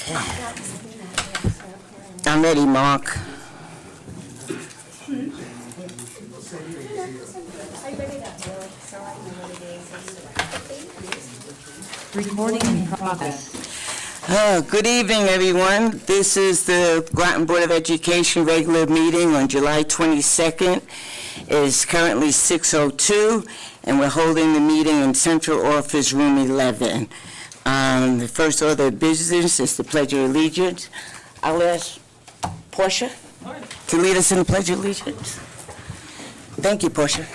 I'm ready, Mark. Recording in progress. Good evening, everyone. This is the Groton Board of Education regular meeting on July 22nd. It is currently 6:02, and we're holding the meeting in Central Office Room 11. The first order of business is the Pledge of Allegiance. I'll ask Portia to lead us in the Pledge of Allegiance. Thank you, Portia.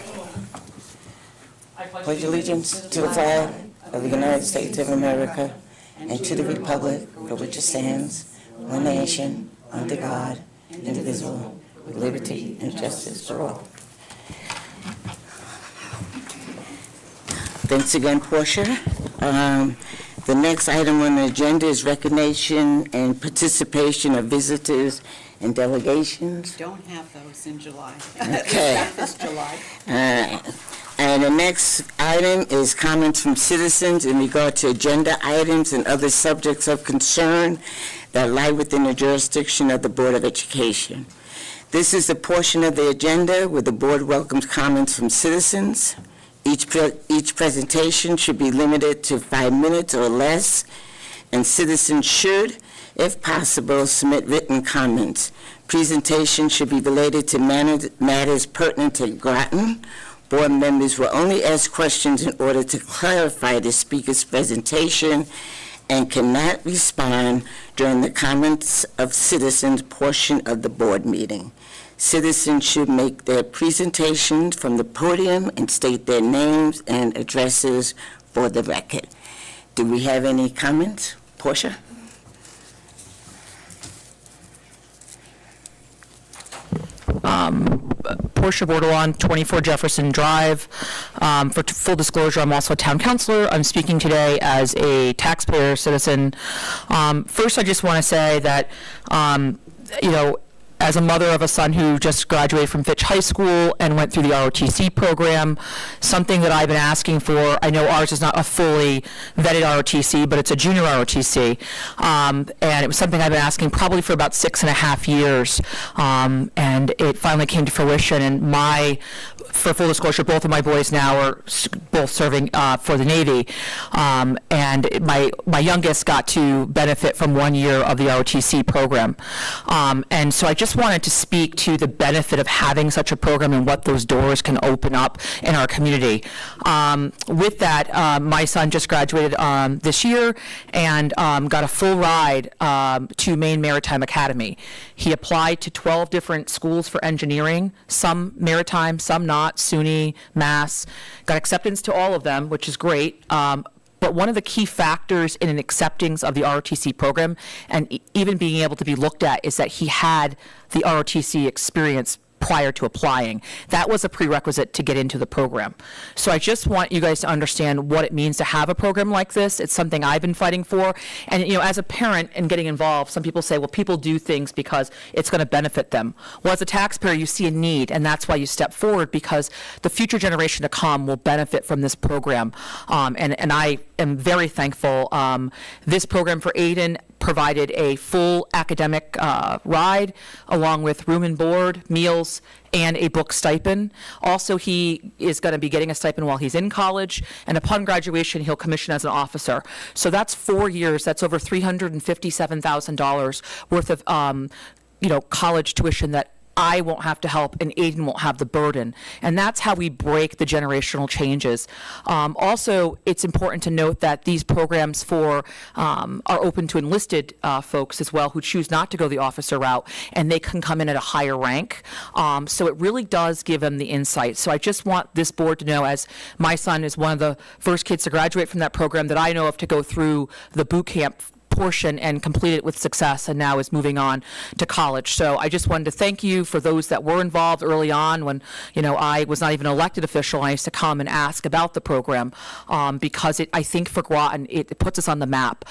Pledge allegiance to the flag of the United States of America and to the republic for which it stands, one nation, under God, indivisible, with liberty and justice for all. Thanks again, Portia. The next item on the agenda is recognition and participation of visitors and delegations. Don't have those in July. Okay. This July. All right. And the next item is comments from citizens in regard to agenda items and other subjects of concern that lie within the jurisdiction of the Board of Education. This is the portion of the agenda where the board welcomes comments from citizens. Each presentation should be limited to 5 minutes or less, and citizens should, if possible, submit written comments. Presentation should be related to matters pertinent to Groton. Board members will only ask questions in order to clarify the speaker's presentation and cannot respond during the comments of citizens portion of the board meeting. Citizens should make their presentations from the podium and state their names and addresses for the record. Do we have any comments? Portia? Portia Bordelon, 24 Jefferson Drive. For full disclosure, I'm also a town councilor. I'm speaking today as a taxpayer citizen. First, I just want to say that, as a mother of a son who just graduated from Fitch High School and went through the ROTC program, something that I've been asking for, I know ours is not a fully vetted ROTC, but it's a junior ROTC, and it was something I've been asking probably for about 6.5 years, and it finally came to fruition. And for full disclosure, both of my boys now are both serving for the Navy, and my youngest got to benefit from 1 year of the ROTC program, and so I just wanted to speak to the benefit of having such a program and what those doors can open up in our community. With that, my son just graduated this year and got a full ride to Maine Maritime Academy. He applied to 12 different schools for engineering, some maritime, some not, SUNY, Mass, got acceptance to all of them, which is great. But one of the key factors in an acceptance of the ROTC program and even being able to be looked at is that he had the ROTC experience prior to applying. That was a prerequisite to get into the program. So I just want you guys to understand what it means to have a program like this. It's something I've been fighting for. And as a parent and getting involved, some people say, well, people do things because it's going to benefit them. Well, as a taxpayer, you see a need, and that's why you step forward, because the future generation to come will benefit from this program. And I am very thankful. This program for Aiden provided a full academic ride along with room and board, meals, and a book stipend. Also, he is going to be getting a stipend while he's in college, and upon graduation, he'll commission as an officer. So that's 4 years. That's over $357,000 worth of college tuition that I won't have to help and Aiden won't have the burden. And that's how we break the generational changes. Also, it's important to note that these programs are open to enlisted folks as well who choose not to go the officer route, and they can come in at a higher rank. So it really does give them the insight. So I just want this board to know, as my son is one of the first kids to graduate from that program that I know of to go through the boot camp portion and completed it with success, and now is moving on to college. So I just wanted to thank you for those that were involved early on when, I was not even an elected official. I used to come and ask about the program because I think for Groton, it puts us on the map.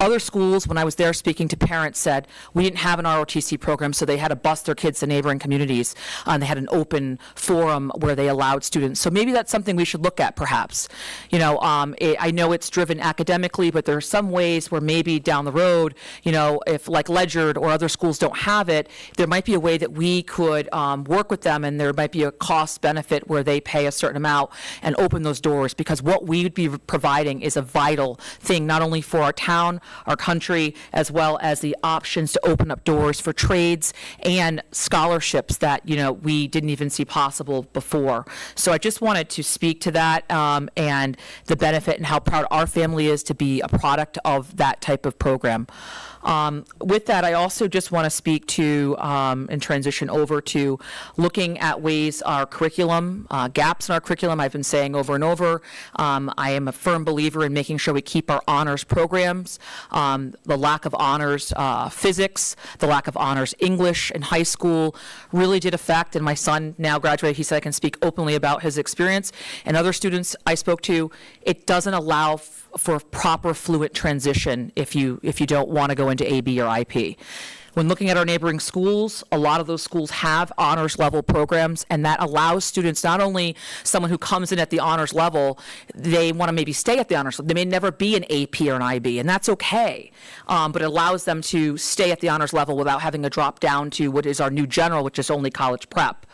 Other schools, when I was there speaking to parents, said we didn't have an ROTC program, so they had to bus their kids to neighboring communities. They had an open forum where they allowed students. So maybe that's something we should look at, perhaps. I know it's driven academically, but there are some ways where maybe down the road, if like Ledyard or other schools don't have it, there might be a way that we could work with them, and there might be a cost benefit where they pay a certain amount and open those doors, because what we would be providing is a vital thing, not only for our town, our country, as well as the options to open up doors for trades and scholarships that, we didn't even see possible before. So I just wanted to speak to that and the benefit and how proud our family is to be a product of that type of program. With that, I also just want to speak to and transition over to looking at ways our curriculum, gaps in our curriculum, I've been saying over and over. I am a firm believer in making sure we keep our honors programs. The lack of honors physics, the lack of honors English in high school really did affect, and my son now graduated, he said I can speak openly about his experience, and other students I spoke to, it doesn't allow for proper fluent transition if you don't want to go into AB or IP. When looking at our neighboring schools, a lot of those schools have honors level programs, and that allows students, not only someone who comes in at the honors level, they want to maybe stay at the honors level. They may never be an AP or an IB, and that's okay. But it allows them to stay at the honors level without having to drop down to what is our new general, which is only college prep.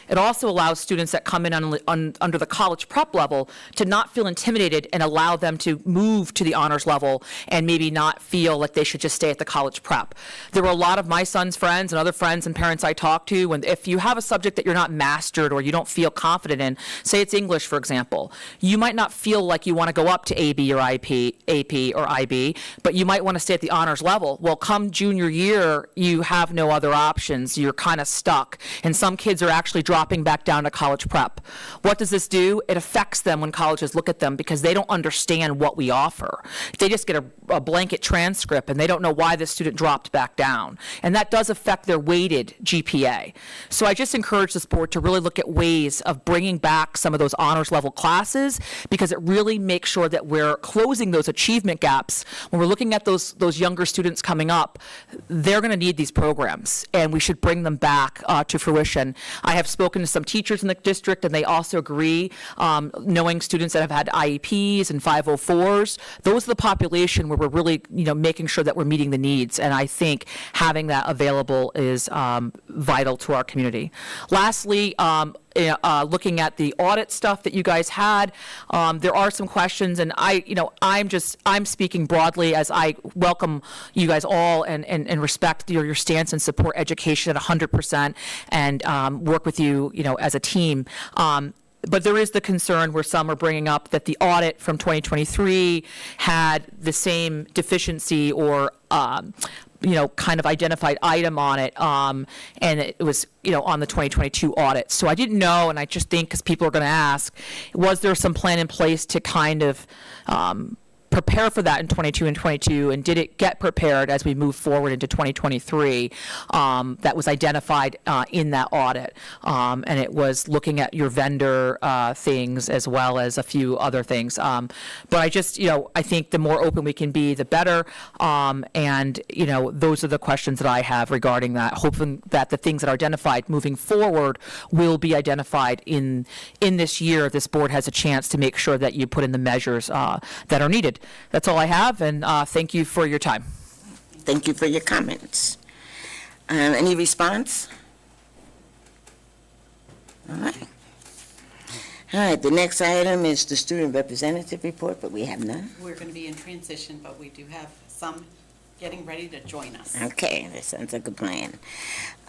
It also allows students that come in under the college prep level to not feel intimidated and allow them to move to the honors level and maybe not feel like they should just stay at the college prep. There were a lot of my son's friends and other friends and parents I talked to, when if you have a subject that you're not mastered or you don't feel confident in, say it's English, for example, you might not feel like you want to go up to AB or AP or IB, but you might want to stay at the honors level. Well, come junior year, you have no other options. You're kind of stuck. And some kids are actually dropping back down to college prep. What does this do? It affects them when colleges look at them because they don't understand what we offer. They just get a blanket transcript and they don't know why the student dropped back down. And that does affect their weighted GPA. So I just encourage this board to really look at ways of bringing back some of those honors level classes, because it really makes sure that we're closing those achievement gaps. When we're looking at those younger students coming up, they're going to need these programs, and we should bring them back to fruition. I have spoken to some teachers in the district, and they also agree, knowing students that have had IEPs and 504s, those are the population where we're really, making sure that we're meeting the needs, and I think having that available is vital to our community. Lastly, looking at the audit stuff that you guys had, there are some questions, and I'm speaking broadly as I welcome you guys all and respect your stance and support education at 100% and work with you, as a team. But there is the concern where some are bringing up that the audit from 2023 had the same deficiency or kind of identified item on it, and it was, on the 2022 audit. So I didn't know, and I just think, because people are going to ask, was there some plan in place to kind of prepare for that in 22 and 22, and did it get prepared as we move forward into 2023 that was identified in that audit? And it was looking at your vendor things as well as a few other things. But I just, I think the more open we can be, the better. And, those are the questions that I have regarding that, hoping that the things that are identified moving forward will be identified in this year. This board has a chance to make sure that you put in the measures that are needed. That's all I have, and thank you for your time. Thank you for your comments. Any response? All right. All right, the next item is the student representative report, but we have none. We're going to be in transition, but we do have some getting ready to join us. Okay, that sounds like a plan.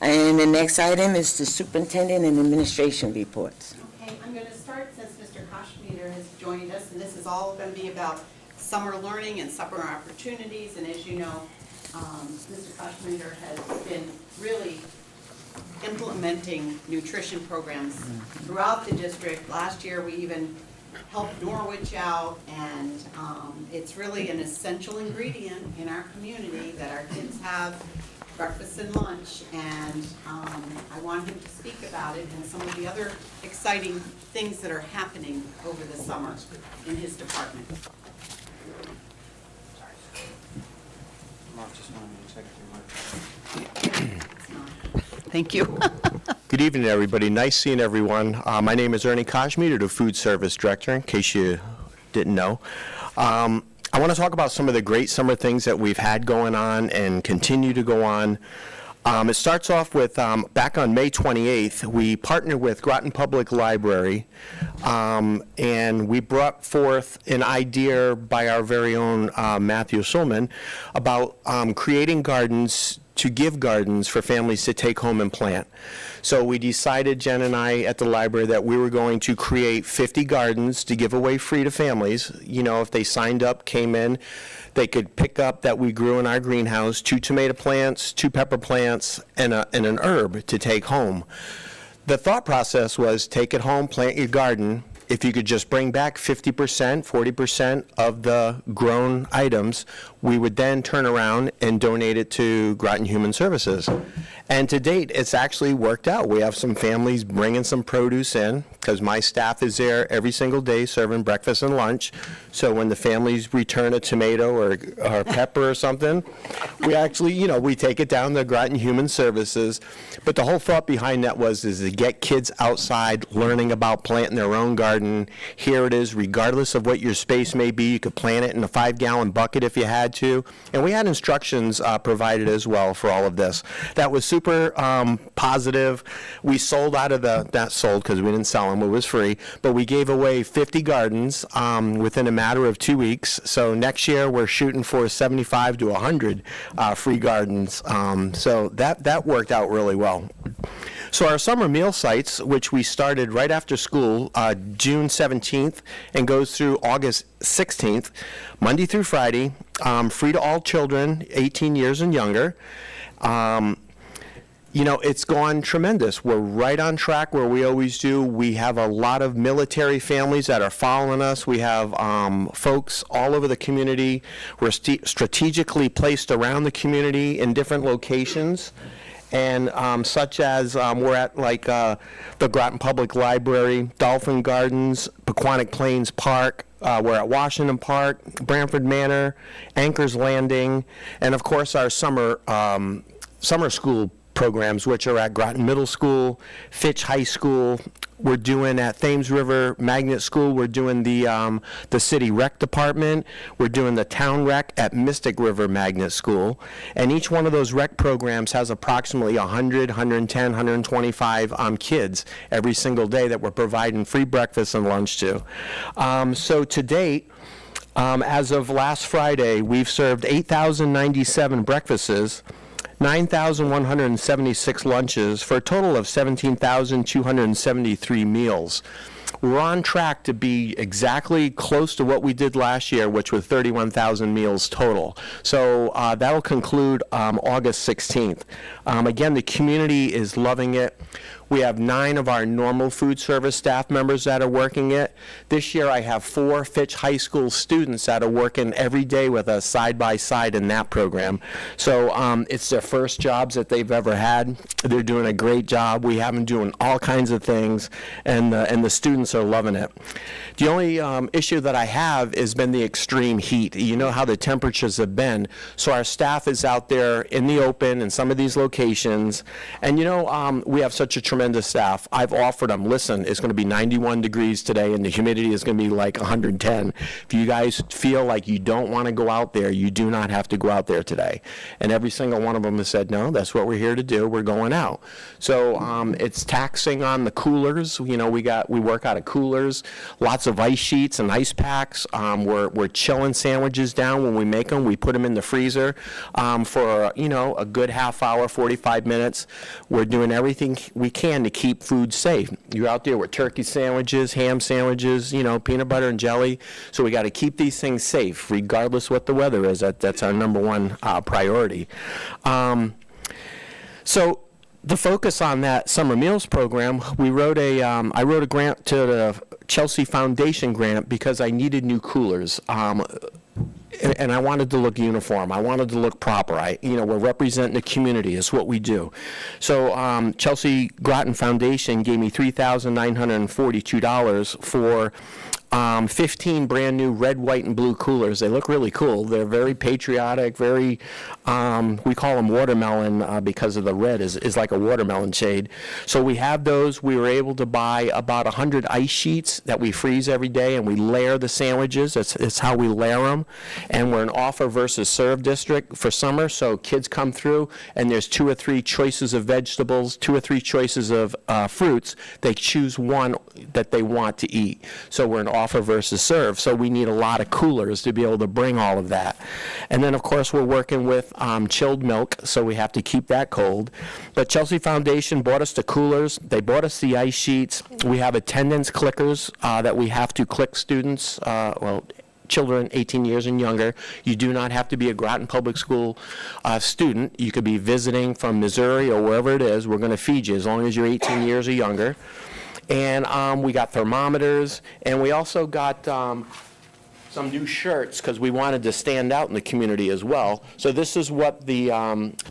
And the next item is the superintendent and administration reports. Okay, I'm going to start since Mr. Koshmeter has joined us, and this is all going to be about summer learning and summer opportunities. And as you know, Mr. Koshmeter has been really implementing nutrition programs throughout the district. Last year, we even helped Norwich out, and it's really an essential ingredient in our community that our kids have breakfast and lunch, and I want him to speak about it and some of the other exciting things that are happening over the summer in his department. Mark just wanted me to check if you might. Thank you. Good evening, everybody. Nice seeing everyone. My name is Ernie Koshmeter, the Food Service Director, in case you didn't know. I want to talk about some of the great summer things that we've had going on and continue to go on. It starts off with, back on May 28th, we partnered with Groton Public Library, and we brought forth an idea by our very own Matthew Sulman about creating gardens to give gardens for families to take home and plant. So we decided, Jen and I, at the library, that we were going to create 50 gardens to give away free to families. You know, if they signed up, came in, they could pick up that we grew in our greenhouse 2 tomato plants, 2 pepper plants, and an herb to take home. The thought process was take it home, plant your garden. If you could just bring back 50%, 40% of the grown items, we would then turn around and donate it to Groton Human Services. And to date, it's actually worked out. We have some families bringing some produce in, because my staff is there every single day serving breakfast and lunch. So when the families return a tomato or pepper or something, we actually, you know, we take it down to Groton Human Services. But the whole thought behind that is to get kids outside learning about planting their own garden. Here it is, regardless of what your space may be. You could plant it in a 5-gallon bucket if you had to. And we had instructions provided as well for all of this. That was super positive. We sold out of not sold because we didn't sell them, it was free, but we gave away 50 gardens within a matter of 2 weeks. So next year we're shooting for 75 to 100 free gardens. So that worked out really well. So our summer meal sites, which we started right after school, June 17th, and goes through August 16th, Monday through Friday, free to all children 18 years and younger. You know, it's gone tremendous. We're right on track where we always do. We have a lot of military families that are following us. We have folks all over the community. We're strategically placed around the community in different locations. And such as we're at like the Groton Public Library, Dolphin Gardens, Pequannock Plains Park, we're at Washington Park, Branford Manor, Anchor's Landing, and of course our summer school programs, which are at Groton Middle School, Fitch High School. We're doing at Thames River Magnet School, we're doing the city rec department, we're doing the town rec at Mystic River Magnet School, and each one of those rec programs has approximately 100, 110, 125 kids every single day that we're providing free breakfast and lunch to. So to date, as of last Friday, we've served 8,097 breakfasts, 9,176 lunches, for a total of 17,273 meals. We're on track to be exactly close to what we did last year, which was 31,000 meals total. So that'll conclude August 16th. Again, the community is loving it. We have 9 of our normal food service staff members that are working it. This year I have 4 Fitch High School students that are working every day with us side by side in that program. So it's their first jobs that they've ever had. They're doing a great job. We have them doing all kinds of things, and the students are loving it. The only issue that I have has been the extreme heat. You know how the temperatures have been. So our staff is out there in the open in some of these locations. And you know, we have such a tremendous staff. I've offered them, listen, it's going to be 91 degrees today and the humidity is going to be like 110. If you guys feel like you don't want to go out there, you do not have to go out there today. And every single one of them has said, no, that's what we're here to do. We're going out. So it's taxing on the coolers. You know, we work out of coolers, lots of ice sheets and ice packs. We're chilling sandwiches down when we make them. We put them in the freezer for, you know, a good half hour, 45 minutes. We're doing everything we can to keep food safe. You're out there with turkey sandwiches, ham sandwiches, you know, peanut butter and jelly. So we got to keep these things safe, regardless what the weather is. That's our number one priority. So the focus on that summer meals program, I wrote a grant to the Chelsea Foundation grant because I needed new coolers. And I wanted to look uniform. I wanted to look proper. We're representing the community. It's what we do. So Chelsea Groton Foundation gave me $3,942 for 15 brand-new red, white, and blue coolers. They look really cool. They're very patriotic, very, we call them watermelon because of the red is like a watermelon shade. So we have those. We were able to buy about 100 ice sheets that we freeze every day, and we layer the sandwiches. It's how we layer them. And we're an offer versus serve district for summer, so kids come through, and there's 2 or 3 choices of vegetables, 2 or 3 choices of fruits. They choose one that they want to eat. So we're an offer versus serve, so we need a lot of coolers to be able to bring all of that. And then, of course, we're working with chilled milk, so we have to keep that cold. But Chelsea Foundation bought us the coolers. They bought us the ice sheets. We have attendance clickers that we have to click students, children 18 years and younger. You do not have to be a Groton Public School student. You could be visiting from Missouri or wherever it is. We're going to feed you as long as you're 18 years or younger. And we got thermometers, and we also got some new shirts because we wanted to stand out in the community as well. So this is what the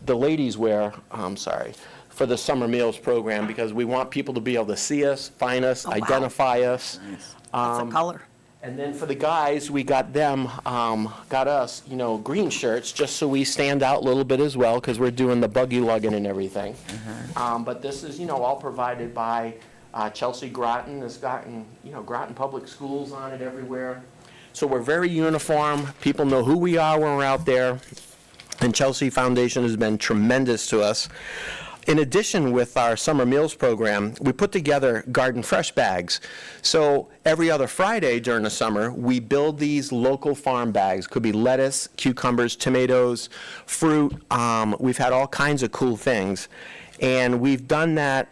ladies wear, for the summer meals program, because we want people to be able to see us, find us, identify us. It's a color. And then for the guys, we got them, got us, green shirts, just so we stand out a little bit as well, because we're doing the buggy lugging and everything. But this is, all provided by Chelsea Groton. It's gotten, Groton Public Schools on it everywhere. So we're very uniform. People know who we are when we're out there. And Chelsea Foundation has been tremendous to us. In addition, with our summer meals program, we put together Garden Fresh bags. So every other Friday during the summer, we build these local farm bags. Could be lettuce, cucumbers, tomatoes, fruit. We've had all kinds of cool things. And we've done that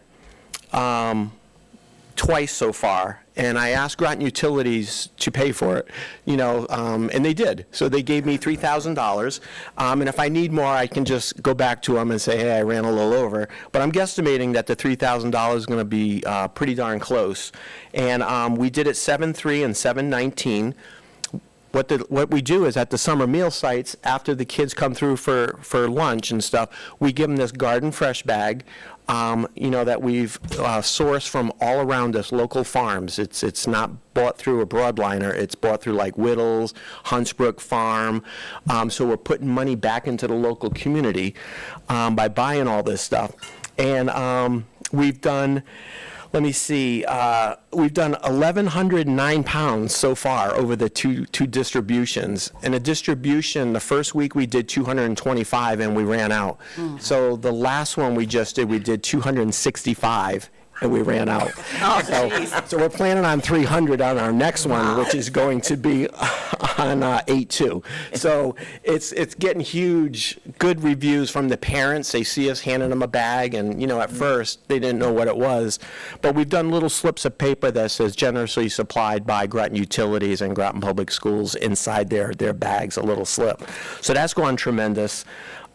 twice so far. And I asked Groton Utilities to pay for it, and they did. So they gave me $3,000. And if I need more, I can just go back to them and say, hey, I ran a little over. But I'm guesstimating that the $3,000 is going to be pretty darn close. And we did it 7/3 and 7/19. What we do is at the summer meal sites, after the kids come through for lunch and stuff, we give them this Garden Fresh bag, that we've sourced from all around us, local farms. It's not bought through a broadliner. It's bought through like Whittles, Huntsbrook Farm. So we're putting money back into the local community by buying all this stuff. And we've done... Let me see, we've done 1,109 pounds so far over the two distributions. In a distribution, the first week we did 225 and we ran out. So the last one we just did, we did 265 and we ran out. So we're planning on 300 on our next one, which is going to be on 8/2. So it's getting huge, good reviews from the parents. They see us handing them a bag, and at first they didn't know what it was. But we've done little slips of paper that says generously supplied by Groton Utilities and Groton Public Schools inside their bags, a little slip. So that's going tremendous.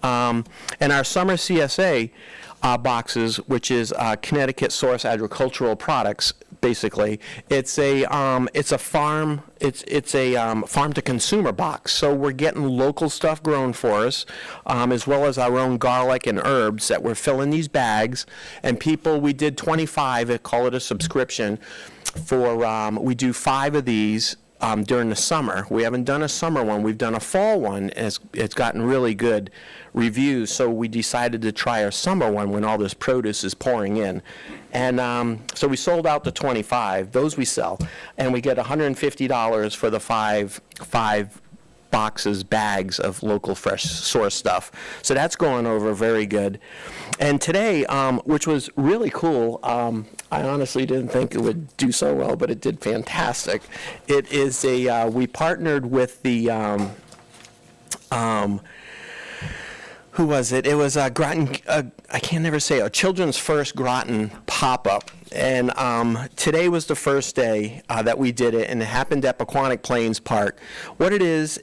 And our summer CSA boxes, which is Connecticut Source Agricultural Products. Basically, it's a farm to consumer box. So we're getting local stuff grown for us, as well as our own garlic and herbs that we're filling these bags. And people, we did 25. Call it a subscription. We do 5 of these. During the summer. We haven't done a summer one. We've done a fall one, and it's gotten really good reviews. So we decided to try our summer one when all this produce is pouring in. And so we sold out the 25. Those we sell. And we get $150 for the five bags of local fresh source stuff. So that's going over very good. And today, which was really cool, I honestly didn't think it would do so well, but it did fantastic. It is we partnered with the, who was it? It was Groton, I can never say, a Children's First Groton pop-up. And today was the first day that we did it, and it happened at Pequannock Plains Park. What it is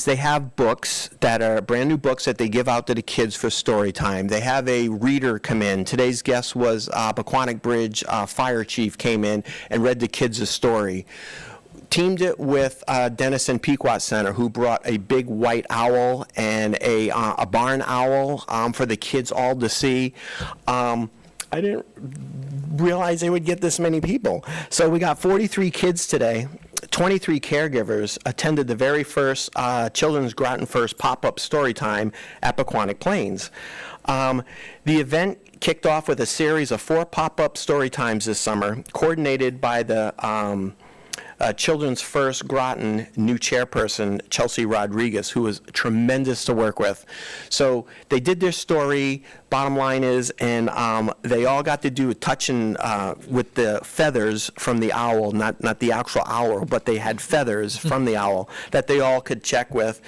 they have books that are brand new books that they give out to the kids for story time. They have a reader come in. Today's guest was Pequannock Bridge Fire Chief came in and read the kids a story. Teamed it with Denison Pequot Center, who brought a big white owl and a barn owl for the kids all to see. realize they would get this many people. So we got 43 kids today. 23 caregivers attended the very first Children's Groton First pop-up story time at Pequannock Plains. The event kicked off with a series of 4 pop-up story times this summer, coordinated by the Children's First Groton new chairperson, Chelsea Rodriguez, who was tremendous to work with. So they did their story, bottom line is, and they all got to do a touching with the feathers from the owl, not the actual owl, but they had feathers from the owl that they all could check with.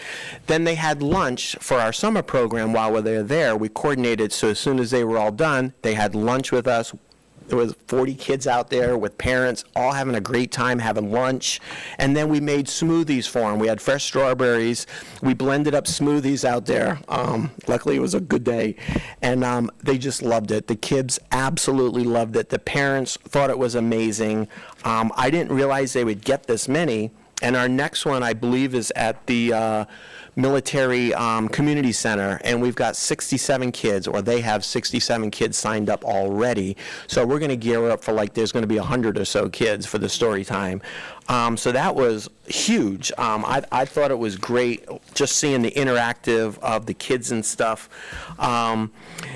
Then they had lunch for our summer program while they were there. We coordinated, so as soon as they were all done, they had lunch with us. There was 40 kids out there with parents, all having a great time having lunch. And then we made smoothies for them. We had fresh strawberries. We blended up smoothies out there. Luckily, it was a good day. And they just loved it. The kids absolutely loved it. The parents thought it was amazing. I didn't realize they would get this many. And our next one, I believe, is at the Military Community Center, and we've got 67 kids, or they have 67 kids signed up already. So we're going to gear up for, like, there's going to be 100 or so kids for the story time. So that was huge. I thought it was great just seeing the interactive of the kids and stuff. And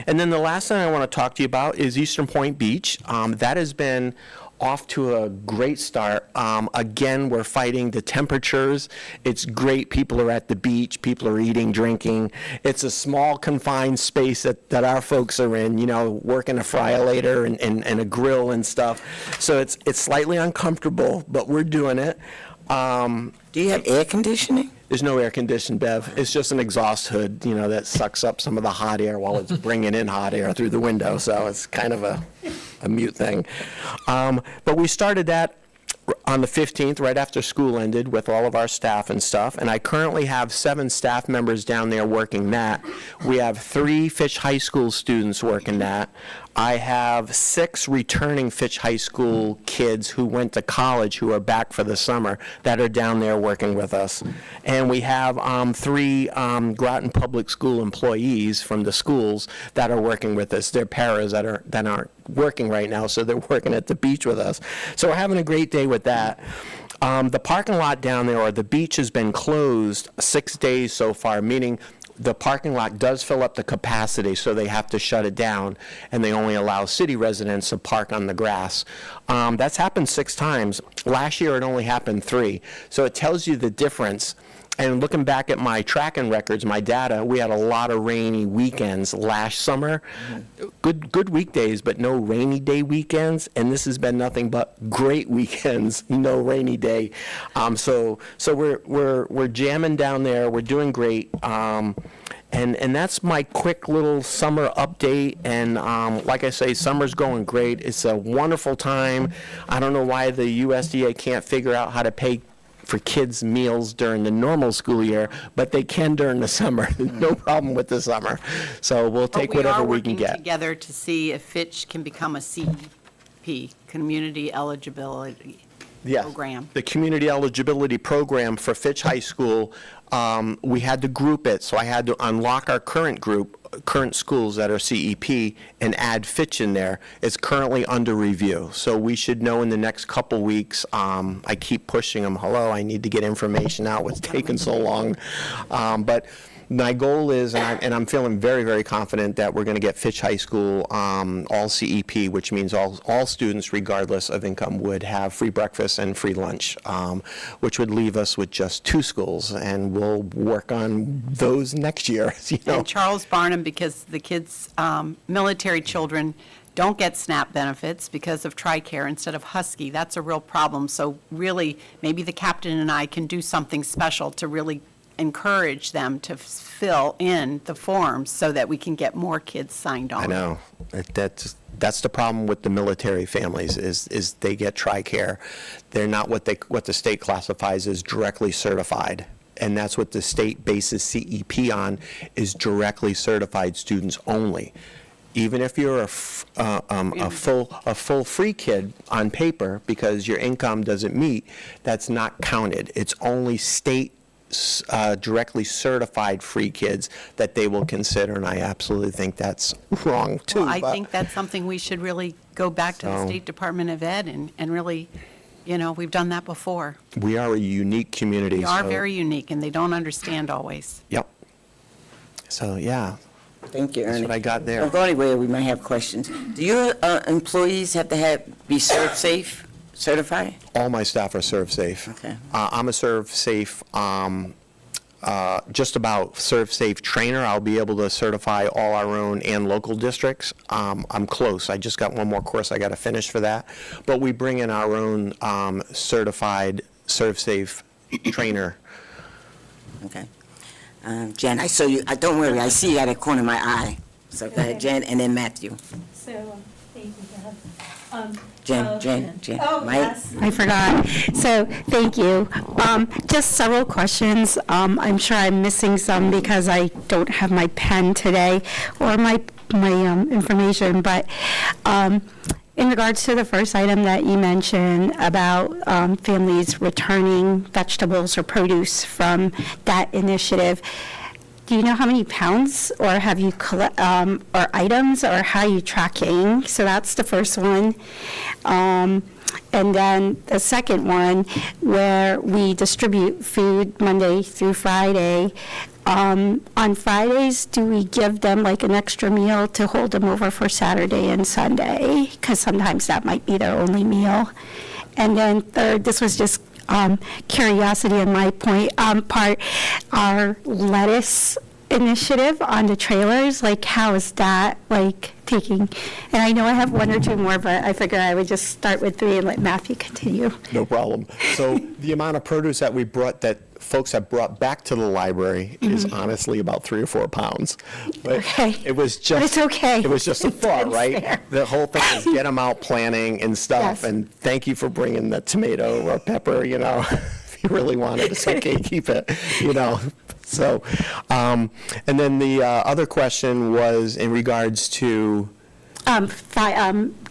then the last thing I want to talk to you about is Eastern Point Beach. That has been off to a great start. Again, we're fighting the temperatures. It's great. People are at the beach. People are eating, drinking. It's a small, confined space that our folks are in, you know, working a fry-a-later and a grill and stuff. So it's slightly uncomfortable, but we're doing it. Do you have air conditioning? There's no air conditioned, Bev. It's just an exhaust hood, you know, that sucks up some of the hot air while it's bringing in hot air through the window. So it's kind of a mute thing. But we started that on the 15th, right after school ended, with all of our staff and stuff. And I currently have 7 staff members down there working that. We have 3 Fitch High School students working that. I have 6 returning Fitch High School kids who went to college who are back for the summer that are down there working with us. And we have 3 Groton Public School employees from the schools that are working with us. They're paras that aren't working right now, so they're working at the beach with us. So we're having a great day with that. The parking lot down there, or the beach, has been closed 6 days so far, meaning the parking lot does fill up the capacity, so they have to shut it down, and they only allow city residents to park on the grass. That's happened 6 times. Last year, it only happened 3. So it tells you the difference. And looking back at my tracking records, my data, we had a lot of rainy weekends last summer. Good weekdays, but no rainy day weekends. And this has been nothing but great weekends, no rainy day. So we're jamming down there. We're doing great. And that's my quick little summer update. And like I say, summer's going great. It's a wonderful time. I don't know why the USDA can't figure out how to pay for kids' meals during the normal school year, but they can during the summer. No problem with the summer. So we'll take whatever we can But we are working get. together to see if Fitch can become a CEP, Community Eligibility Yes. Program. The community eligibility program for Fitch High School, we had to group it, so I had to unlock our current schools that are CEP and add Fitch in there. It's currently under review, so we should know in the next couple weeks. I keep pushing them, hello, I need to get information out, what's taking so long? But my goal is, and I'm feeling very, very confident that we're going to get Fitch High School all CEP, which means all students, regardless of income, would have free breakfast and free lunch, which would leave us with just 2 schools, and we'll work on those next year. You know? And Charles Barnum, because the kids, military children, don't get SNAP benefits because of TRICARE instead of Husky. That's a real problem. So really, maybe the captain and I can do something special to really encourage them to fill in the forms so that we can get more kids signed on. I know. That's the problem with the military families is they get TRICARE. They're not what the state classifies as directly certified. And that's what the state bases CEP on, is directly certified students only. Even if you're a full free kid on paper, because your income doesn't meet, that's not counted. It's only state directly certified free kids that they will consider, and I absolutely think that's wrong, too. Well, I but- think that's something we should really go back to the So- State Department of Ed and really, we've done that before. We are a unique community. We are so- very unique, and they don't understand always. Yep. So, yeah, Thank you, Ernie. that's what I got there. Don't go anywhere, we might have questions. Do your employees have to be Serve Safe certified? All my staff are Serve Safe. Okay. I'm a Serve Safe, just about Serve Safe trainer. I'll be able to certify all our own and local districts. I'm close. I just got one more course I got to finish for that. But we bring in our own certified Serve Safe trainer. Okay. Jen, I saw you, don't worry, I see you out of the corner of my eye. So go ahead, Jen, and then Matthew. So, thank you, Deb. Jen, Oh, Mike? yes, I forgot. So, thank you. Just several questions. I'm sure I'm missing some because I don't have my pen today or my information, but in regards to the first item that you mentioned about families returning vegetables or produce from that initiative, do you know how many pounds, or have you or items, or how are you tracking? So that's the first one. And then the second one, where we distribute food Monday through Friday. On Fridays, do we give them like an extra meal to hold them over for Saturday and Sunday? Because sometimes that might be their only meal. And then third, this was just curiosity on my part, our lettuce initiative on the trailers, like how is that like taking? And I know I have one or two more, but I figure I would just start with 3 and let Matthew continue. No problem. So the amount of produce that we brought, that folks have brought back to the library is honestly about 3 or 4 pounds. But Okay. it was just. But it's okay. It was just a thought, It's right? fair. The whole thing is get them out planning and stuff. Yes. And thank you for bringing the tomato or pepper, if you really want it, it's okay, keep it, So, and then the other question was in regards to,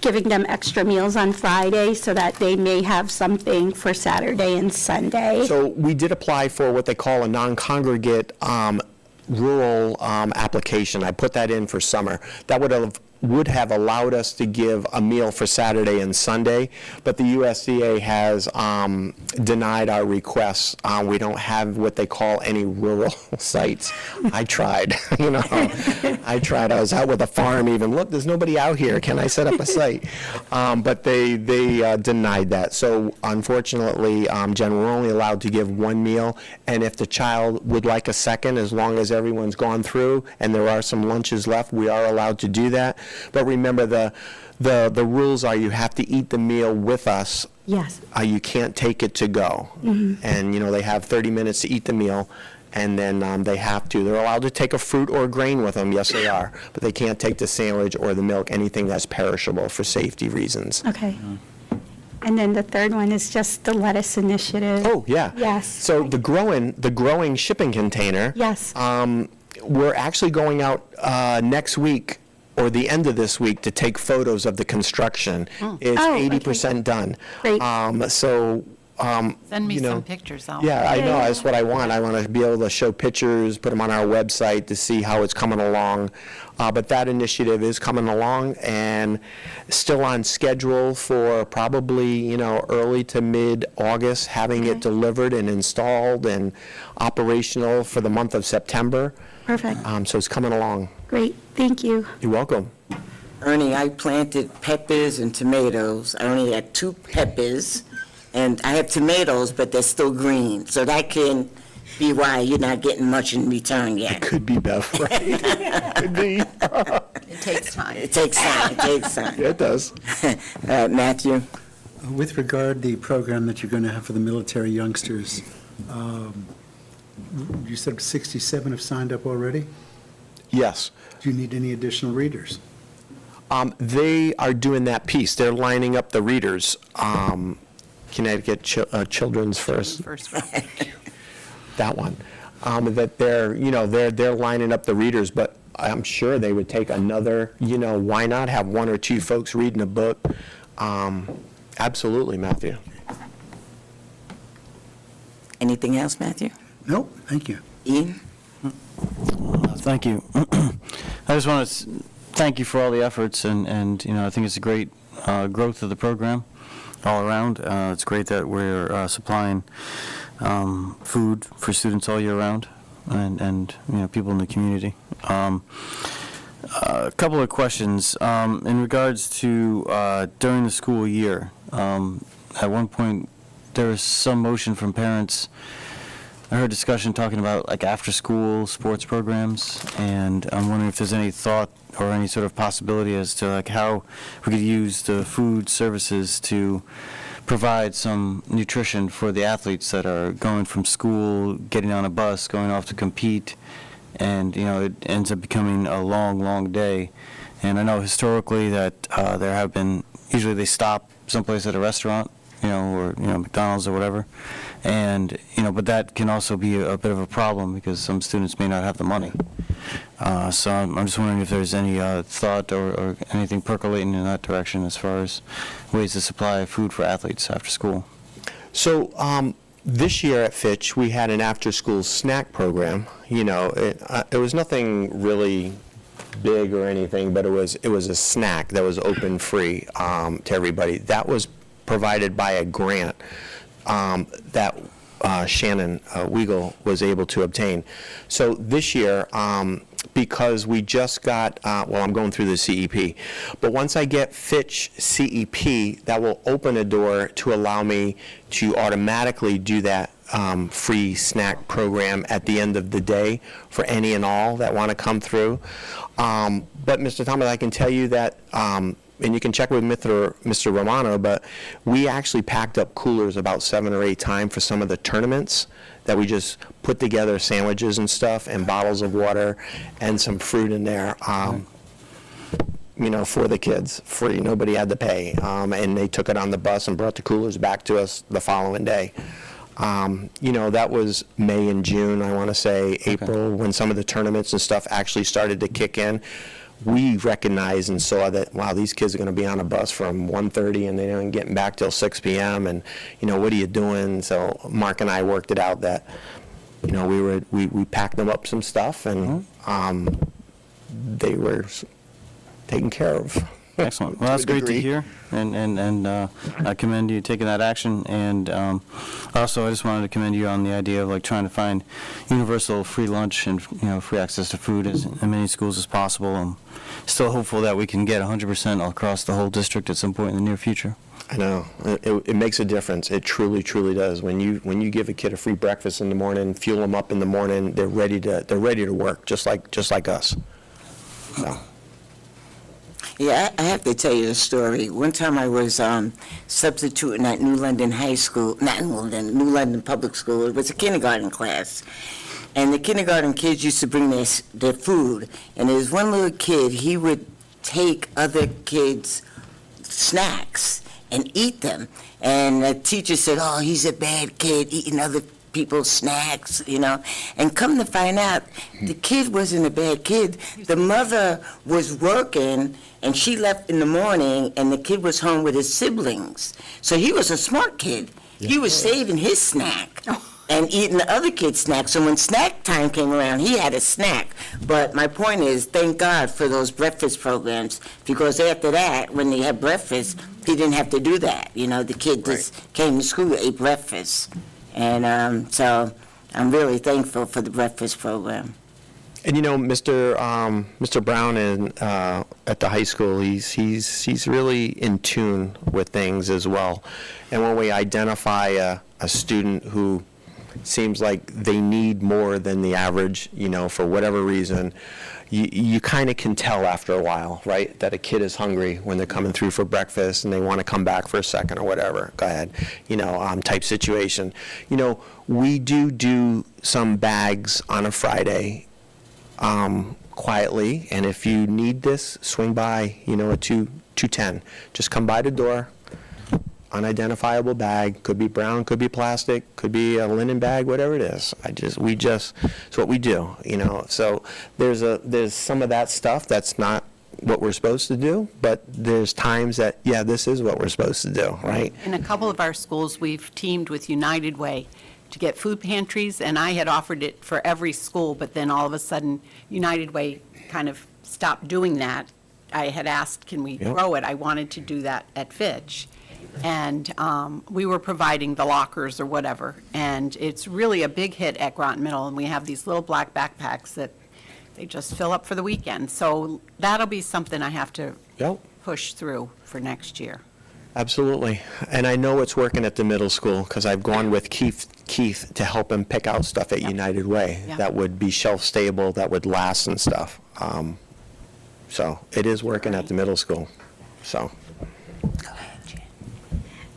Giving them extra meals on Friday so that they may have something for Saturday and Sunday. so we did apply for what they call a non-congregate rural application. I put that in for summer. That would have allowed us to give a meal for Saturday and Sunday, but the USDA has denied our requests. We don't have what they call any rural sites. I tried, I tried. I was out with a farm even. Look, there's nobody out here. Can I set up a site? But they denied that. So unfortunately, Jen, we're only allowed to give one meal, and if the child would like a second, as long as everyone's gone through and there are some lunches left, we are allowed to do that. But remember, the rules are you have to eat the meal with us. Yes. You can't take it to go. And, they have 30 minutes to eat the meal, and then they're allowed to take a fruit or a grain with them, yes they are, but they can't take the sandwich or the milk, anything that's perishable for safety reasons. Okay. And then the third one is just the lettuce initiative. Oh, yeah. Yes. So the growing shipping container. Yes. We're actually going out next week or the end of this week to take photos of the construction. It's Oh, okay. 80% done. Great. Send me you know, some pictures. Yeah, I know, Yeah. that's what I want. I want to be able to show pictures, put them on our website to see how it's coming along. But that initiative is coming along and still on schedule for probably, early to mid-August, having it delivered and installed and operational for the month of September. Perfect. So it's coming along. Great. Thank you. You're welcome. Ernie, I planted peppers and tomatoes. I only had 2 peppers, and I have tomatoes, but they're still green. So that can be why you're not getting much in return yet. Could be, Bev, right? Could be. It takes time. It takes time, it takes time. Yeah, it does. Matthew? With regard the program that you're going to have for the military youngsters, you said 67 have signed up already? Yes. Do you need any additional readers? They are doing that piece. They're lining up the readers. Connecticut Children's First, First. that one. That they're lining up the readers, but I'm sure they would take another, why not have 1 or 2 folks reading a book? Absolutely, Matthew. Anything else, Matthew? Nope, thank you. Ian? Thank you. I just want to thank you for all the efforts, and you know, I think it's a great growth of the program all around. It's great that we're supplying food for students all year round, and you know, people in the community. A couple of questions in regards to during the school year. At one point, there was some motion from parents. I heard discussion talking about like after-school sports programs, and I'm wondering if there's any thought or any sort of possibility as to like how we could use the food services to provide some nutrition for the athletes that are going from school, getting on a bus, going off to compete, and you know, it ends up becoming a long, long day. And I know historically that there have been, usually they stop someplace at a restaurant, you know, or you know, McDonald's or whatever. And, you know, but that can also be a bit of a problem because some students may not have the money. So I'm just wondering if there's any thought or anything percolating in that direction as far as ways to supply food for athletes after school. So this year at Fitch, we had an after-school snack program. You know, it was nothing really big or anything, but it was a snack that was open free to everybody. That was provided by a grant that Shannon Weigel was able to obtain. So this year, because we just got, well, I'm going through the CEP, but once I get Fitch CEP, that will open a door to allow me to automatically do that free snack program at the end of the day for any and all that want to come through. But Mr. Thomas, I can tell you that and you can check with Mr. Romano, but we actually packed up coolers about 7 or 8 times for some of the tournaments that we just put together sandwiches and stuff and bottles of water and some fruit in there, you know, for the kids, free. Nobody had to pay. And they took it on the bus and brought the coolers back to us the following day. You know, that was May and June, I want to say, April, when some of the tournaments and stuff actually started to kick in. We recognized and saw that, wow, these kids are going to be on a bus from 1:30 and they aren't getting back till 6 p.m. And, you know, what are you doing? So Mark and I worked it out that, you know, we packed them up some stuff and they were taken care of. Excellent. Well, that's great to hear, and I commend you taking that action. And also, I just wanted to commend you on the idea of like trying to find universal free lunch and free access to food in many schools as possible. I'm still hopeful that we can get 100% across the whole district at some point in the near future. I know it makes a difference. It truly, truly does. When you give a kid a free breakfast in the morning, fuel them up in the morning, they're ready to work, just like us. So. Yeah, I have to tell you a story. One time I was substituting at New London High School, not New London Public School. It was a kindergarten class. And the kindergarten kids used to bring their food. And there was one little kid, he would take other kids' snacks and eat them. And the teacher said, oh, he's a bad kid, eating other people's snacks, And come to find out, the kid wasn't a bad kid. The mother was working, and she left in the morning, and the kid was home with his siblings. So he was a smart kid. He was saving his snack and eating the other kid's snacks. So when snack time came around, he had a snack. But my point is, thank God for those breakfast programs, because after that, when they had breakfast, he didn't have to do that. The kid just came to school, ate breakfast. And so I'm really thankful for the breakfast program. And Mr. Brown at the high school, he's really in tune with things as well. And when we identify a student who seems like they need more than the average, for whatever reason, you kind of can tell after a while, right, that a kid is hungry when they're coming through for breakfast and they want to come back for a second or whatever. Go ahead, type situation. We do some bags on a Friday quietly, and if you need this, swing by, at 210. Just come by the door. Unidentifiable bag, could be brown, could be plastic, could be a linen bag, whatever it is. It's what we do, So there's some of that stuff that's not what we're supposed to do, but there's times that, this is what we're supposed to do, right? In a couple of our schools, we've teamed with United Way to get food pantries, and I had offered it for every school, but then all of a sudden, United Way kind of stopped doing that. I had asked, can we Yep. grow it? I wanted to do that at Fitch. And we were providing the lockers or whatever. And it's really a big hit at Groton Middle, and we have these little black backpacks that they just fill up for the weekend. So that'll be something I have to Yep. push through for next year. Absolutely. And I know it's working at the middle school because I've gone with Keith to help him pick out stuff at United Way Yeah. that would be shelf stable, that would last and stuff. So it is working at the middle school. So,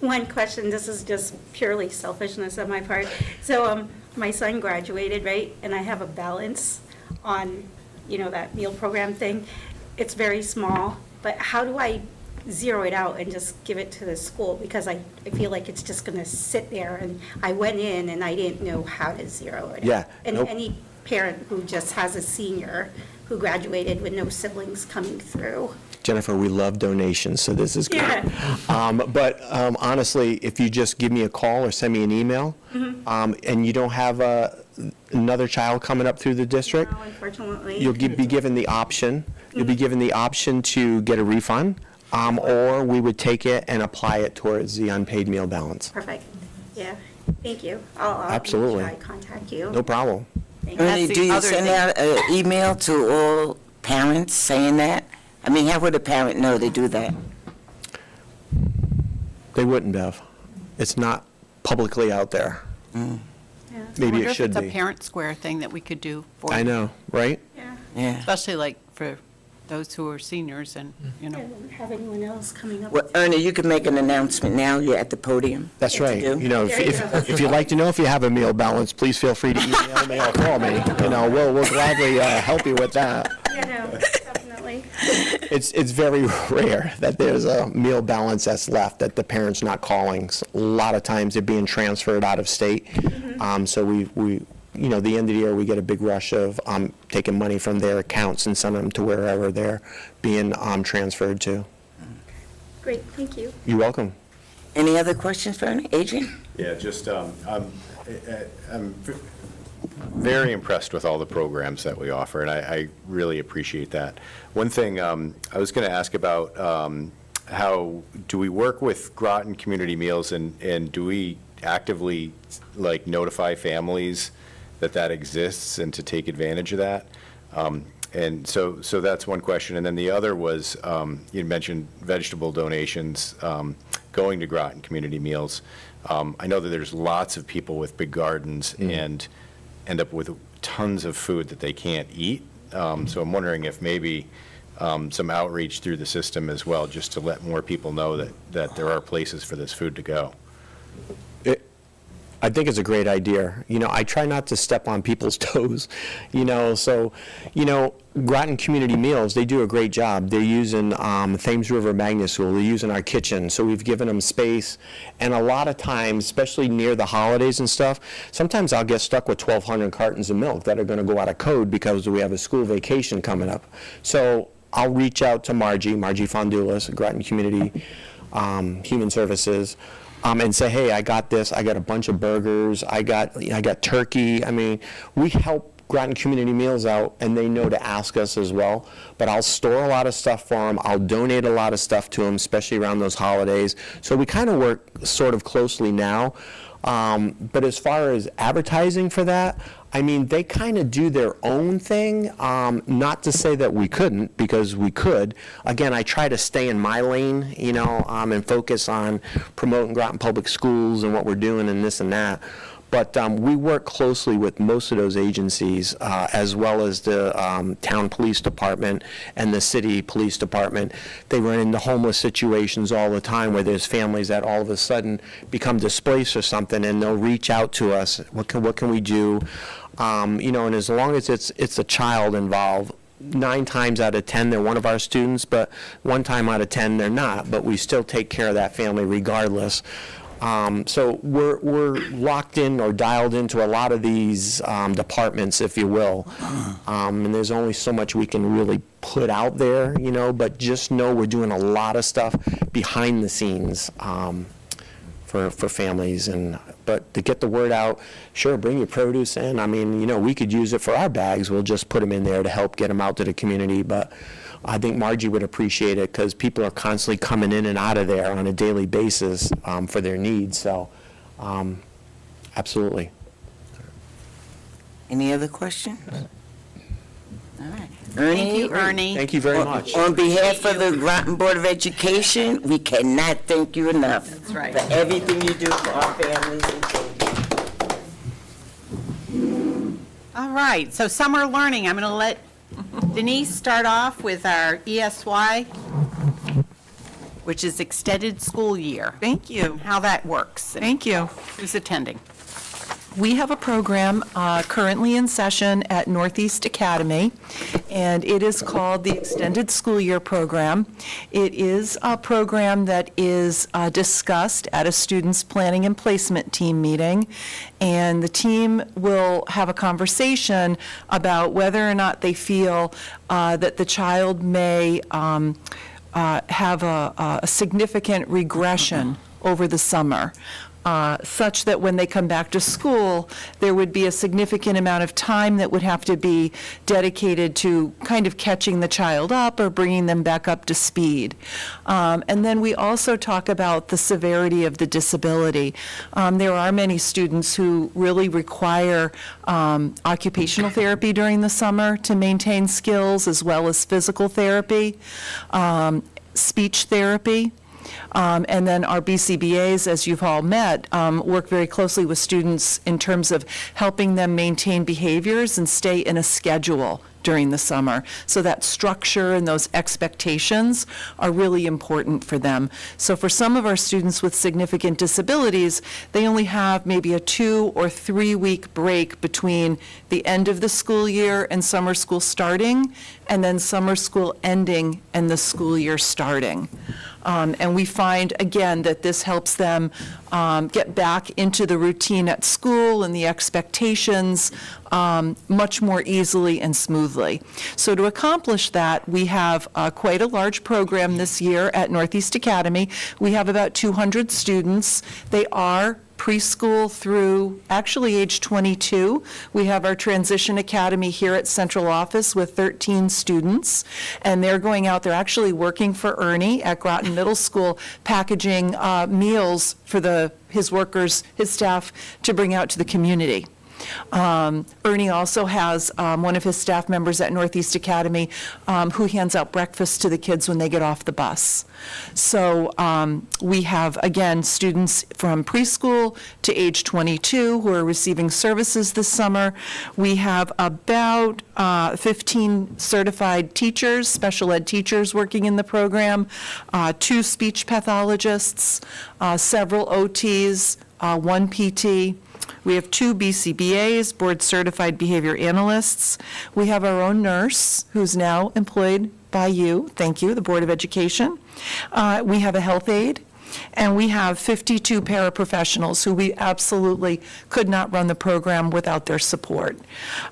One question, this is just purely selfishness on my part. So, my son graduated, right, and I have a balance on, that meal program thing. It's very small, but how do I zero it out and just give it to the school? Because I feel like it's just gonna sit there, and I went in and I didn't know how to zero it out. Yeah, And nope. any parent who just has a senior who graduated with no siblings coming through. Jennifer, we love donations, so this is good. Yeah. But honestly, if you just give me a call or send me an email, and you don't have another child coming up through the district, No, unfortunately. you'll be given the option, to get a refund, or we would take it and apply it towards the unpaid meal balance. Perfect, yeah, thank you. I'll Absolutely. try to contact you. No problem. Thank you. Ernie, the do you other send thing. out an email to all parents saying that? I mean, how would a parent know they do that? They wouldn't have. It's not publicly out there. Yeah. Maybe Wonder it should if it's be. a parent square thing that we could do for. I know, right? Yeah, Yeah. Especially like for those who are seniors and, I don't have anyone else coming up. Well, Ernie, you can make an announcement now. You're at the podium. That's What to right. do. You know, There you go. if you'd like to know if you have a meal balance, please feel free to email me or call me. You know, we'll gladly help you with that. Yeah, no, definitely. It's very rare that there's a meal balance that's left, that the parent's not calling. A lot of times they're being transferred out of state. So we, the end of the year, we get a big rush of taking money from their accounts and sending them to wherever they're being transferred to. Great, thank you. You're welcome. Any other questions for Ernie? Adrian? Yeah, just, I'm very impressed with all the programs that we offer, and I really appreciate that. One thing I was going to ask about, how do we work with Groton Community Meals, and do we actively, like, notify families that exists and to take advantage of that? And so that's one question. And then the other was, you mentioned vegetable donations going to Groton Community Meals. I know that there's lots of people with big gardens and end up with tons of food that they can't eat. So I'm wondering if maybe some outreach through the system as well, just to let more people know that there are places for this food to go. I think it's a great idea. I try not to step on people's toes, so, Groton Community Meals, they do a great job. They're using Thames River Magnet School, they're using our kitchen, so we've given them space. And a lot of times, especially near the holidays and stuff, sometimes I'll get stuck with 1,200 cartons of milk that are going to go out of code because we have a school vacation coming up. So I'll reach out to Margie Fondulis, Groton Community Human Services, and say, hey, I got this, I got a bunch of burgers, I got turkey. I mean, we help Groton Community Meals out, and they know to ask us as well. But I'll store a lot of stuff for them. I'll donate a lot of stuff to them, especially around those holidays. So we kind of work sort of closely now. But as far as advertising for that, I mean, they kind of do their own thing. Not to say that we couldn't, because we could. Again, I try to stay in my lane, and focus on promoting Groton Public Schools and what we're doing and this and that. But we work closely with most of those agencies, as well as the town police department and the city police department. They run into homeless situations all the time where there's families that all of a sudden become displaced or something, and they'll reach out to us. What can we do? And as long as it's a child involved, 9 times out of 10 they're one of our students, but 1 time out of 10 they're not. But we still take care of that family regardless. So we're locked in or dialed into a lot of these departments, if you will. And there's only so much we can really put out there, but just know we're doing a lot of stuff behind the scenes for families and but to get the word out, sure, bring your produce in. I mean, you know, we could use it for our bags. We'll just put them in there to help get them out to the community. But I think Margie would appreciate it because people are constantly coming in and out of there on a daily basis for their needs. So, absolutely. Any other questions? All right. Ernie? Thank you, Ernie. Thank you very much. On behalf of the Groton Board of Education, we cannot thank you enough. That's right. For everything you do for our families and children. All right, so summer learning, I'm going to let Denise start off with our ESY, which is extended school year. Thank you. How that works. and Thank you. Who's attending. We have a program currently in session at Northeast Academy, and it is called the Extended School Year Program. It is a program that is discussed at a students' planning and placement team meeting, and the team will have a conversation about whether or not they feel that the child may have a significant regression over the summer. Such that when they come back to school, there would be a significant amount of time that would have to be dedicated to kind of catching the child up or bringing them back up to speed. And then we also talk about the severity of the disability. There are many students who really require occupational therapy during the summer to maintain skills, as well as physical therapy, speech therapy. And then our BCBAs, as you've all met, work very closely with students in terms of helping them maintain behaviors and stay in a schedule during the summer. So that structure and those expectations are really important for them. So for some of our students with significant disabilities, they only have maybe a 2 or 3 week break between the end of the school year and summer school starting, and then summer school ending and the school year starting. And we find, again, that this helps them get back into the routine at school and the expectations much more easily and smoothly. So to accomplish that, we have quite a large program this year at Northeast Academy. We have about 200 students. They are preschool through actually age 22. We have our transition academy here at central office with 13 students, and they're going out, they're actually working for Ernie at Groton Middle School, packaging meals for his workers, his staff, to bring out to the community. Ernie also has one of his staff members at Northeast Academy who hands out breakfast to the kids when they get off the bus. So we have, again, students from preschool to age 22 who are receiving services this summer. We have about 15 certified teachers, special ed teachers working in the program, 2 speech pathologists, several OTs, 1 PT. We have 2 BCBAs, board-certified behavior analysts. We have our own nurse, who's now employed by you, thank you, the Board of Education. We have a health aide, and we have 52 paraprofessionals who we absolutely could not run the program without their support.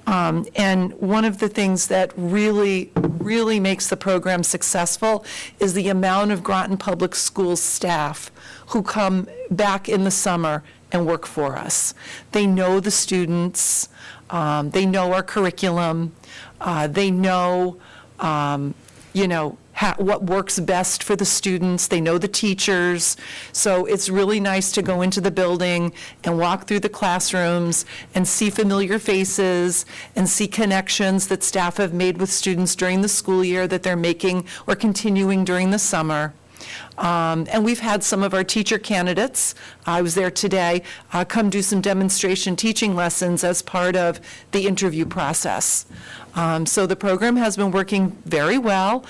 And one of the things that really, really makes the program successful is the amount of Groton Public Schools staff who come back in the summer and work for us. They know the students, they know our curriculum, they know, what works best for the students, they know the teachers. So it's really nice to go into the building and walk through the classrooms and see familiar faces and see connections that staff have made with students during the school year that they're making or continuing during the summer. And we've had some of our teacher candidates, I was there today, come do some demonstration teaching lessons as part of the interview process. So the program has been working very well.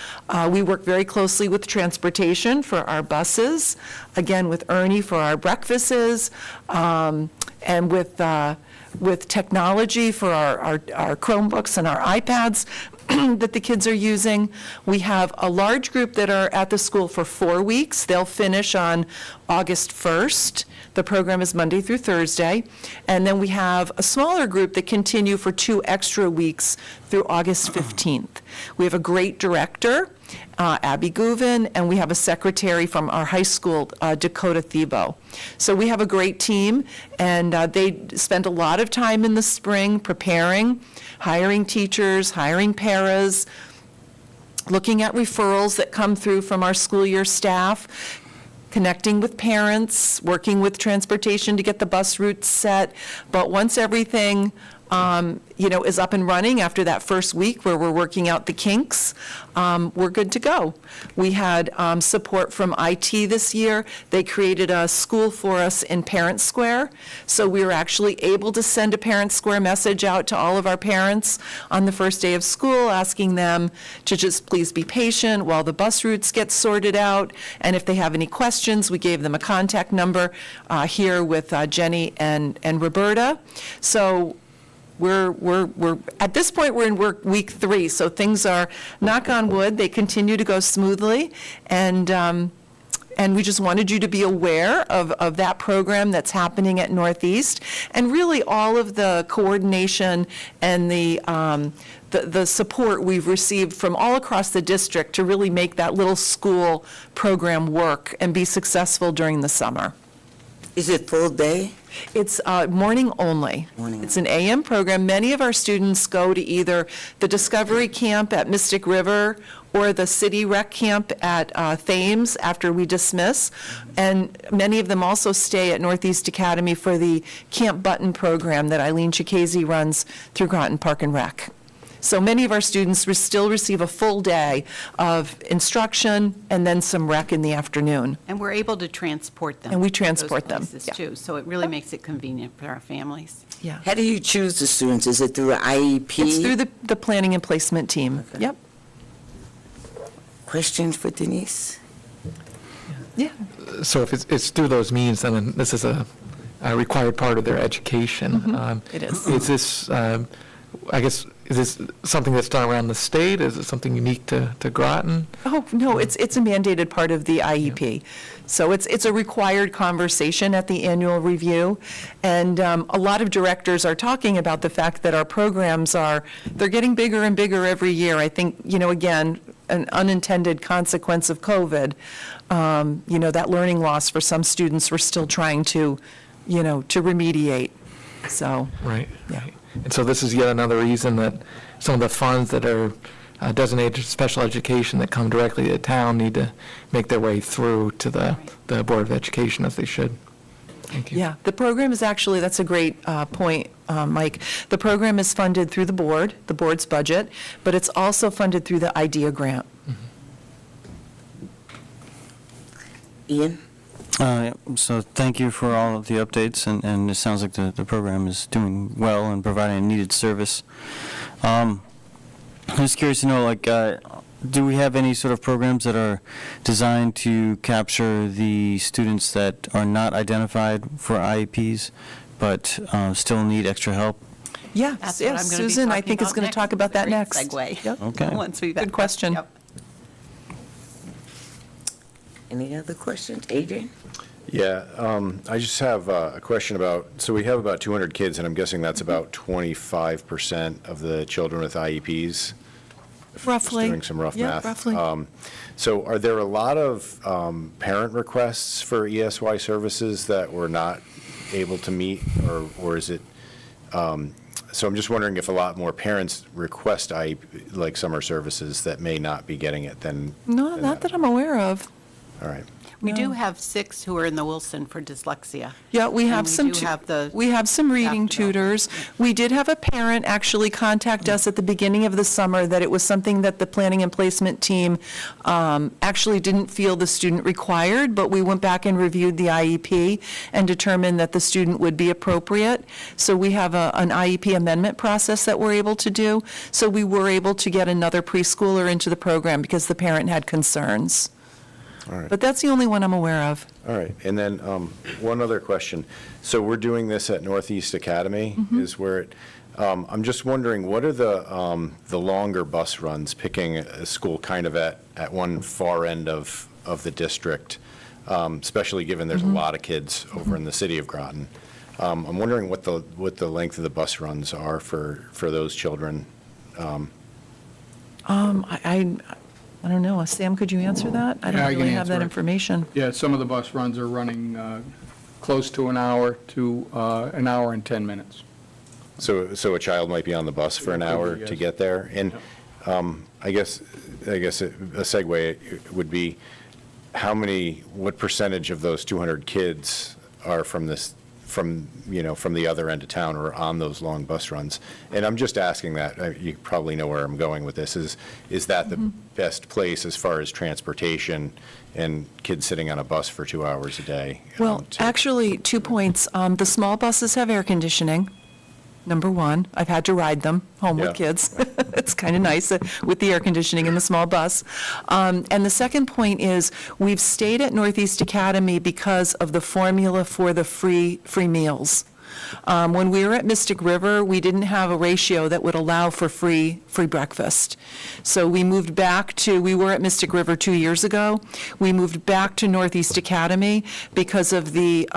We work very closely with transportation for our buses, again with Ernie for our breakfasts, and with technology for our Chromebooks and our iPads that the kids are using. We have a large group that are at the school for 4 weeks. They'll finish on August 1st. The program is Monday through Thursday. And then we have a smaller group that continue for 2 extra weeks through August 15th. We have a great director, Abby Gouvin, and we have a secretary from our high school, Dakota Thiebaud. So we have a great team, and they spent a lot of time in the spring preparing, hiring teachers, hiring paras, looking at referrals that come through from our school year staff, connecting with parents, working with transportation to get the bus routes set. But once everything is up and running after that first week where we're working out the kinks, we're good to go. We had support from IT this year. They created a school for us in Parent Square. So we were actually able to send a Parent Square message out to all of our parents on the first day of school, asking them to just please be patient while the bus routes get sorted out. And if they have any questions, we gave them a contact number here with Jenny and Roberta. So we're at this point, we're in week 3, so things are, knock on wood, they continue to go smoothly, and we just wanted you to be aware of that program that's happening at Northeast, and really all of the coordination and the support we've received from all across the district to really make that little school program work and be successful during the summer. Is it full day? It's morning only. Morning. It's an AM program. Many of our students go to either the Discovery Camp at Mystic River or the City Rec Camp at Thames after we dismiss. And many of them also stay at Northeast Academy for the Camp Button program that Eileen Chikese runs through Groton Park and Rec. So many of our students still receive a full day of instruction and then some rec in the afternoon. And we're able to transport them. And we to transport those them, places, yeah. too, so it really makes it convenient for our families. Yeah. How do you choose the students? Is it through an IEP? It's through the planning and placement team. Okay. Yep. Questions for Denise? Yeah. So if it's through those means, then this is a required part of their education. It is. Is this, I guess, is this something that's done around the state? Is it something unique to Groton? Oh, no, it's a mandated part of the IEP. So it's a required conversation at the annual review. And a lot of directors are talking about the fact that our programs they're getting bigger and bigger every year. I think, again, an unintended consequence of COVID, that learning loss for some students we're still trying to remediate. So, Right. yeah. Right. And so this is yet another reason that some of the funds that are designated to special education that come directly to the town need to make their way through to the Board of Education as they should. Thank you. Yeah, the program is actually, that's a great point, Mike. The program is funded through the board's budget, but it's also funded through the IDEA grant. Ian? So thank you for all of the updates, and it sounds like the program is doing well and providing a needed service. I'm just curious to know, do we have any sort of programs that are designed to capture the students that are not identified for IEPs, but still need extra help? Yeah, That's what I'm going to be Susan, I talking think is about going to next. talk about that Great next. segue. Yep. Okay. Once we've Good question. Yep. Any other questions? Adrian? Yeah, I just have a question about, so we have about 200 kids, and I'm guessing that's about 25% of the children with IEPs? Just Roughly. doing some rough Yeah, math. roughly. So are there a lot of parent requests for ESY services that we're not able to meet, or is it, so I'm just wondering if a lot more parents request IEP, like summer services, that may not be getting it than. No, than not that I'm aware of. All right. We do No. have 6 who are in the Wilson for dyslexia. Yeah, we And have we some, do have the we have some reading staff development. tutors. We did have a parent actually contact us at the beginning of the summer that it was something that the planning and placement team actually didn't feel the student required, but we went back and reviewed the IEP and determined that the student would be appropriate. So we have an IEP amendment process that we're able to do. So we were able to get another preschooler into the program because the parent had concerns. All right. But that's the only one I'm aware of. All right, and then one other question. So we're doing this at Northeast Academy, is where it, I'm just wondering, what are the longer bus runs, picking a school kind of at one far end of the district? especially given there's a lot of kids over in the city of Groton. I'm wondering what the length of the bus runs are for those children. I don't know. Sam, could you answer that? I Yeah, don't I can really have answer that it. information. Yeah, some of the bus runs are running close to an hour to an hour and 10 minutes. So a child might be on the bus for an It could be, hour to yes. get there? And I guess a segue would be, what percentage of those 200 kids are from the other end of town or on those long bus runs? And I'm just asking that, you probably know where I'm going with this, is that the best place as far as transportation and kids sitting on a bus for 2 hours a day? Well, actually, 2 points. The small buses have air conditioning, number one. I've had to ride them home Yeah. with kids. It's kind of nice with the air conditioning in the small bus. And the second point is, we've stayed at Northeast Academy because of the formula for the free meals. When we were at Mystic River, we didn't have a ratio that would allow for free breakfast. So we moved back we were at Mystic River 2 years ago. We moved back to Northeast Academy because of the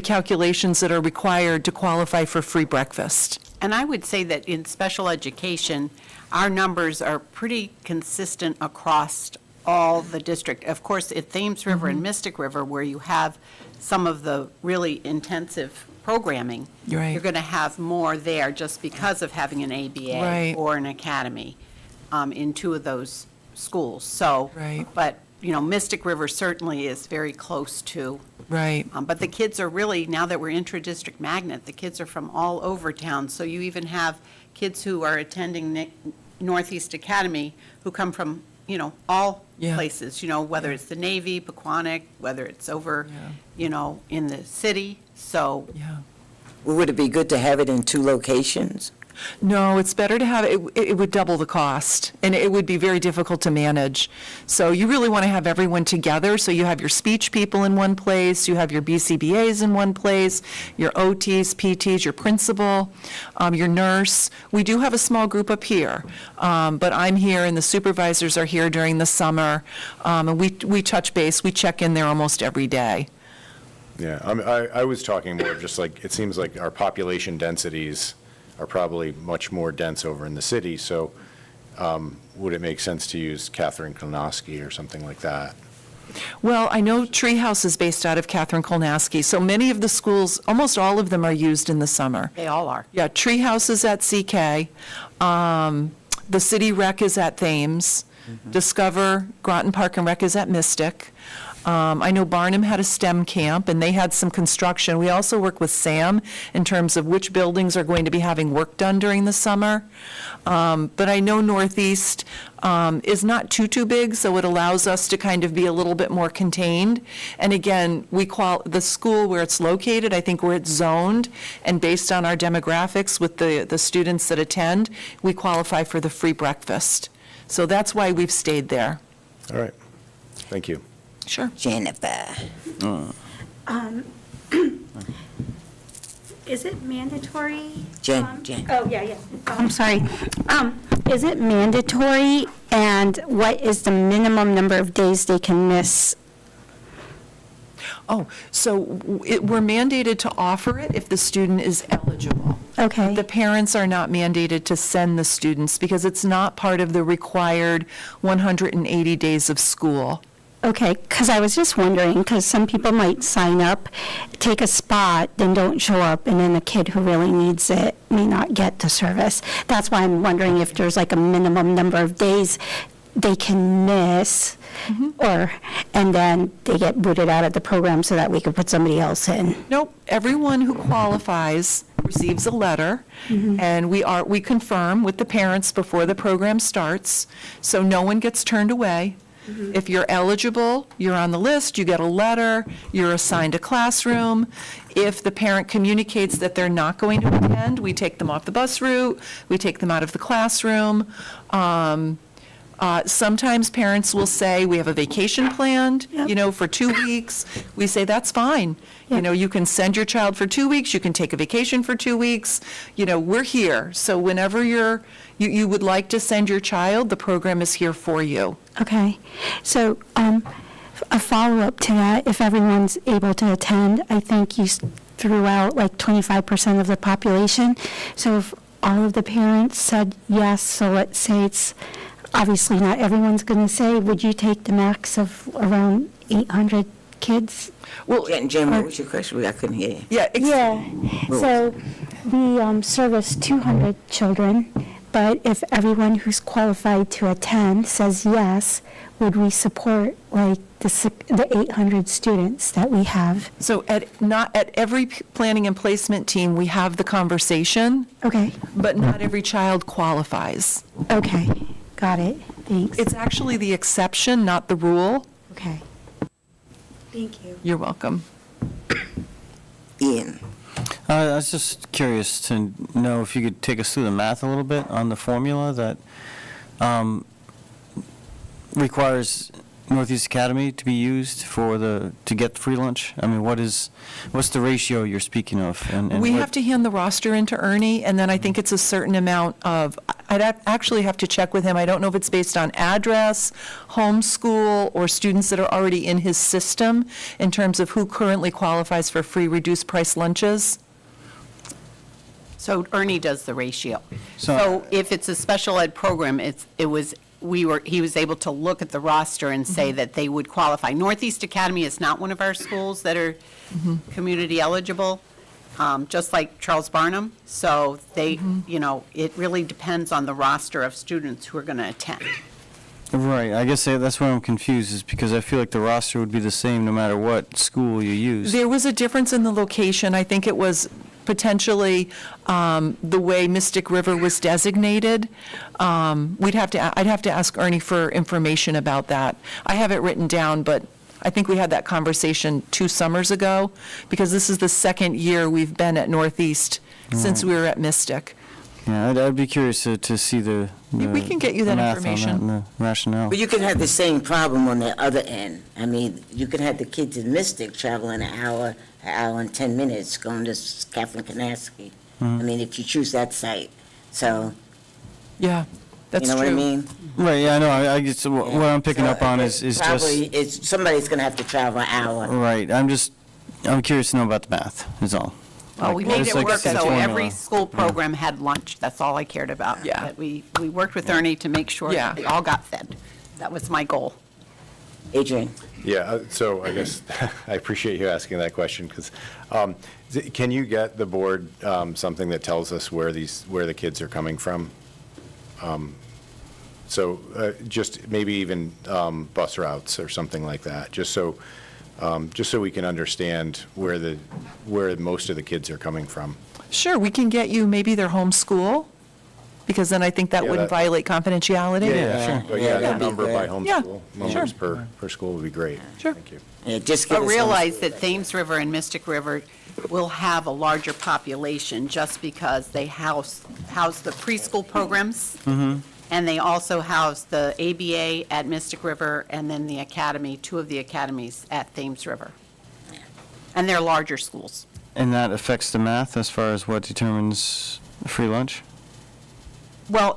calculations that are required to qualify for free breakfast. And I would say that in special education, our numbers are pretty consistent across all the district. Of course, at Thames River and Mystic River, where you have some of the really intensive programming, You're right. you're going to have more there just because of having an ABA Right. or an academy in two of those schools. So, Right. but, Mystic River certainly is very close to. Right. But the kids are really, now that we're intra-district magnet, the kids are from all over town. So you even have kids who are attending Northeast Academy who come from, all Yeah. places, whether it's the Navy, Pequannock, whether it's over, in the city. So Yeah. Would it be good to have it in 2 locations? No, it's better to have, it would double the cost, and it would be very difficult to manage. So you really want to have everyone together, so you have your speech people in one place, you have your BCBAs in one place, your OTs, PTs, your principal, your nurse. We do have a small group up here, but I'm here and the supervisors are here during the summer, and we touch base, we check in there almost every day. Yeah, I was talking more just like, it seems like our population densities are probably much more dense over in the city, so would it make sense to use Catherine Klonoski or something like that? Well, I know Treehouse is based out of Catherine Kolnaski, so many of the schools, almost all of them are used in the summer. they all are. Yeah, Treehouse is at CK. The City Rec is at Thames. Discover, Groton Park and Rec is at Mystic. I know Barnum had a STEM camp, and they had some construction. We also work with Sam in terms of which buildings are going to be having work done during the summer. But I know Northeast is not too big, so it allows us to kind of be a little bit more contained. And again, the school where it's located, I think where it's zoned, and based on our demographics with the students that attend, we qualify for the free breakfast. So that's why we've stayed there. All right, thank you. Sure. Jennifer? Is it mandatory? Jen. Oh, yeah. I'm sorry. Is it mandatory, and what is the minimum number of days they can miss? Oh, so we're mandated to offer it if the student is eligible. Okay. The parents are not mandated to send the students because it's not part of the required 180 days of school. Okay, because I was just wondering, because some people might sign up, take a spot, then don't show up, and then the kid who really needs it may not get the service. That's why I'm wondering if there's like a minimum number of days they can miss, and then they get booted out of the program so that we could put somebody else in. Nope, everyone who qualifies receives a letter, and we confirm with the parents before the program starts, so no one gets turned away. If you're eligible, you're on the list, you get a letter, you're assigned a classroom. If the parent communicates that they're not going to attend, we take them off the bus route, we take them out of the classroom. Sometimes parents will say, we have a vacation planned, for 2 weeks. We say, that's fine. You can send your child for 2 weeks, you can take a vacation for 2 weeks. We're here. So whenever you would like to send your child, the program is here for you. Okay, so a follow-up to that, if everyone's able to attend, I think you threw out like 25% of the population. So if all of the parents said yes, so let's say it's, obviously not everyone's going to say, would you take the max of around 800 kids? Well, Jim, what was your question? I couldn't hear you. Yeah, Yeah, so we service 200 children, but if everyone who's qualified to attend says yes, would we support like the 800 students that we have? So not at every planning and placement team, we have the conversation, Okay, but not every child qualifies. okay, got it, thanks. It's actually the exception, not the rule. Okay. Thank you. You're welcome. Ian? I was just curious to know if you could take us through the math a little bit on the formula that requires Northeast Academy to be used to get free lunch? I mean, what's the ratio you're speaking of? And We what- have to hand the roster into Ernie, and then I think it's a certain amount of, I'd actually have to check with him. I don't know if it's based on address, homeschool, or students that are already in his system in terms of who currently qualifies for free reduced price lunches. So Ernie does the ratio. So- So if it's a special ed program, he was able to look at the roster and say that they would qualify. Northeast Academy is not one of our schools that are community eligible, just like Charles Barnum. So they, it really depends on the roster of students who are going to attend. Right, I guess that's where I'm confused, is because I feel like the roster would be the same no matter what school you use. There was a difference in the location. I think it was potentially the way Mystic River was designated. I'd have to ask Ernie for information about that. I have it written down, but I think we had that conversation 2 summers ago, because this is the second year we've been at Northeast since we were at Mystic. Yeah, I'd be curious to see the We can get you that math on information. and the rationale. But you could have the same problem on the other end. I mean, you could have the kids in Mystic traveling an hour and 10 minutes going to Catherine Kanasky. I mean, if you choose that site. So, Yeah, you that's know what I true. mean? Right, yeah, I know, I guess what I'm picking So, up on is Probably, just, somebody's going to have to travel an hour. right, I'm curious to know about the math, is all. Well, we Like, made just it like work the so formula. every school program had lunch. That's all I cared about. Yeah. But we worked with Ernie to make sure Yeah. that they all got fed. That was my goal. Adrian? Yeah, so I guess I appreciate you asking that question, because can you get the board something that tells us where the kids are coming from? So just maybe even bus routes or something like that, just so we can understand where most of the kids are coming from. Sure, we can get you maybe their home school, because then I think that Yeah, wouldn't that- violate confidentiality. sure. But Yeah, yeah, that'd that be number by good. homeschool, Yeah, numbers per school would be great. Sure. Thank you. Yeah, just give But us realize that Thames River and Mystic River will have a larger population just because they house the preschool programs. And they also house the ABA at Mystic River and then the academy, 2 of the academies at Thames River. And they're larger schools. And that affects the math as far as what determines free lunch? Well,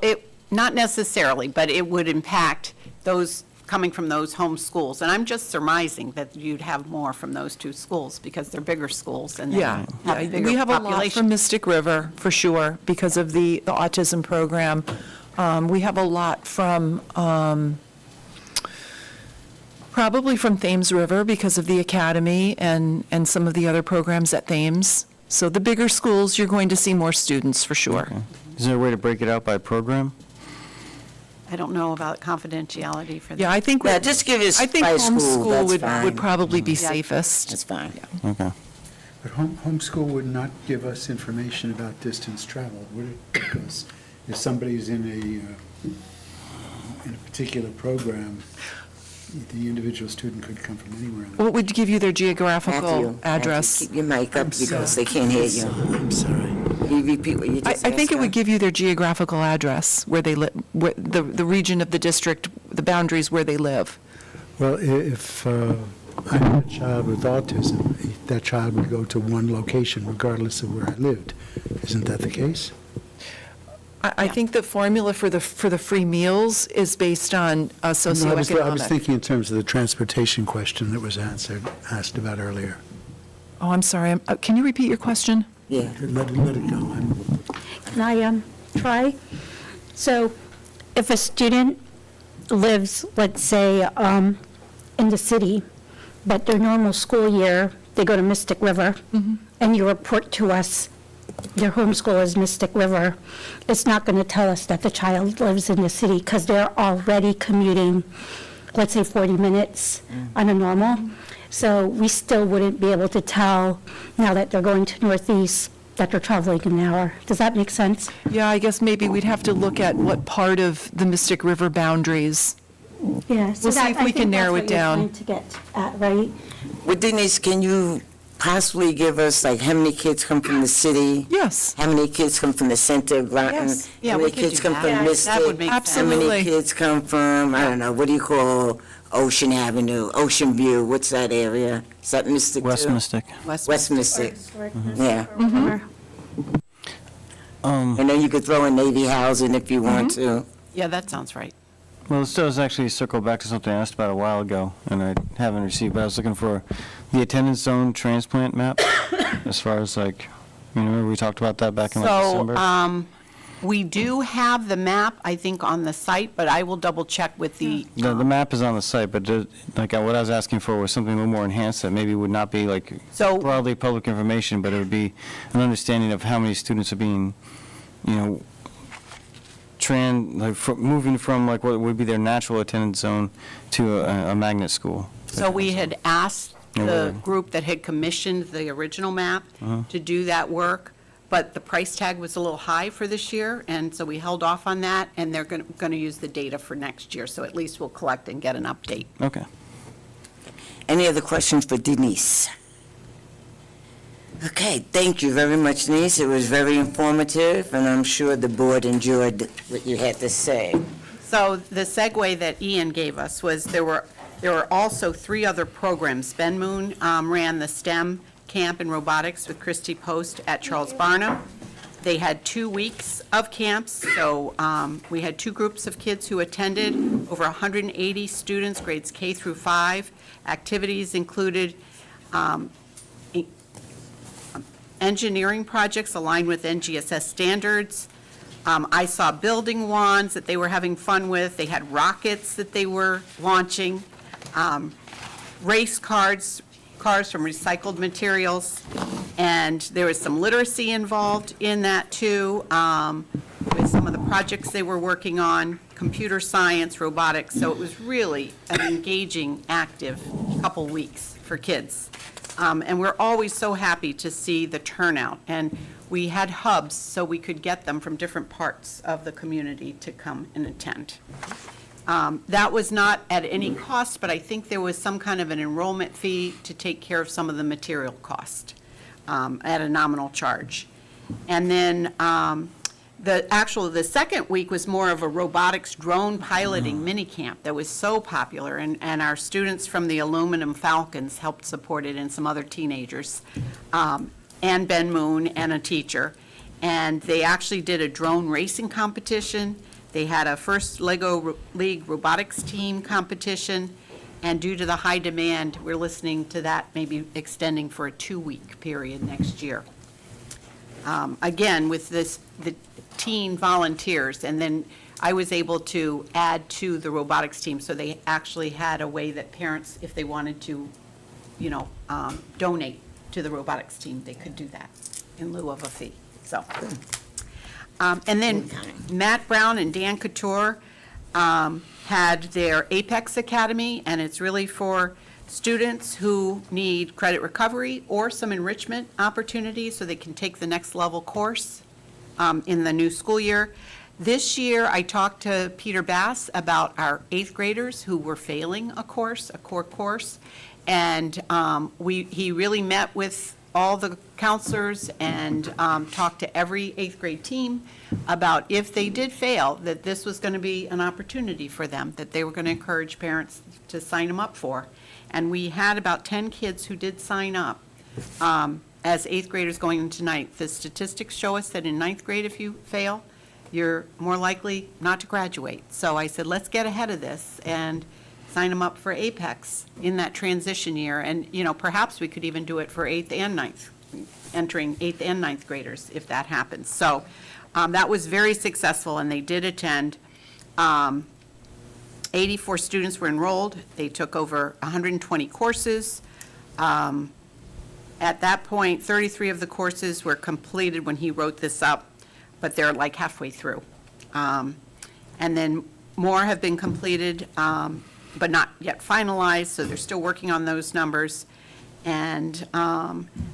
not necessarily, but it would impact those coming from those home schools. And I'm just surmising that you'd have more from those 2 schools because they're bigger schools and they Yeah, have a yeah, bigger we have a lot population. from Mystic River, for sure, because of the autism program. We have a lot from, probably from Thames River because of the academy and some of the other programs at Thames. So the bigger schools, you're going to see more students, for sure. Is there a way to break it out by program? I don't know about confidentiality for that. Yeah, I think, Yeah, just give us I think by school, homeschool that's would fine. probably be Yeah. safest. That's fine. Okay. But homeschool would not give us information about distance traveled, would it? Because if somebody's in a particular program, the individual student could come from anywhere in the What would give you their geographical Matthew, address? keep your mic up because they can't hear you. I'm sorry. Can you repeat what you just I think asked it her? would give you their geographical address, where they live, the region of the district, the boundaries where they live. Well, if I had a child with autism, that child would go to one location regardless of where I lived. Isn't that the case? I think the formula for the free meals is based on No, I was socioeconomic. thinking in terms of the transportation question that was asked about earlier. Oh, I'm sorry. Can you repeat your question? Yeah. Let it go. Can I try? So if a student lives, let's say, in the city, but their normal school year, they go to Mystic River, and you report to us their homeschool is Mystic River, it's not going to tell us that the child lives in the city because they're already commuting, let's say 40 minutes on a normal. So we still wouldn't be able to tell now that they're going to Northeast that they're traveling an hour. Does that make sense? Yeah, I guess maybe we'd have to look at what part of the Mystic River boundaries. Yeah. We'll see if we can narrow it down. I think that's what you're trying to get at, right? Well, Denise, can you possibly give us, like, how many kids come from the city? Yes. How many kids come from the center of Groton? Yes. Yeah, How we many could kids do come that. from Yeah, Mystic? that would make sense. How many Absolutely. kids come from, I don't know, what do you call Ocean Avenue, Ocean View, what's that area? Is that Mystic too? West Mystic. West Mystic, yeah. Mhm. And then you could throw in Navy housing if you want to. Yeah, that sounds right. Well, this does actually circle back to something I asked about a while ago, and I haven't received, but I was looking for the attendance zone transplant map, as far as like, you know, we talked about that back in like So, December. we do have the map, I think, on the site, but I will double check with the. The map is on the site, but like what I was asking for was something a little more enhanced that maybe would not be like So- broadly public information, but it would be an understanding of how many students are being, you know, moving from like what would be their natural attendance zone to a magnet school. So we had asked Yeah, the really. group that had commissioned the original map to do that work, but the price tag was a little high for this year, and so we held off on that, and they're going to use the data for next year, so at least we'll collect and get an update. Okay. Any other questions for Denise? Okay, thank you very much, Denise. It was very informative, and I'm sure the board enjoyed what you had to say. So the segue that Ian gave us was there were also 3 other programs. Ben Moon ran the STEM camp in robotics with Christy Post at Charles Barnum. They had 2 weeks of camps, so we had 2 groups of kids who attended, over 180 students, grades K through 5. Activities included engineering projects aligned with NGSS standards. I saw building wands that they were having fun with. They had rockets that they were launching, race cars from recycled materials, and there was some literacy involved in that too, with some of the projects they were working on, computer science, robotics. So it was really an engaging, active couple weeks for kids. And we're always so happy to see the turnout. And we had hubs so we could get them from different parts of the community to come and attend. That was not at any cost, but I think there was some kind of an enrollment fee to take care of some of the material cost at a nominal charge. And then the second week was more of a robotics drone piloting mini camp that was so popular, and our students from the Aluminum Falcons helped support it, and some other teenagers, and Ben Moon and a teacher. And they actually did a drone racing competition. They had a first Lego League robotics team competition, and due to the high demand, we're listening to that maybe extending for a 2-week period next year. Again, with the teen volunteers, and then I was able to add to the robotics team, so they actually had a way that parents, if they wanted to, donate to the robotics team, they could do that in lieu of a fee, so. And then Matt Brown and Dan Couture had their Apex Academy, and it's really for students who need credit recovery or some enrichment opportunities so they can take the next level course in the new school year. This year, I talked to Peter Bass about our 8th graders who were failing a core course, and he really met with all the counselors and talked to every 8th grade team about if they did fail, that this was going to be an opportunity for them, that they were going to encourage parents to sign them up for. And we had about 10 kids who did sign up as 8th graders going into 9th. The statistics show us that in 9th grade, if you fail, you're more likely not to graduate. So I said, let's get ahead of this and sign them up for Apex in that transition year. And, you know, perhaps we could even do it for 8th and 9th, entering 8th and 9th graders, if that happens. So that was very successful, and they did attend. 84 students were enrolled. They took over 120 courses. At that point, 33 of the courses were completed when he wrote this up, but they're like halfway through. And then more have been completed, but not yet finalized, so they're still working on those numbers. And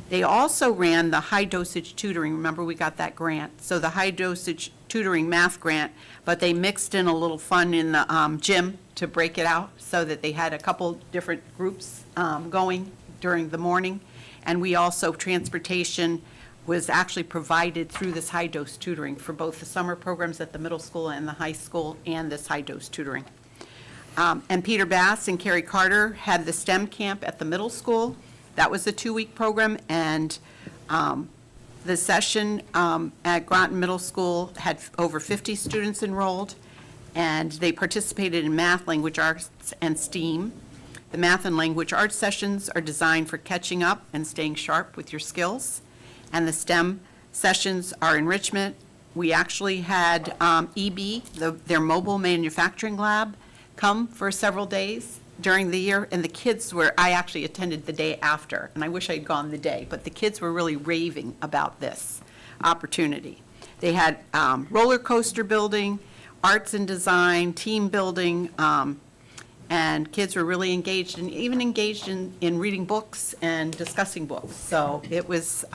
they also ran the high-dosage tutoring. Remember, we got that grant. So the high-dosage tutoring math grant, but they mixed in a little fun in the gym to break it out so that they had a couple different groups going during the morning. And we also, transportation was actually provided through this high-dose tutoring for both the summer programs at the middle school and the high school and this high-dose tutoring. And Peter Bass and Carrie Carter had the STEM camp at the middle school. That was a 2-week program, and the session at Groton Middle School had over 50 students enrolled, and they participated in math, language arts, and STEAM. The math and language arts sessions are designed for catching up and staying sharp with your skills, and the STEM sessions are enrichment. We actually had EB, their mobile manufacturing lab, come for several days during the year, and the kids were, I actually attended the day after, and I wish I'd gone the day, but the kids were really raving about this opportunity. They had roller coaster building, arts and design, team building, and kids were really engaged, and even engaged in reading books and discussing books. So it was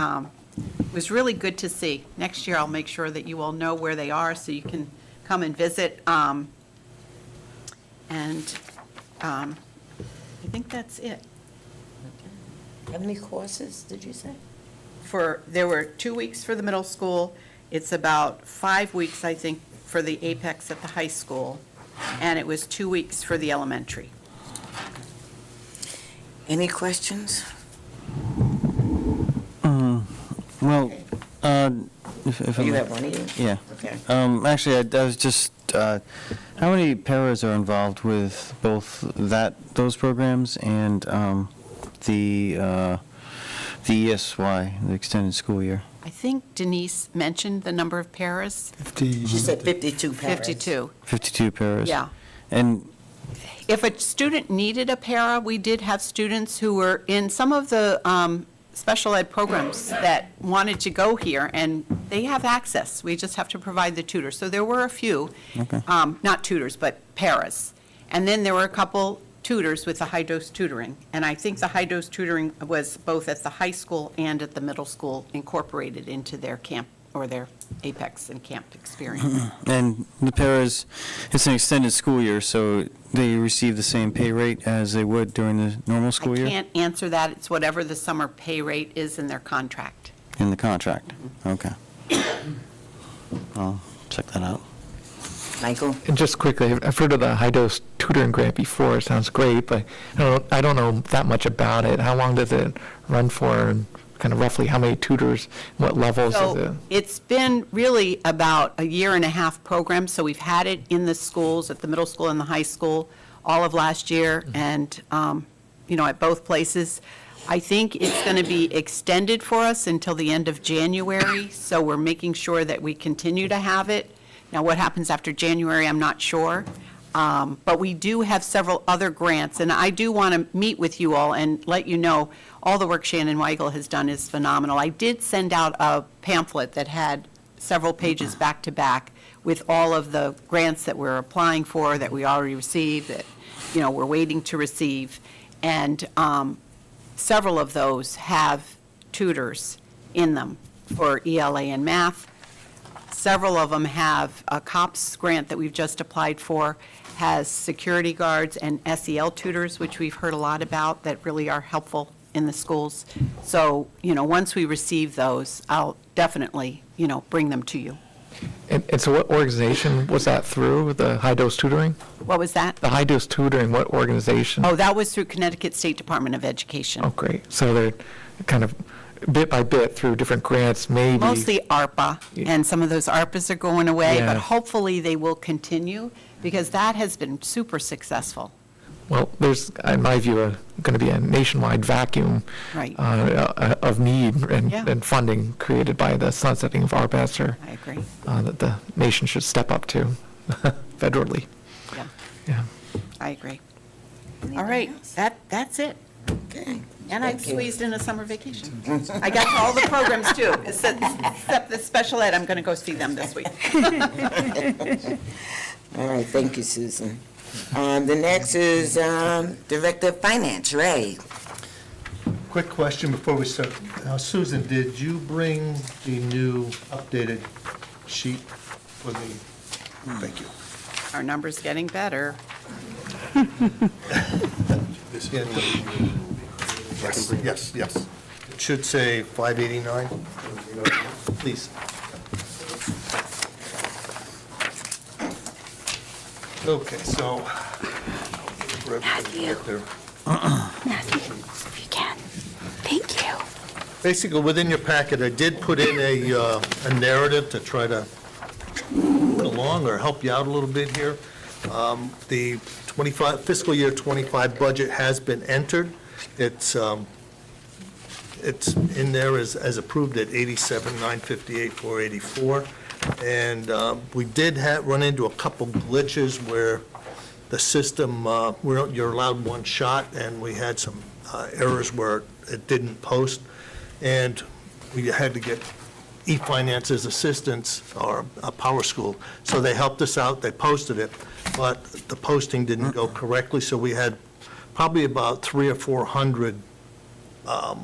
really good to see. Next year, I'll make sure that you all know where they are so you can come and visit. I think that's it. How many courses did you say? There were 2 weeks for the middle school. It's about 5 weeks, I think, for the Apex at the high school, and it was 2 weeks for the elementary. Any questions? Well, if I You may- have one of you? Yeah. Okay. Actually, I was just, how many paras are involved with both those programs and the ESY, the extended school year? I think Denise mentioned the number of paras. 50. She said 52 paras. 52. 52 paras? Yeah. And, If a student needed a para, we did have students who were in some of the special ed programs that wanted to go here, and they have access. We just have to provide the tutor. So there were a few, Okay. not tutors, but paras. And then there were a couple tutors with the high-dose tutoring. And I think the high-dose tutoring was both at the high school and at the middle school incorporated into their camp or their Apex and camp experience. and the paras, it's an extended school year, so they receive the same pay rate as they would during the normal school year? I can't answer that. It's whatever the summer pay rate is in their contract. In the contract? Okay. I'll check that out. Michael? And just quickly, I've heard of the high-dose tutoring grant before. It sounds great, but I don't know that much about it. How long does it run for, and kind of roughly how many tutors, what levels is it? So it's been really about a 1.5-year program, so we've had it in the schools, at the middle school and the high school, all of last year, and, at both places. I think it's going to be extended for us until the end of January, so we're making sure that we continue to have it. Now, what happens after January, I'm not sure. But we do have several other grants, and I do want to meet with you all and let you know, all the work Shannon Weigel has done is phenomenal. I did send out a pamphlet that had several pages back-to-back with all of the grants that we're applying for, that we already received, that, we're waiting to receive. And several of those have tutors in them for ELA and math. Several of them have a COPS grant that we've just applied for, has security guards and SEL tutors, which we've heard a lot about, that really are helpful in the schools. So, once we receive those, I'll definitely, bring them to you. And so what organization was that through, the high-dose tutoring? What was that? The high-dose tutoring, what organization? Oh, that was through Connecticut State Department of Education. Oh, great. So they're kind of bit by bit through different grants, maybe. Mostly ARPA, and some of those ARPAs are going away, Yeah. but hopefully they will continue, because that has been super successful. Well, there's, in my view, going to be a nationwide vacuum Right. of need Yeah. and funding created by the sunsetting of ARPAS I agree, that the nation should step up to federally. yeah, Yeah. I agree. All right, that's it. Okay. And I Thank you. squeezed in a summer vacation. I got to all the programs too, except the special ed, I'm going to go see them this week. All right, thank you, Susan. The next is Director of Finance, Ray. Quick question before we start. Susan, did you bring the new updated sheet for the, thank you. Our number's getting better. Yeah, Yes, yes. It should say 589. Please. Okay, so. for everybody to get their- Matthew, if you can. Thank you. Basically, within your packet, I did put in a narrative to try to move it along or help you out a little bit here. The fiscal year '25 budget has been entered. It's in there as approved at 87,958,484. And we did run into a couple glitches where the system, you're allowed one shot, and we had some errors where it didn't post. And we had to get eFinance's assistance, or Power School. So they helped us out, they posted it, but the posting didn't go correctly, so we had probably about 300 or 400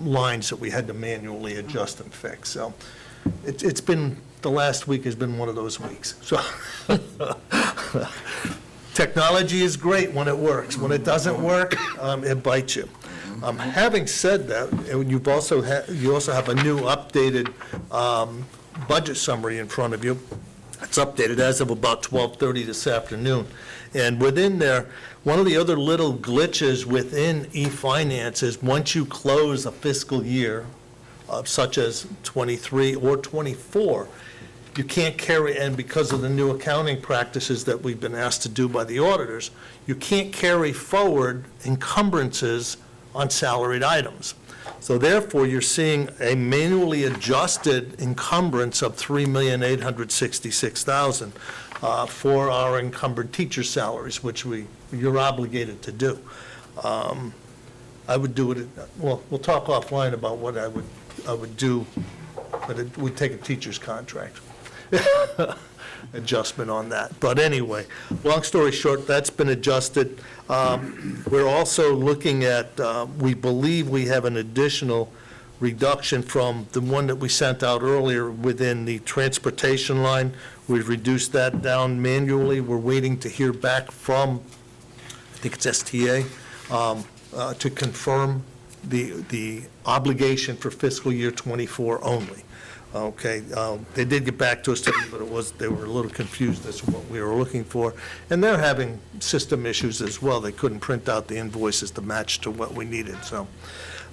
lines that we had to manually adjust and fix. So it's been, the last week has been one of those weeks. So technology is great when it works. When it doesn't work, it bites you. Having said that, you also have a new updated budget summary in front of you. It's updated as of about 12:30 this afternoon. And within there, one of the other little glitches within eFinance is once you close a fiscal year, such as '23 or '24, you can't carry, and because of the new accounting practices that we've been asked to do by the auditors, you can't carry forward encumbrances on salaried items. So therefore, you're seeing a manually adjusted encumbrance of $3,866,000 for our encumbered teacher salaries, which you're obligated to do. I would do it, well, we'll talk offline about what I would do, but it would take a teacher's contract adjustment on that. But anyway, long story short, that's been adjusted. We're also looking at, we believe we have an additional reduction from the one that we sent out earlier within the transportation line. We've reduced that down manually. We're waiting to hear back from, I think it's STA, to confirm the obligation for fiscal year '24 only. Okay, they did get back to us today, but they were a little confused as to what we were looking for. And they're having system issues as well. They couldn't print out the invoices to match to what we needed, so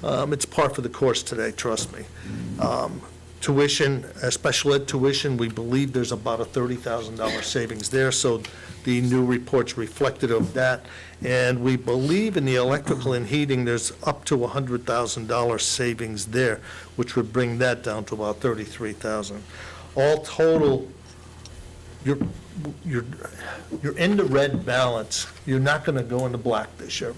it's par for the course today, trust me. Tuition, special ed tuition, we believe there's about a $30,000 savings there, so the new report's reflected of that. And we believe in the electrical and heating, there's up to $100,000 savings there, which would bring that down to about $33,000. All total, you're in the red balance. You're not going to go into black this year.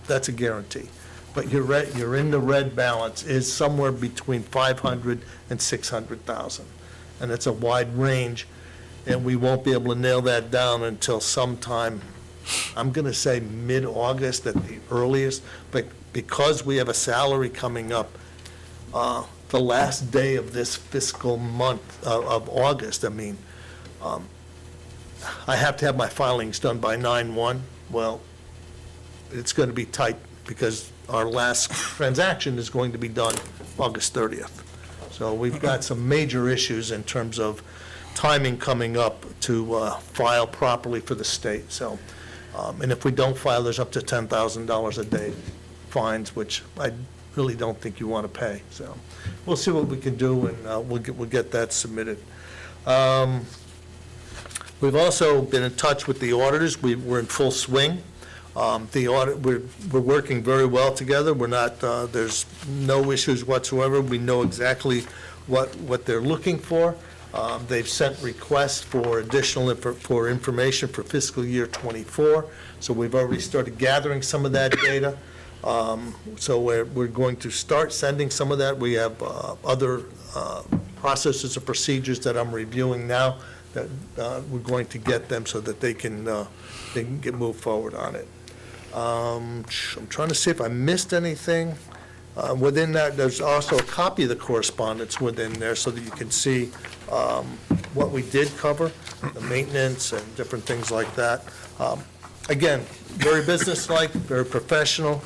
That's a guarantee. But you're in the red balance is somewhere between 500 and 600,000. And it's a wide range, and we won't be able to nail that down until sometime, I'm going to say mid-August at the earliest, but because we have a salary coming up, the last day of this fiscal month of August, I mean, I have to have my filings done by 9/1. Well, it's going to be tight because our last transaction is going to be done August 30th. So we've got some major issues in terms of timing coming up to file properly for the state. So, and if we don't file, there's up to $10,000 a day fines, which really don't think you want to pay. So we'll see what we can do, and we'll get that submitted. We've also been in touch with the auditors. We're in full swing. The audit, we're working very well together. We're not, there's no issues whatsoever. We know exactly what they're looking for. They've sent requests for additional information for fiscal year '24, so we've already started gathering some of that data. So we're going to start sending some of that. We have other processes and procedures that I'm reviewing now that we're going to get them so that they can get moved forward on it. I'm trying to see if I missed anything. Within that, there's also a copy of the correspondence within there so that you can see what we did cover, the maintenance and different things like that. Again, very businesslike, very professional.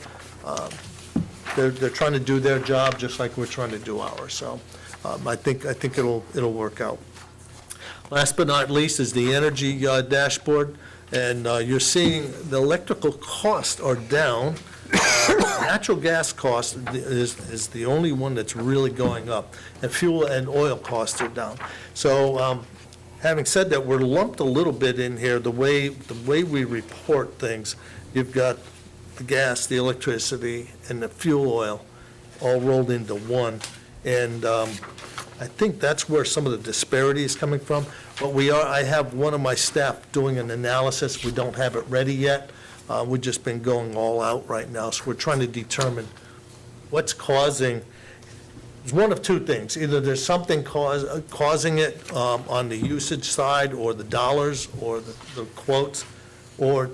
They're trying to do their job just like we're trying to do ours. So I think it'll work out. Last but not least is the energy dashboard, and you're seeing the electrical costs are down. Natural gas cost is the only one that's really going up, and fuel and oil costs are down. So having said that, we're lumped a little bit in here, the way we report things. You've got the gas, the electricity, and the fuel oil all rolled into one. And I think that's where some of the disparity is coming from. But I have one of my staff doing an analysis. We don't have it ready yet. We've just been going all out right now. So we're trying to determine what's causing, it's one of two things. Either there's something causing it on the usage side, or the dollars, or the quotes, or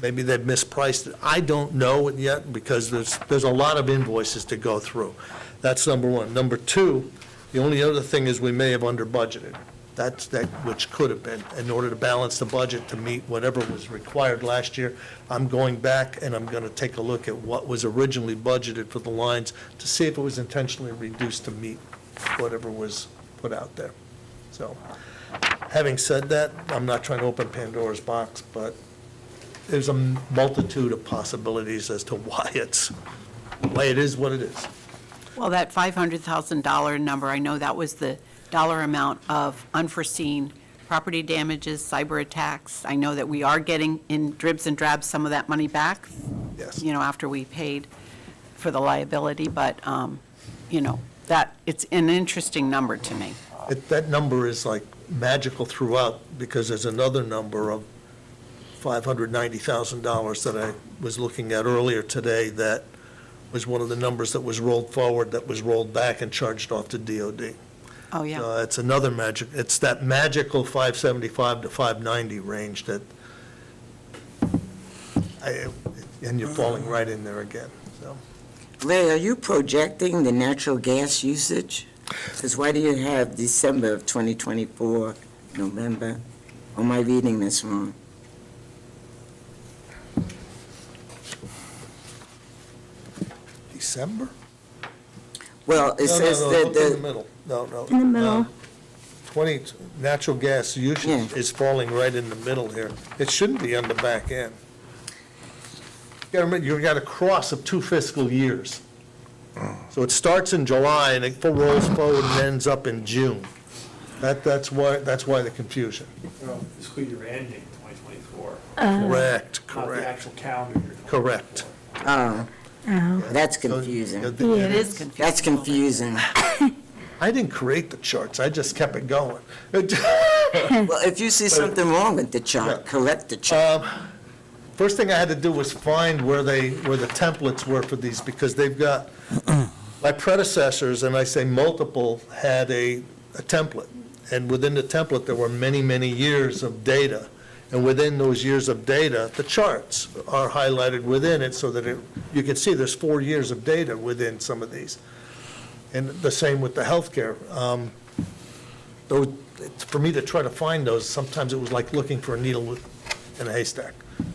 maybe they've mispriced it. I don't know it yet because there's a lot of invoices to go through. That's number one. Number two, the only other thing is we may have under budgeted. That's which could have been, in order to balance the budget to meet whatever was required last year. I'm going back and I'm going to take a look at what was originally budgeted for the lines to see if it was intentionally reduced to meet whatever was put out there. So, having said that, I'm not trying to open Pandora's box, but there's a multitude of possibilities as to why it is what it is. Well, that $500,000 number, I know that was the dollar amount of unforeseen property damages, cyber attacks. I know that we are getting in dribs and drabs some of that money back, Yes. after we paid for the liability, but, that, it's an interesting number to me. That number is like magical throughout, because there's another number of $590,000 that I was looking at earlier today that was one of the numbers that was rolled forward, that was rolled back and charged off to DOD. Oh, yeah. It's another it's that magical 575 to 590 range that, and you're falling right in there again, so. Larry, are you projecting the natural gas usage? Because why do you have December of 2024, November? Or am I reading this wrong? December? Well, it says No, that look in the the, middle. No. In the middle. 20, natural gas usage Yeah. is falling right in the middle here. It shouldn't be on the back end. You gotta remember, you've got a cross of 2 fiscal years. So it starts in July and it rolls forward and ends up in June. That's why the confusion. Fiscal year ending 2024, Correct, not the correct, actual calendar year. correct. that's confusing. It is confusing. That's confusing. I didn't create the charts, I just kept it going. Well, if you see something wrong with the chart, correct the chart. First thing I had to do was find where the templates were for these, because they've got, my predecessors, and I say multiple, had a template. And within the template, there were many, many years of data. And within those years of data, the charts are highlighted within it so that you can see there's 4 years of data within some of these. And the same with the healthcare. For me to try to find those, sometimes it was like looking for a needle in a haystack.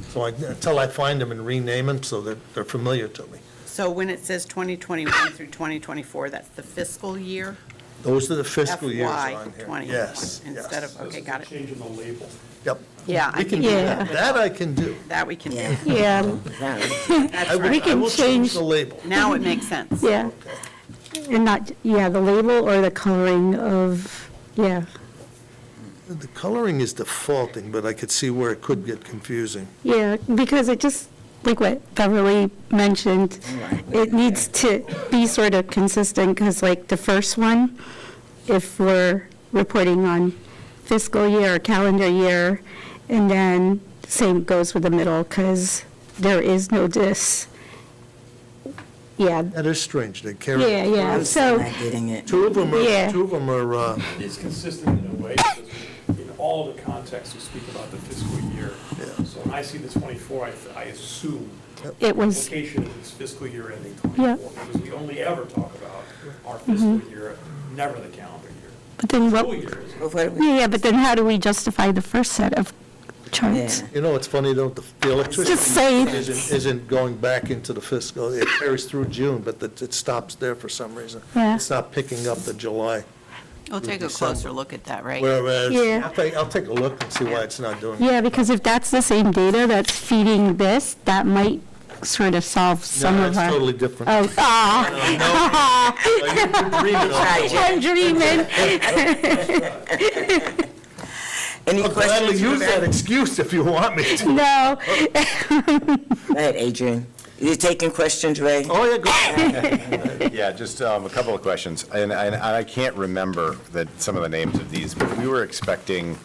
So until I find them and rename them so that they're familiar to me. So when it says 2021 through 2024, that's the fiscal year? Those are the fiscal years FY on here. 20 Yes, instead yes. of, okay, got it. Change in the label. Yep. Yeah, I We can can do do that. that. That I can do. That we can do. Yeah, That's I will- right. can I will change- the label. Now it makes sense. yeah. And not, yeah, the label or the coloring of, yeah, The coloring is defaulting, but I could see where it could get confusing. yeah, because it just, like what Beverly mentioned, it needs to be sort of consistent, because like the first one, if we're reporting on fiscal year or calendar year, and then same goes with the middle, because there is no dis. Yeah, That is strange. They carry. yeah, yeah, I'm so, not getting it. Two of them Yeah. are, It's consistent in a way, because in all the contexts, we speak about the fiscal year. So when I see the 24, I assume it was, implication is fiscal year ending Yeah. 24. Because we only ever talk about our fiscal year, never the calendar year. but then what, School year is Well, what do we- yeah, but then how do we justify the first set of charts? Yeah. you know, it's funny, though, the electricity Just saying. isn't going back into the fiscal. It carries through June, but it stops there for some reason. Yeah. It's not picking up the July. We'll take a closer look at that, right? Whereas, Yeah. I'll take a look and see why it's not doing it. Yeah, because if that's the same data that's feeding this, that might sort of solve some No, of it's our. totally different. Oh, I'm dreaming. Any I'll gladly questions? use for that Ray? excuse if you want me to. No, Go ahead, Adrian. You taking questions, Ray? Oh, yeah, go ahead. Yeah, just a couple of questions. And I can't remember some of the names of these, but we were expecting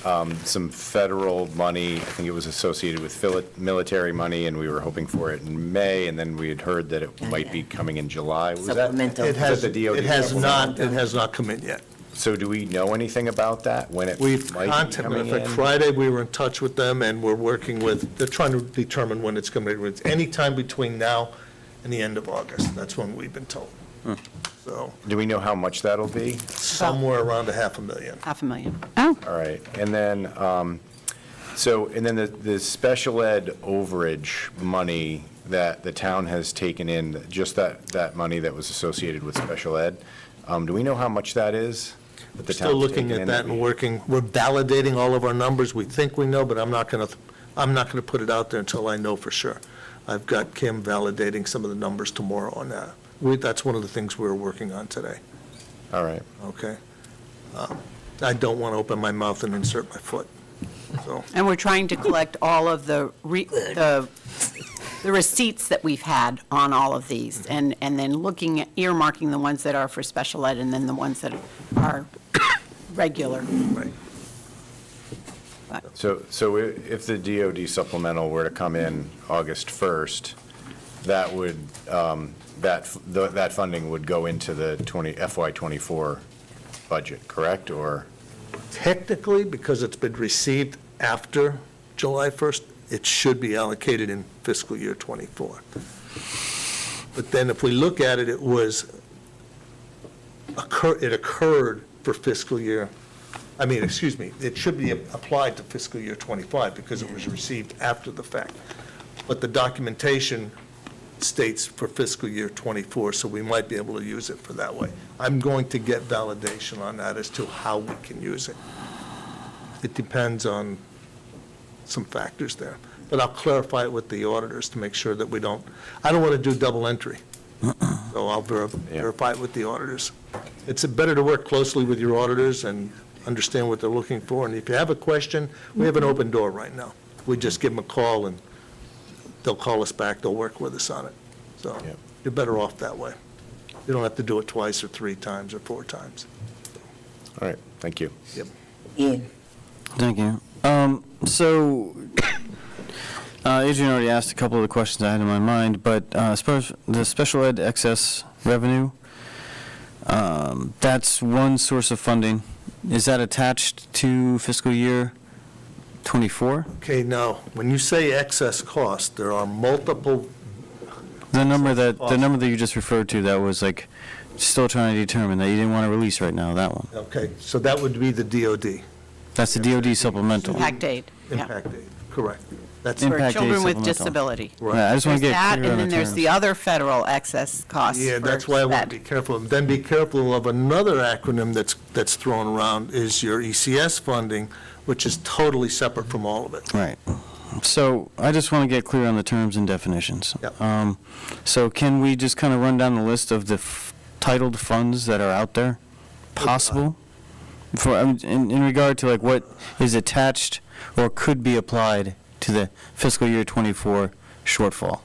some federal money. I think it was associated with military money, and we were hoping for it in May, and then we had heard that it might be coming in July. Was that? Supplemental. It has, the DOD it has not, supplemental? it has not come in yet. So do we know anything about that, when it We've might be contacted, coming in fact, in? Friday, we were in touch with them, and we're working with, they're trying to determine when it's coming. It's anytime between now and the end of August. That's when we've been told. So Do we know how much that'll be? somewhere around $500,000. $500,000. oh, All right, and then, the special ed overage money that the town has taken in, just that money that was associated with special ed, do we know how much that is? that the Still town's looking taken at in that and we- working, we're validating all of our numbers. We think we know, but I'm not going to put it out there until I know for sure. I've got Kim validating some of the numbers tomorrow on that. That's one of the things we're working on today, All right, okay? I don't want to open my mouth and insert my foot, so. And we're trying to collect all of the receipts that we've had on all of these, and then looking at earmarking the ones that are for special ed, and then the ones that are regular. Right. so if the DOD supplemental were to come in August 1st, that would, that funding would go into the FY '24 budget, correct, or? Technically, because it's been received after July 1st, it should be allocated in fiscal year '24. But then if we look at it, it occurred for fiscal year, it should be applied to fiscal year '25 because it was received after the fact. But the documentation states for fiscal year '24, so we might be able to use it for that way. I'm going to get validation on that as to how we can use it. It depends on some factors there. But I'll clarify it with the auditors to make sure that I don't want to do double entry. So I'll verify it with the auditors. It's better to work closely with your auditors and understand what they're looking for. And if you have a question, we have an open door right now. We just give them a call and they'll call us back, they'll work with us on it. So Yep. you're better off that way. You don't have to do it twice or 3 times or 4 times. All right, thank you. Ian? Thank you. So, Adrian already asked a couple of the questions I had in my mind, but the special ed excess revenue, that's one source of funding. Is that attached to fiscal year '24? Okay, now, when you say excess cost, there are multiple, The number that you just referred to, that was like, still trying to determine, that you didn't want to release right now, that one. okay, so that would be the DOD, That's the DOD supplemental. Impact aid, yeah. impact aid, correct. That's For impact aid children with supplemental. disability. Yeah, I just want to There's get that, clear on and the then there's terms. the other federal excess costs. Yeah, for that's why I want SPED. to be careful. And then be careful of another acronym that's thrown around, is your ECS funding, which is totally separate from all of it. Right. So I just want to get clear on the terms and definitions. Yep. So can we just kind of run down the list of the titled funds that are out there possible? For, in regard to like what is attached or could be applied to the fiscal year '24 shortfall?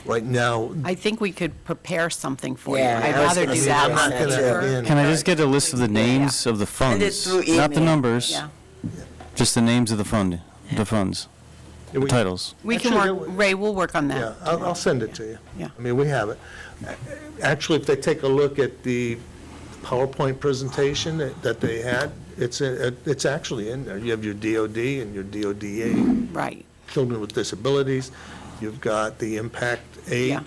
Right now, I think we could prepare something for you. Yeah, I'd I was rather gonna do say that. I'm not than gonna paper. in- Can I just get a list of the names of the Send it funds? through Not the email. numbers, Yeah. just the names of the fund, the funds, Yeah, the we- titles. We can Actually, work, Ray, we'll work on that. yeah, I'll send it to you. Yeah. I mean, we have it. Actually, if they take a look at the PowerPoint presentation that they had, it's actually in there. You have your DOD and your DODA, Right. children with disabilities. You've got the impact aid Yeah.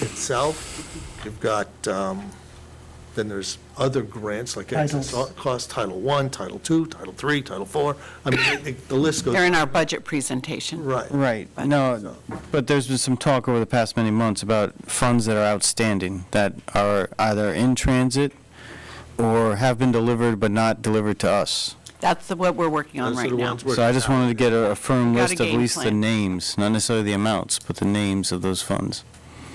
itself. You've got, then there's other grants like excess Titles. cost, Title I, Title II, Title III, Title IV. I mean, the list goes. They're in our budget presentation. Right. Right, no, but there's been some talk over the past many months about funds that are outstanding, that are either in transit or have been delivered but not delivered to us. That's what we're working on Those are right the now. ones we're- So I just wanted to get a firm Got a list of at game least the plan. names, not necessarily the amounts, but the names of those funds.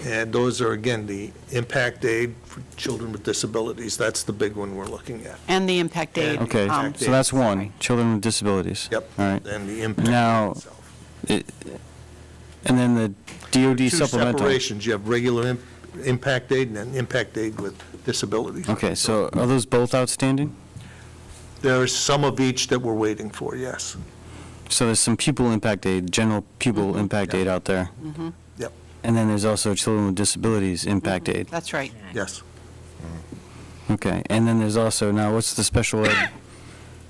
And those are, again, the impact aid for children with disabilities. That's the big one we're looking at. And the impact aid. Okay, so that's one, children with disabilities. Yep. All right. And the impact Now, aid itself. And then the DOD Two supplemental. separations. You have regular impact aid and then impact aid with disabilities. Okay, so are those both outstanding? There's some of each that we're waiting for, yes. So there's some pupil impact aid, general pupil impact aid out there. Yep, And then there's also children with disabilities impact aid. That's right. yes. Okay, and then there's also, now what's the special ed,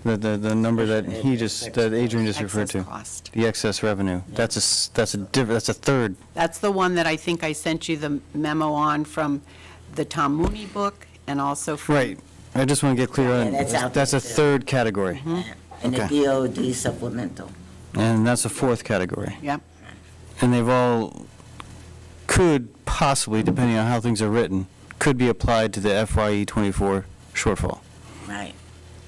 the number that that Adrian just referred Excess to? cost. The excess revenue. That's a third. That's the one that I think I sent you the memo on from the Tom Mooney book and also from. Right. I just want to get clear on, Yeah, that's out that's a there, too. third category. And the Okay. DOD supplemental. And that's a fourth category. Yep. And they've all, could possibly, depending on how things are written, could be applied to the FYE '24 shortfall. Right.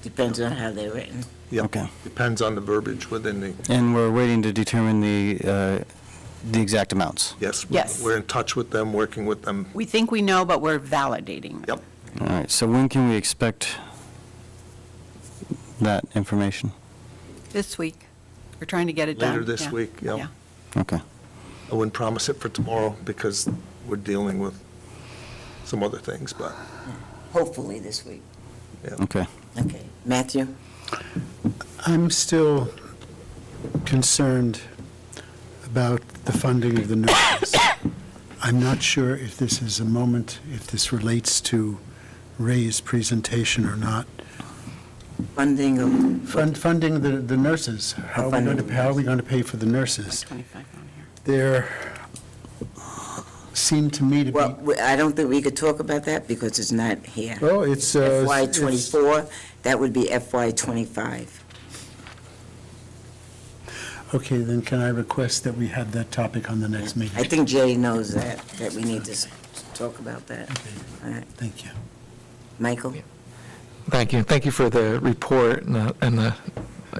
Depends on how they're written. Yep. Okay. Depends on the verbiage within the, And we're waiting to determine the exact amounts. yes. Yes. We're in touch with them, working with them. We think we know, but we're validating. Yep. All right, so when can we expect that information? This week. We're trying to get it done. Later this Yeah. week, yep. Yeah. Okay. I wouldn't promise it for tomorrow because we're dealing with some other things, but, Hopefully this week. Okay. Okay. Matthew? I'm still concerned about the funding of the nurses. I'm not sure if this is a moment, if this relates to Ray's presentation or not. Funding of, Funding the nurses. How are we going to pay for the nurses? 25 on here. There seem to me to be, well, I don't think we could talk about that because it's not here. oh, it's... FY '24, that would be FY '25. Okay, then can I request that we have that topic on the next meeting? I think Jay knows that we need to talk about that. Okay, All right. thank you. Michael? Thank you. Thank you for the report and the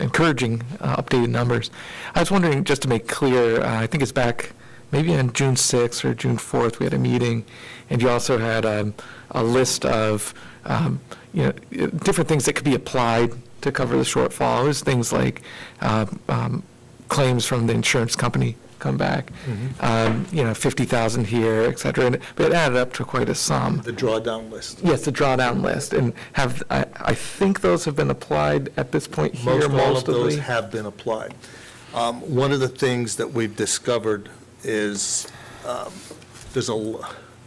encouraging updated numbers. I was wondering, just to make clear, I think it's back maybe on June 6th or June 4th, we had a meeting, and you also had a list of, different things that could be applied to cover the shortfall. It was things like claims from the insurance company come back, 50,000 here, et cetera, but it added up to quite a sum. the drawdown list. Yes, the drawdown list, and I think those have been applied at this point here, Most all of those have been applied. One of the things that we've discovered is,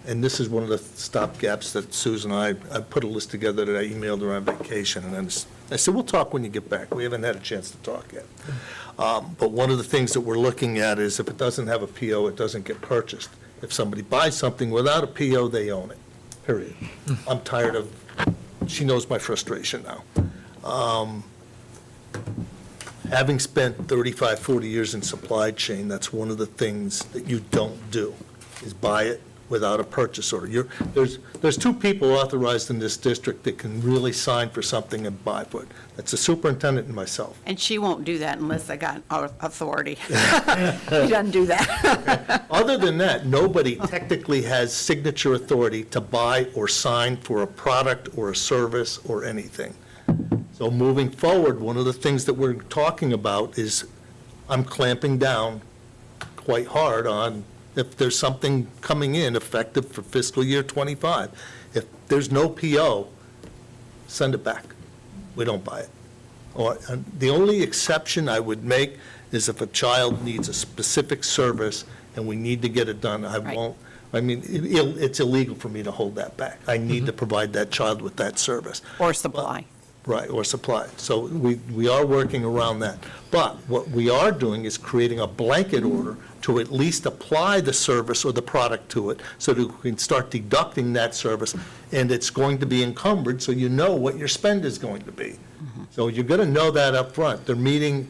and this is one of the stopgaps that Susan and I put a list together that I emailed her on vacation, and then I said, we'll talk when you get back. We haven't had a chance to talk yet. But one of the things that we're looking at is if it doesn't have a PO, it doesn't get purchased. If somebody buys something without a PO, they own it, period. I'm tired of, she knows my frustration now. Having spent 35, 40 years in supply chain, that's one of the things that you don't do, is buy it without a purchase order. There's two people authorized in this district that can really sign for something and buy for it. That's the superintendent and myself. And she won't do that unless I got authority. She doesn't do that. Other than that, nobody technically has signature authority to buy or sign for a product or a service or anything. So moving forward, one of the things that we're talking about is I'm clamping down quite hard on if there's something coming in effective for fiscal year '25. If there's no PO, send it back. We don't buy it. Or, the only exception I would make is if a child needs a specific service and we need to get it done, I Right. won't, I mean, it's illegal for me to hold that back. I need to provide that child with that service. Or supply. Right, or supply. So we are working around that. But what we are doing is creating a blanket order to at least apply the service or the product to it, so that we can start deducting that service, and it's going to be encumbered, so you know what your spend is going to be. So you're going to know that up front. They're meeting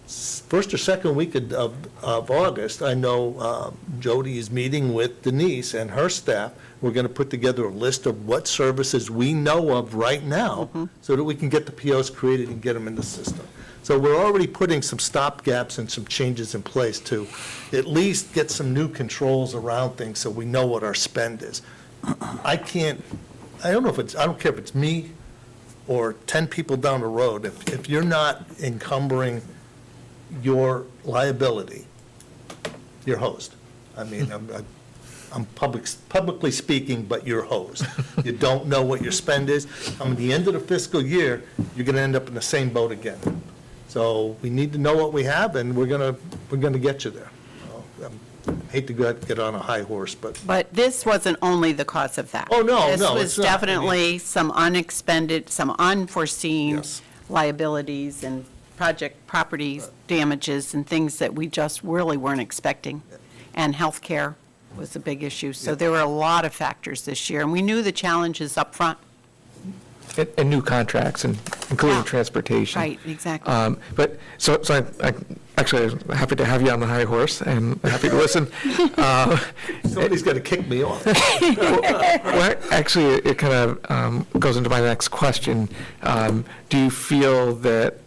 first or second week of August. I know Jody is meeting with Denise and her staff. We're going to put together a list of what services we know of right now, so that we can get the POs created and get them in the system. So we're already putting some stopgaps and some changes in place to at least get some new controls around things so we know what our spend is. I don't care if it's me or 10 people down the road, if you're not encumbering your liability, you're hosed. I mean, I'm publicly speaking, but you're hosed. You don't know what your spend is. At the end of the fiscal year, you're going to end up in the same boat again. So we need to know what we have, and we're going to get you there. I hate to get on a high horse, but. But this wasn't only the cause of that. Oh, no, no, This was it's not. I mean- definitely some unexpended, some unforeseen Yes. liabilities and project property damages and things that we just really weren't expecting. And healthcare was a big issue. So there were a lot of factors this year, and we knew the challenges up front. And new contracts, and including Yeah. transportation. Right, exactly. But, so actually, I'm happy to have you on the high horse, and happy to listen. Somebody's got to kick me off. Well, actually, it kind of goes into my next question. Do you feel that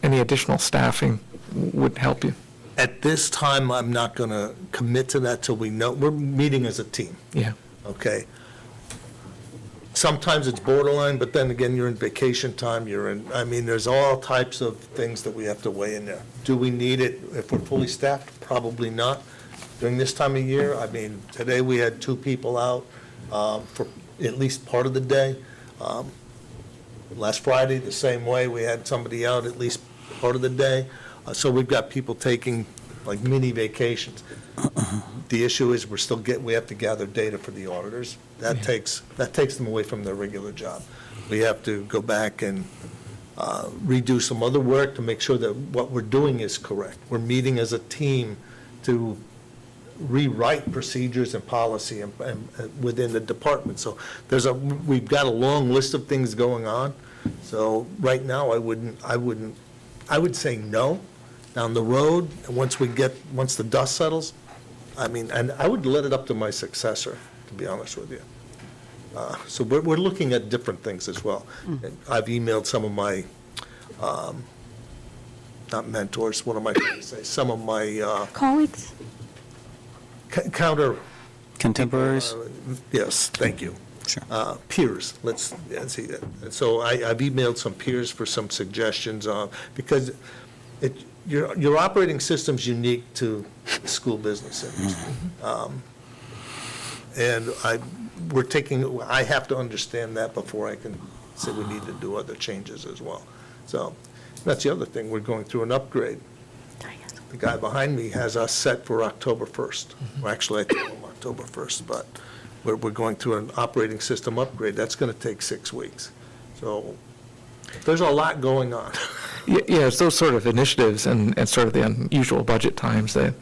any additional staffing would help you? At this time, I'm not going to commit to that till we know. We're meeting as a team, Yeah. okay? Sometimes it's borderline, but then again, you're in vacation time, there's all types of things that we have to weigh in there. Do we need it if we're fully staffed? Probably not. During this time of year, today we had 2 people out for at least part of the day. Last Friday, the same way, we had somebody out at least part of the day. So we've got people taking like mini vacations. The issue is we have to gather data for the auditors. That takes them away from their regular job. We have to go back and redo some other work to make sure that what we're doing is correct. We're meeting as a team to rewrite procedures and policy and within the department. So we've got a long list of things going on. So right now, I would say no. Down the road, and once the dust settles, and I would let it up to my successor, to be honest with you. So we're looking at different things as well. And I've emailed some of my, not mentors, what am I trying to say? Some of my Colleagues? counter. Contemporaries? Yes, thank you. Sure. Peers, let's see that. So I've emailed some peers for some suggestions on, because your operating system's unique to the school business industry. And I have to understand that before I can say we need to do other changes as well. So that's the other thing, we're going through an upgrade. The guy behind me has us set for October 1st. Well, actually, I told him October 1st, but we're going through an operating system upgrade. That's going to take 6 weeks. So there's a lot going on. Yeah, it's those sort of initiatives and sort of the unusual budget times that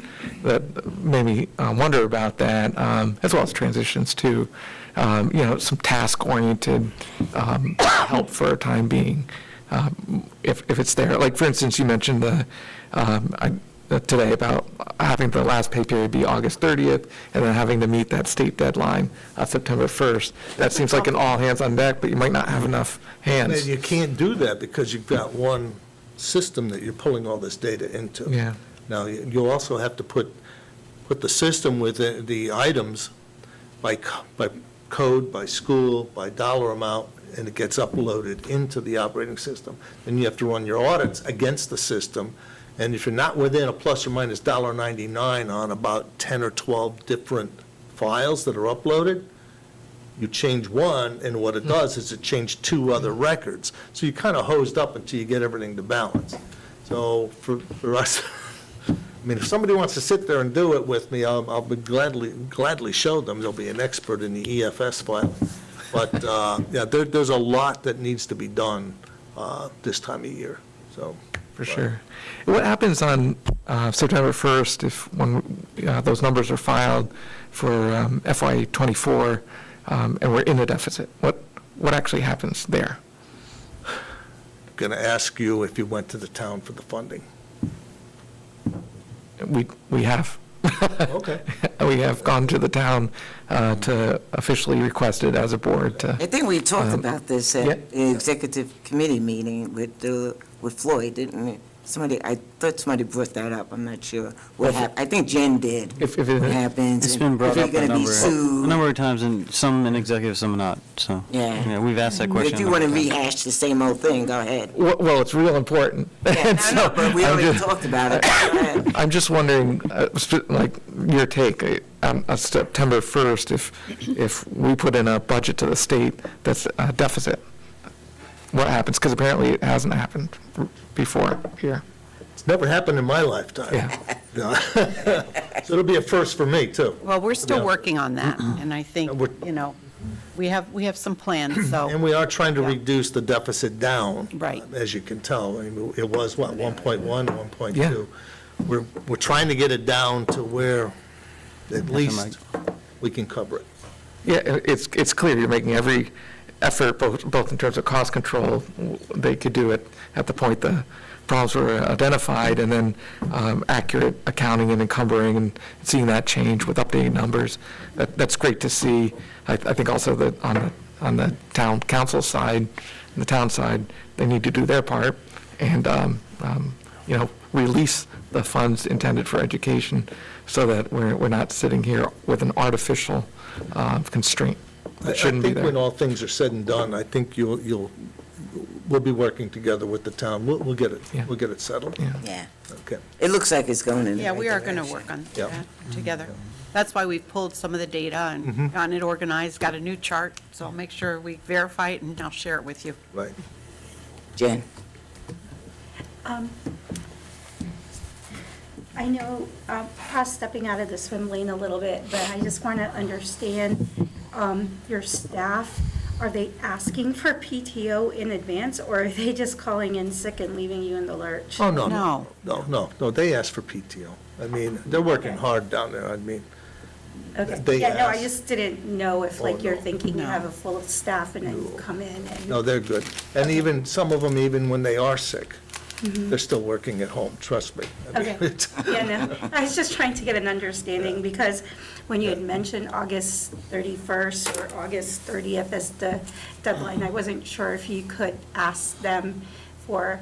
made me wonder about that, as well as transitions to, some task-oriented help for a time being. if it's there. Like, for instance, you mentioned today about having the last pay period be August 30th, and then having to meet that state deadline September 1st. That seems like an all hands on deck, but you might not have enough And hands. you can't do that because you've got one system that you're pulling all this data into. Yeah. Now, you'll also have to put the system with the items by code, by school, by dollar amount, and it gets uploaded into the operating system. Then you have to run your audits against the system, and if you're not within a plus or minus $1.99 on about 10 or 12 different files that are uploaded, you change one, and what it does is it changed 2 other records. So you're kind of hosed up until you get everything to balance. So for us, I mean, if somebody wants to sit there and do it with me, I'll be gladly show them. They'll be an expert in the EFS file. But, yeah, there's a lot that needs to be done this time of year, so. For sure. What happens on September 1st if those numbers are filed for FY '24 and we're in a deficit? What actually happens there? Going to ask you if you went to the town for the funding. We have. Okay. We have gone to the town to officially request it as a board to. I think we talked about this yeah. at the executive committee meeting with Floyd, didn't we? I thought somebody brought that up, I'm not sure what happened. I think Jen did. If What it, happens? It's and been brought if up you're a gonna be sued. number of times, and some in executive, some not, so. Yeah. We've asked that question. If you want to rehash the same old thing, go ahead. well, it's real important. Yeah, And I know, so but we I'm already just- talked about it. Go ahead. I'm just wondering, like, your take on September 1st, if we put in a budget to the state that's a deficit, what happens? Because apparently it hasn't happened before here. It's never happened in my lifetime. Yeah. So it'll be a first for me, too. Well, we're still Yeah. working on that, and I think, And we're- you know, we have some plans, so. And we are trying to Yeah. reduce the deficit down. Right. As you can tell. I mean, it was, what, 1.1, 1.2? Yeah. We're trying to get it down to where at Mike. least we can cover it. Yeah, it's clear you're making every effort, both in terms of cost control, they could do it at the point the problems were identified, and then accurate accounting and encumbering and seeing that change with updated numbers. That's great to see. I think also that on the town council side, the town side, they need to do their part and, release the funds intended for education so that we're not sitting here with an artificial constraint that shouldn't be I think when there. all things are said and done, I think we'll be working together with the town. We'll get it, Yeah. we'll get it settled. Yeah. Yeah, Okay. it looks like it's going in the Yeah, right we are going to direction. work on Yeah. that together. That's why we've pulled some of the data and gotten it organized, got a new chart, so I'll make sure we verify it, and I'll share it with you. Right. Jen? I know, stepping out of the swim lane a little bit, but I just want to understand, your staff, are they asking for PTO in advance, or are they just calling in sick and leaving you in the lurch? Oh, no, No. no, they asked for PTO. I mean, they're working hard down there, I mean. Okay, they yeah, no, I ask. just didn't know if, like, Oh, you're no. thinking you No. have a full staff and then you come in and. No, they're good. And even, some of them, even when they are sick, they're still working at home, trust me. I mean, Okay, it's- yeah, no, I was just trying to get an understanding, because when you had mentioned August 31st or August 30th as the deadline, I wasn't sure if you could ask them for,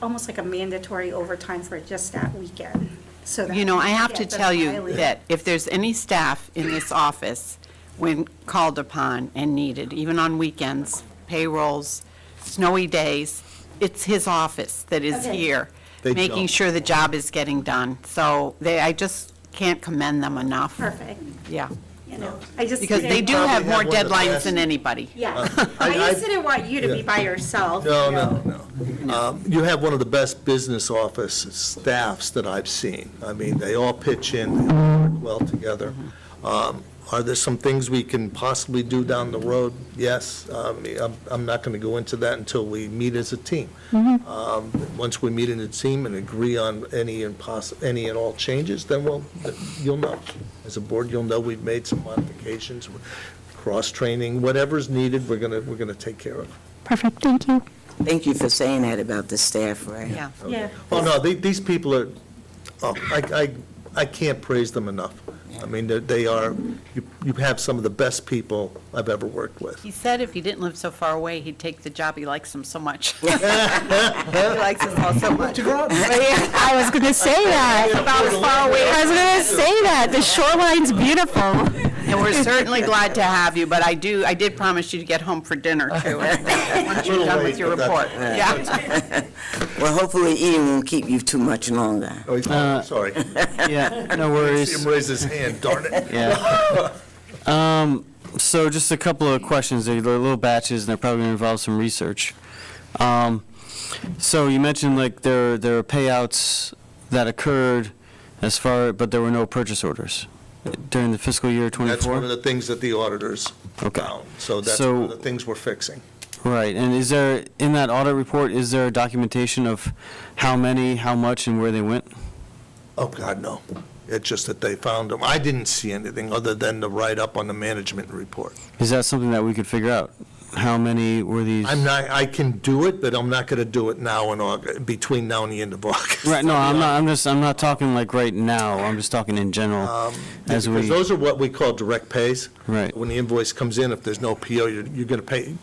almost like a mandatory overtime for just that weekend, so that. You know, I we have get to the tell you mileage. that if there's any staff in this office, when called upon and needed, even on weekends, payrolls, snowy days, it's his office that is Okay. here, They making jump. sure the job is getting done. So I just can't commend them enough. Perfect, Yeah, you know, I just. because they didn't- do have Probably more have one of the deadlines best. than anybody. Yeah, I- I just didn't want you to be yeah. by yourself. No, you know. no. You have one of the best business office staffs that I've seen. I mean, they all pitch in, they all work well together. Are there some things we can possibly do down the road? Yes. I'm not going to go into that until we meet as a team. Once we meet in a team and agree on any and all changes, then you'll know. As a board, you'll know we've made some modifications, cross-training, whatever's needed, we're going to take care of. Perfect, thank you. Thank you for saying that about the staff, right? Yeah. Yeah. Oh, no, these people are, I can't praise them enough. I mean, they are, you have some of the best people I've ever worked with. He said if he didn't live so far away, he'd take the job. He likes them so much. He likes us all so much. I was going to say that. About as far away I was going to say that. The shoreline's beautiful. And we're certainly glad to have you, but I did promise you to get home for dinner, too, once you're done with your report. Yeah. Well, hopefully Ian won't keep you too much longer. Oh, he's sorry. Yeah, no worries. See him raise his hand, darn it. Yeah. So just a couple of questions. They're little batches, and they're probably going to involve some research. So you mentioned like there are payouts that occurred but there were no purchase orders during the fiscal year '24? That's one of the things that the auditors found. So that's one of the things we're fixing. Right, and is there, in that audit report, is there a documentation of how many, how much, and where they went? Oh, God, no. It's just that they found them. I didn't see anything other than the write-up on the management report. Is that something that we could figure out? How many were these? I can do it, but I'm not going to do it now in August, between now and the end of August. Right, no, I'm not talking like right now, I'm just talking in general. Because those are what we call direct pays. Right. When the invoice comes in, if there's no PO, you're going to pay,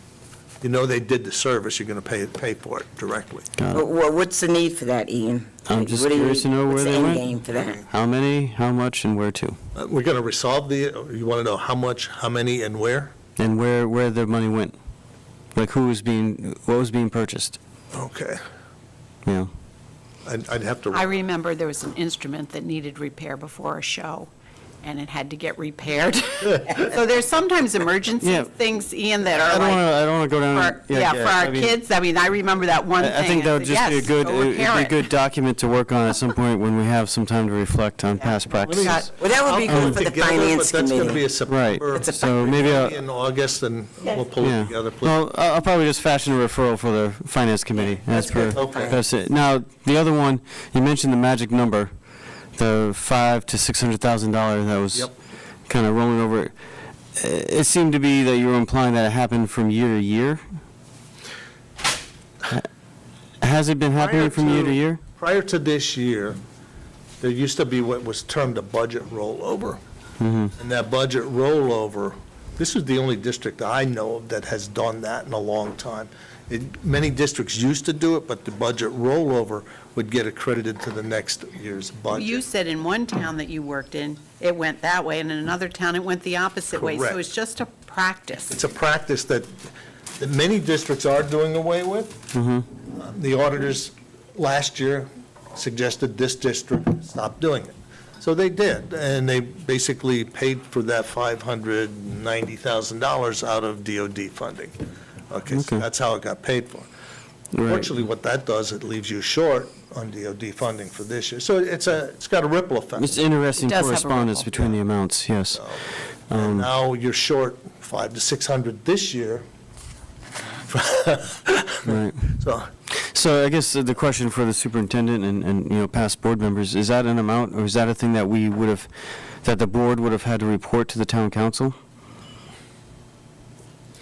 they did the service, you're going to pay for it directly. Well, what's the need for that, Ian? I'm just What do you- curious to know where what's they the end went. game for that? How many, how much, and where to? We're going to resolve you want to know how much, how many, and where? And where the money went? Like what was being purchased? Okay. Yeah. I'd have to. I remember there was an instrument that needed repair before a show, and it had to get repaired. So there's sometimes emergency Yeah. things, Ian, that I are like, don't want to go down. for our kids. I mean, I remember that one thing. I think that would said, just be a "Yes, good, go repair it'd be a it." good document to work on at some point when we have some time to reflect on past practices. Well, that would be good for the finance But that's going to be committee. a September. Right, so maybe In August, and we'll pull it yeah. together. please. Well, I'll probably just fashion a referral for the finance committee. As per, Okay. that's it. Now, the other one, you mentioned the magic number, the $500,000 to $600,000 that was Yep. kind of rolling over. It seemed to be that you were implying that it happened from year to year. Has it been happening from year to year? Prior to this year, there used to be what was termed a budget rollover. And that budget rollover, this is the only district I know of that has done that in a long time. Many districts used to do it, but the budget rollover would get accredited to the next year's budget. You said in one town that you worked in, it went that way, and in another town, it went the opposite way. So Correct. it's just a practice. It's a practice that many districts are doing away with. The auditors last year suggested this district stop doing it. So they did, and they basically paid for that $590,000 out of DOD funding. Okay, so Okay. that's how it got paid for. Right. Unfortunately, what that does, it leaves you short on DOD funding for this year. So it's got a ripple effect. It's interesting It does have a correspondence ripple. between the amounts, yes. And now you're short 500 to 600 this year. Right. So So I guess the question for the superintendent and past board members, is that an amount, or is that a thing that that the board would have had to report to the town council?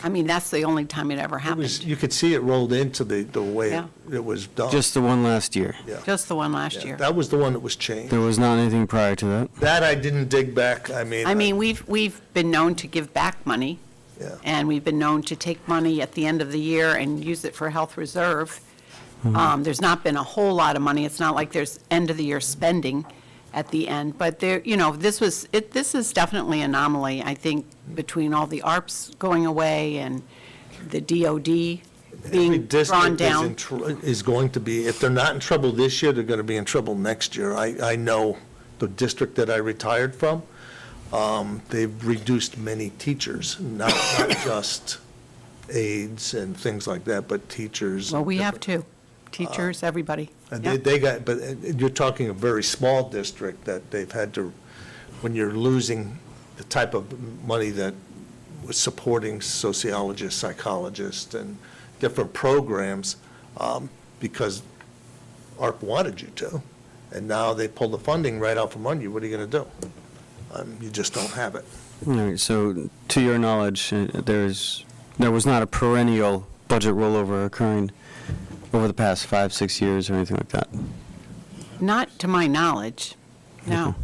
I mean, that's the only time it ever it happened. was, you could see it rolled into the way Yeah. it was done. Just the one last year? Yeah. Just the one last Yeah, year. that was the one that was changed. There was not anything prior to that? That I didn't dig back, I mean, we've been known to give back money, Yeah. and we've been known to take money at the end of the year and use it for health reserve. There's not been a whole lot of money. It's not like there's end-of-the-year spending at the end, but this is definitely an anomaly, I think, between all the ARPs going away and the DOD Every being drawn district down. is going to be, if they're not in trouble this year, they're going to be in trouble next year. I know the district that I retired from, they've reduced many teachers, not just aides and things like that, but teachers. Well, we have two, teachers, everybody. And Yeah. they got, but you're talking a very small district that they've had to, when you're losing the type of money that was supporting sociologists, psychologists, and different programs, because ARP wanted you to, and now they pull the funding right out from under you, what are you going to do? You just don't have it. All right, so to your knowledge, there was not a perennial budget rollover occurring over the past 5, 6 years or anything like that? Not to my knowledge, no.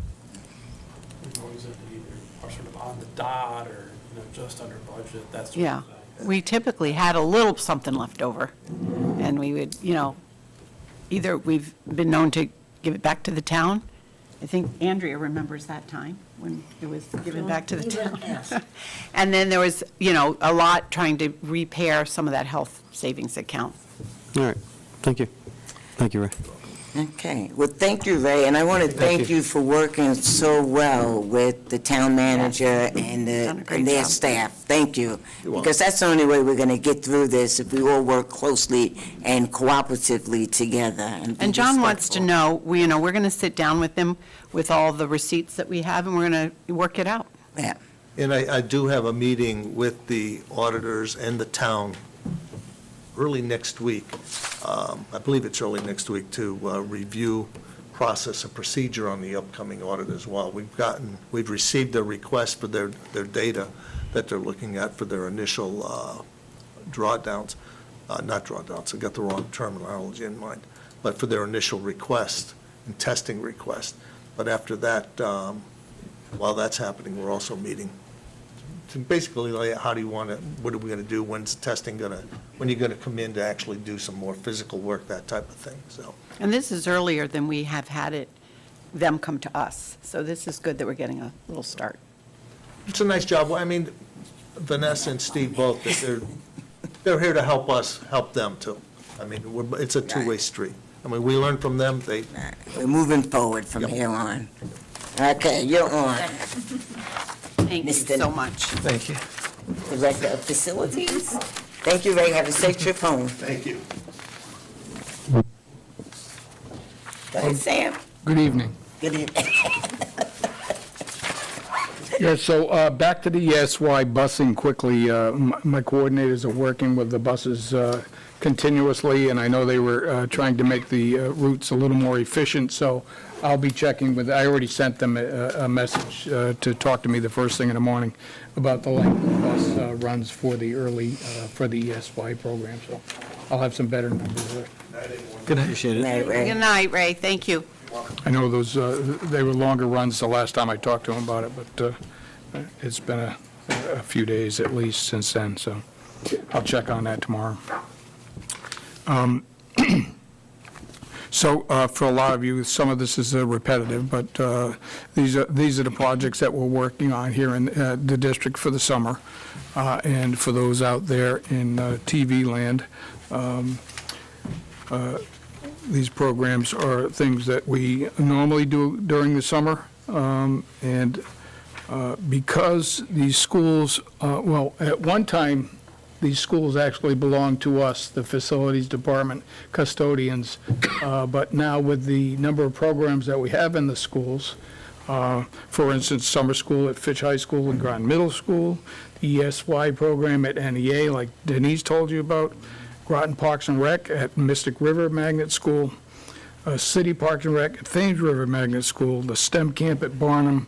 We've always either are sort of on the dot or, just under budget, that sort Yeah. of thing. We typically had a little something left over, and we would, either we've been known to give it back to the town. I think Andrea remembers that time when it was given back to the town. And then there was, a lot trying to repair some of that health savings account. All right, thank you. Thank you, Ray. Okay, well, thank you, Ray, and I want to thank you for working so well with the town manager and Done a great and their job. staff. Thank you. Because that's the only way we're going to get through this, if we all work closely and cooperatively together. be And John wants to respectful. know, we're going to sit down with them with all the receipts that we have, and we're going to work it out. Yeah. And I do have a meeting with the auditors and the town early next week. I believe it's early next week to review process and procedure on the upcoming audit as well. We've received their request for their data that they're looking at for their initial drawdowns, not drawdowns, I got the wrong terminology in mind, but for their initial request and testing request. But after that, while that's happening, we're also meeting to basically lay out how do you want to, what are we going to do, when's the testing going to, when you're going to come in to actually do some more physical work, that type of thing, so. And this is earlier than we have had them come to us. So this is good that we're getting a little start. It's a nice job. I mean, Vanessa and Steve both, they're here to help us, help them too. I mean, it's a two-way street. I mean, we learn from them, they, We're moving forward from here on. Okay, you're on. Thank you Mr. so much. Thank you. Director of Facilities. Thank you, Ray. Have a safe trip home. thank you. Go ahead, Sam. Good evening. Good evening. Yeah, so back to the ESY busing quickly. My coordinators are working with the buses continuously, and I know they were trying to make the routes a little more efficient, so I'll be checking with, I already sent them a message to talk to me the first thing in the morning about the length of bus runs for the early, for the ESY program, so I'll have some better numbers there. Good night. Appreciate it. Night, Ray. Good night, Ray. Thank you. I know those, they were longer runs the last time I talked to him about it, but it's been a few days at least since then, so I'll check on that tomorrow. So for a lot of you, some of this is repetitive, but these are the projects that we're working on here in the district for the summer. And for those out there in TV land, these programs are things that we normally do during the summer. And because these schools, well, at one time, these schools actually belonged to us, the facilities department custodians. But now with the number of programs that we have in the schools, for instance, summer school at Fitch High School and Groton Middle School, the ESY program at NEA, like Denise told you about, Groton Parks and Rec at Mystic River Magnet School, City Parks and Rec at Thames River Magnet School, the STEM camp at Barnum,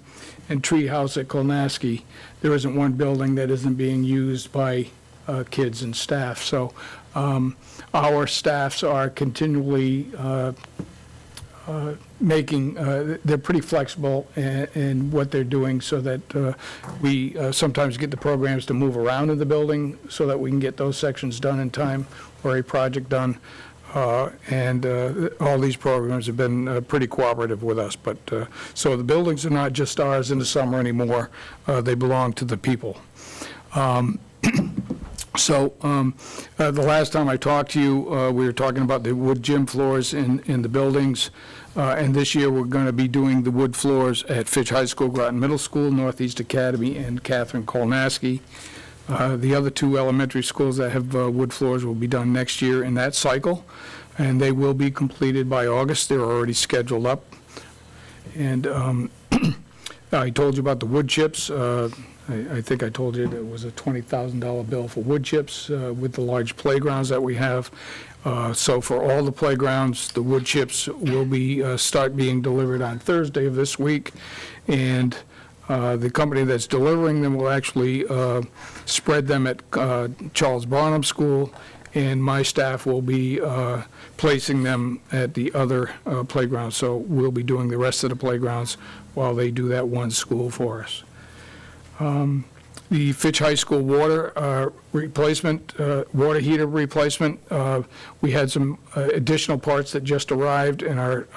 and Tree House at Kolnaski. There isn't one building that isn't being used by kids and staff. So our staffs are continually making, they're pretty flexible in what they're doing so that we sometimes get the programs to move around in the building so that we can get those sections done in time or a project done. And all these programs have been pretty cooperative with us. But so the buildings are not just ours in the summer anymore. They belong to the people. So the last time I talked to you, we were talking about the wood gym floors in the buildings. And this year, we're going to be doing the wood floors at Fitch High School, Groton Middle School, Northeast Academy, and Catherine Kolnaski. The other two elementary schools that have wood floors will be done next year in that cycle, and they will be completed by August. They're already scheduled up. And I told you about the wood chips. I think I told you there was a $20,000 bill for wood chips with the large playgrounds that we have. So for all the playgrounds, the wood chips will be start being delivered on Thursday of this week, and the company that's delivering them will actually spread them at Charles Barnum School and my staff will be placing them at the other playgrounds. So we'll be doing the rest of the playgrounds while they do that one school for us. The Fitch High School water replacement, water heater replacement, we had some additional parts that just arrived, and our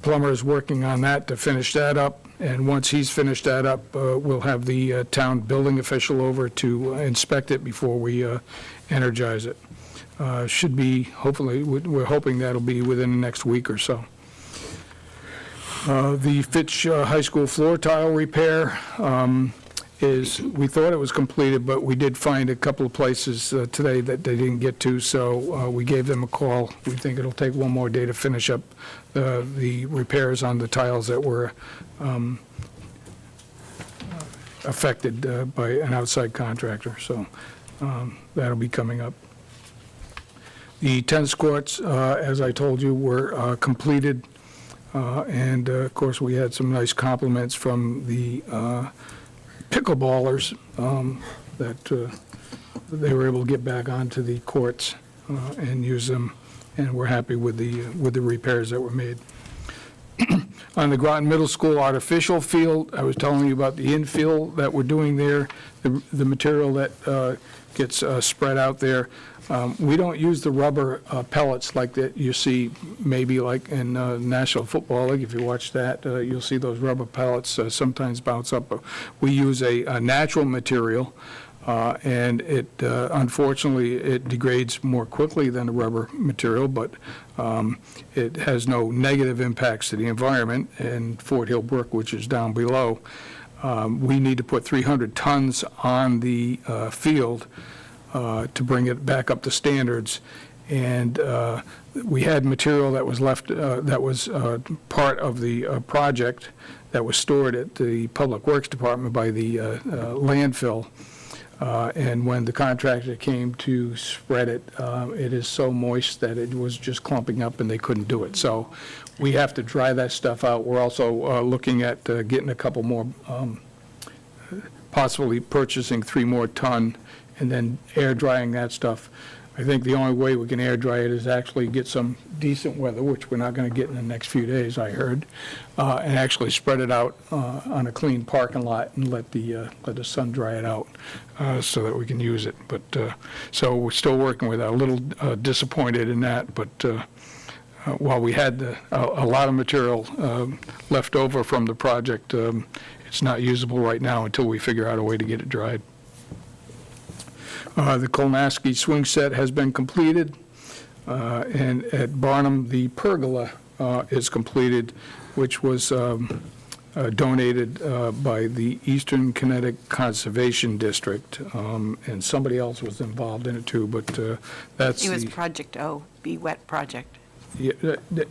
plumber is working on that to finish that up. And once he's finished that up, we'll have the town building official over to inspect it before we energize it. Should be, hopefully, we're hoping that'll be within the next week or so. The Fitch High School floor tile repair is, we thought it was completed, but we did find a couple of places today that they didn't get to, so we gave them a call. We think it'll take one more day to finish up the repairs on the tiles that were affected by an outside contractor, so that'll be coming up. The tennis courts, as I told you, were completed. And, of course, we had some nice compliments from the pickleballers that they were able to get back onto the courts and use them, and we're happy with the repairs that were made. On the Groton Middle School artificial field, I was telling you about the infill that we're doing there, the material that gets spread out there. We don't use the rubber pellets like that you see maybe like in National Football League. If you watch that, you'll see those rubber pellets sometimes bounce up. We use a natural material, and it unfortunately it degrades more quickly than the rubber material, but it has no negative impacts to the environment. And Fort Hill Brook, which is down below, we need to put 300 tons on the field to bring it back up to standards. And we had material that was left, that was part of the project that was stored at the Public Works Department by the landfill. And when the contractor came to spread it, it is so moist that it was just clumping up and they couldn't do it. So we have to dry that stuff out. We're also looking at getting a couple more, possibly purchasing 3 more ton and then air drying that stuff. I think the only way we can air dry it is actually get some decent weather, which we're not going to get in the next few days, I heard, and actually spread it out on a clean parking lot and let the sun dry it out so that we can use it. But so we're still working with that. A little disappointed in that, but while we had a lot of material left over from the project, it's not usable right now until we figure out a way to get it dried. The Kolnaski swing set has been completed, and at Barnum, the pergola is completed, which was donated by the Eastern Connecticut Conservation District, and somebody else was involved in it too, but that's It was the... Project O, Be Wet Project. Yeah,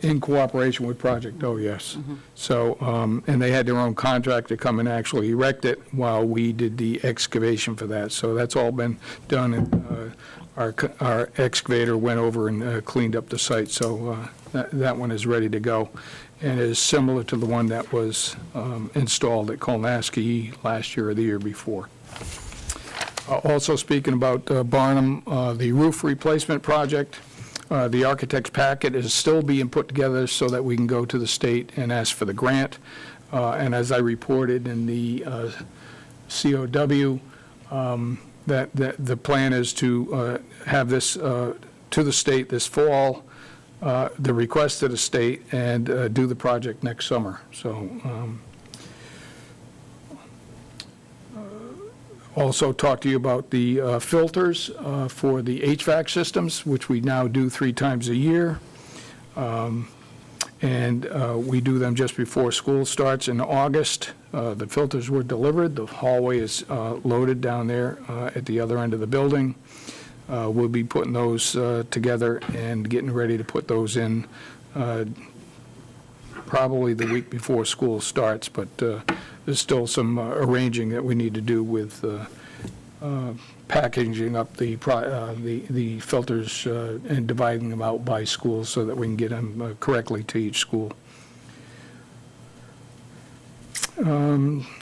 in cooperation with Project O, yes. So, and they had their own contractor come and actually erect it while we did the excavation for that. So that's all been done, and our excavator went over and cleaned up the site. So that one is ready to go, and is similar to the one that was installed at Kolnaski last year or the year before. Also speaking about Barnum, the roof replacement project, the architect's packet is still being put together so that we can go to the state and ask for the grant. And as I reported in the COW, that the plan is to have this to the state this fall, the request to the state, and do the project next summer. So also talk to you about the filters for the HVAC systems, which we now do 3 times a year. And we do them just before school starts in August. The filters were delivered. The hallway is loaded down there at the other end of the building. We'll be putting those together and getting ready to put those in probably the week before school starts, but there's still some arranging that we need to do with packaging up the filters and dividing them out by schools so that we can get them correctly to each school.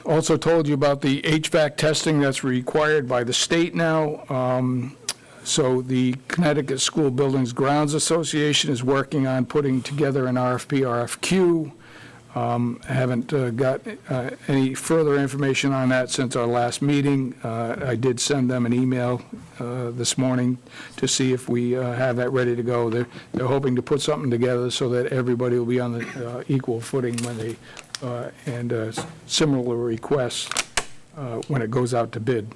Also told you about the HVAC testing that's required by the state now. So the Connecticut School Buildings Grounds Association is working on putting together an RFP, RFQ. I haven't got any further information on that since our last meeting. I did send them an email this morning to see if we have that ready to go. They're hoping to put something together so that everybody will be on the equal footing when they, and similar requests when it goes out to bid.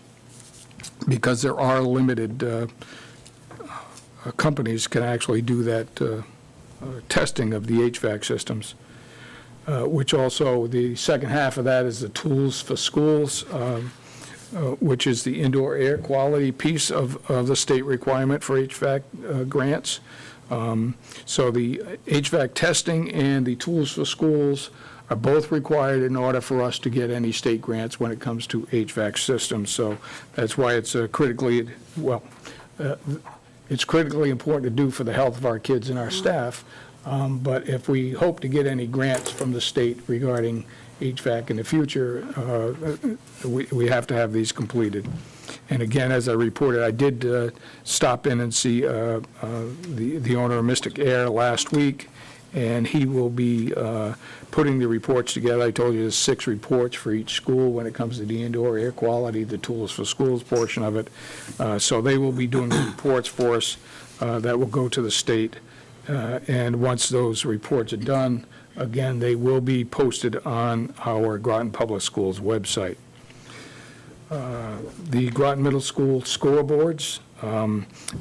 Because there are limited companies can actually do that testing of the HVAC systems. Which also, the second half of that is the tools for schools, which is the indoor air quality piece of the state requirement for HVAC grants. So the HVAC testing and the tools for schools are both required in order for us to get any state grants when it comes to HVAC systems. So that's why it's critically important to do for the health of our kids and our staff. But if we hope to get any grants from the state regarding HVAC in the future, we have to have these completed. And again, as I reported, I did stop in and see the owner of Mystic Air last week, and he will be putting the reports together. I told you there's 6 reports for each school when it comes to the indoor air quality, the tools for schools portion of it. So they will be doing the reports for us that will go to the state. And once those reports are done, again, they will be posted on our Groton Public Schools website. The Groton Middle School scoreboards,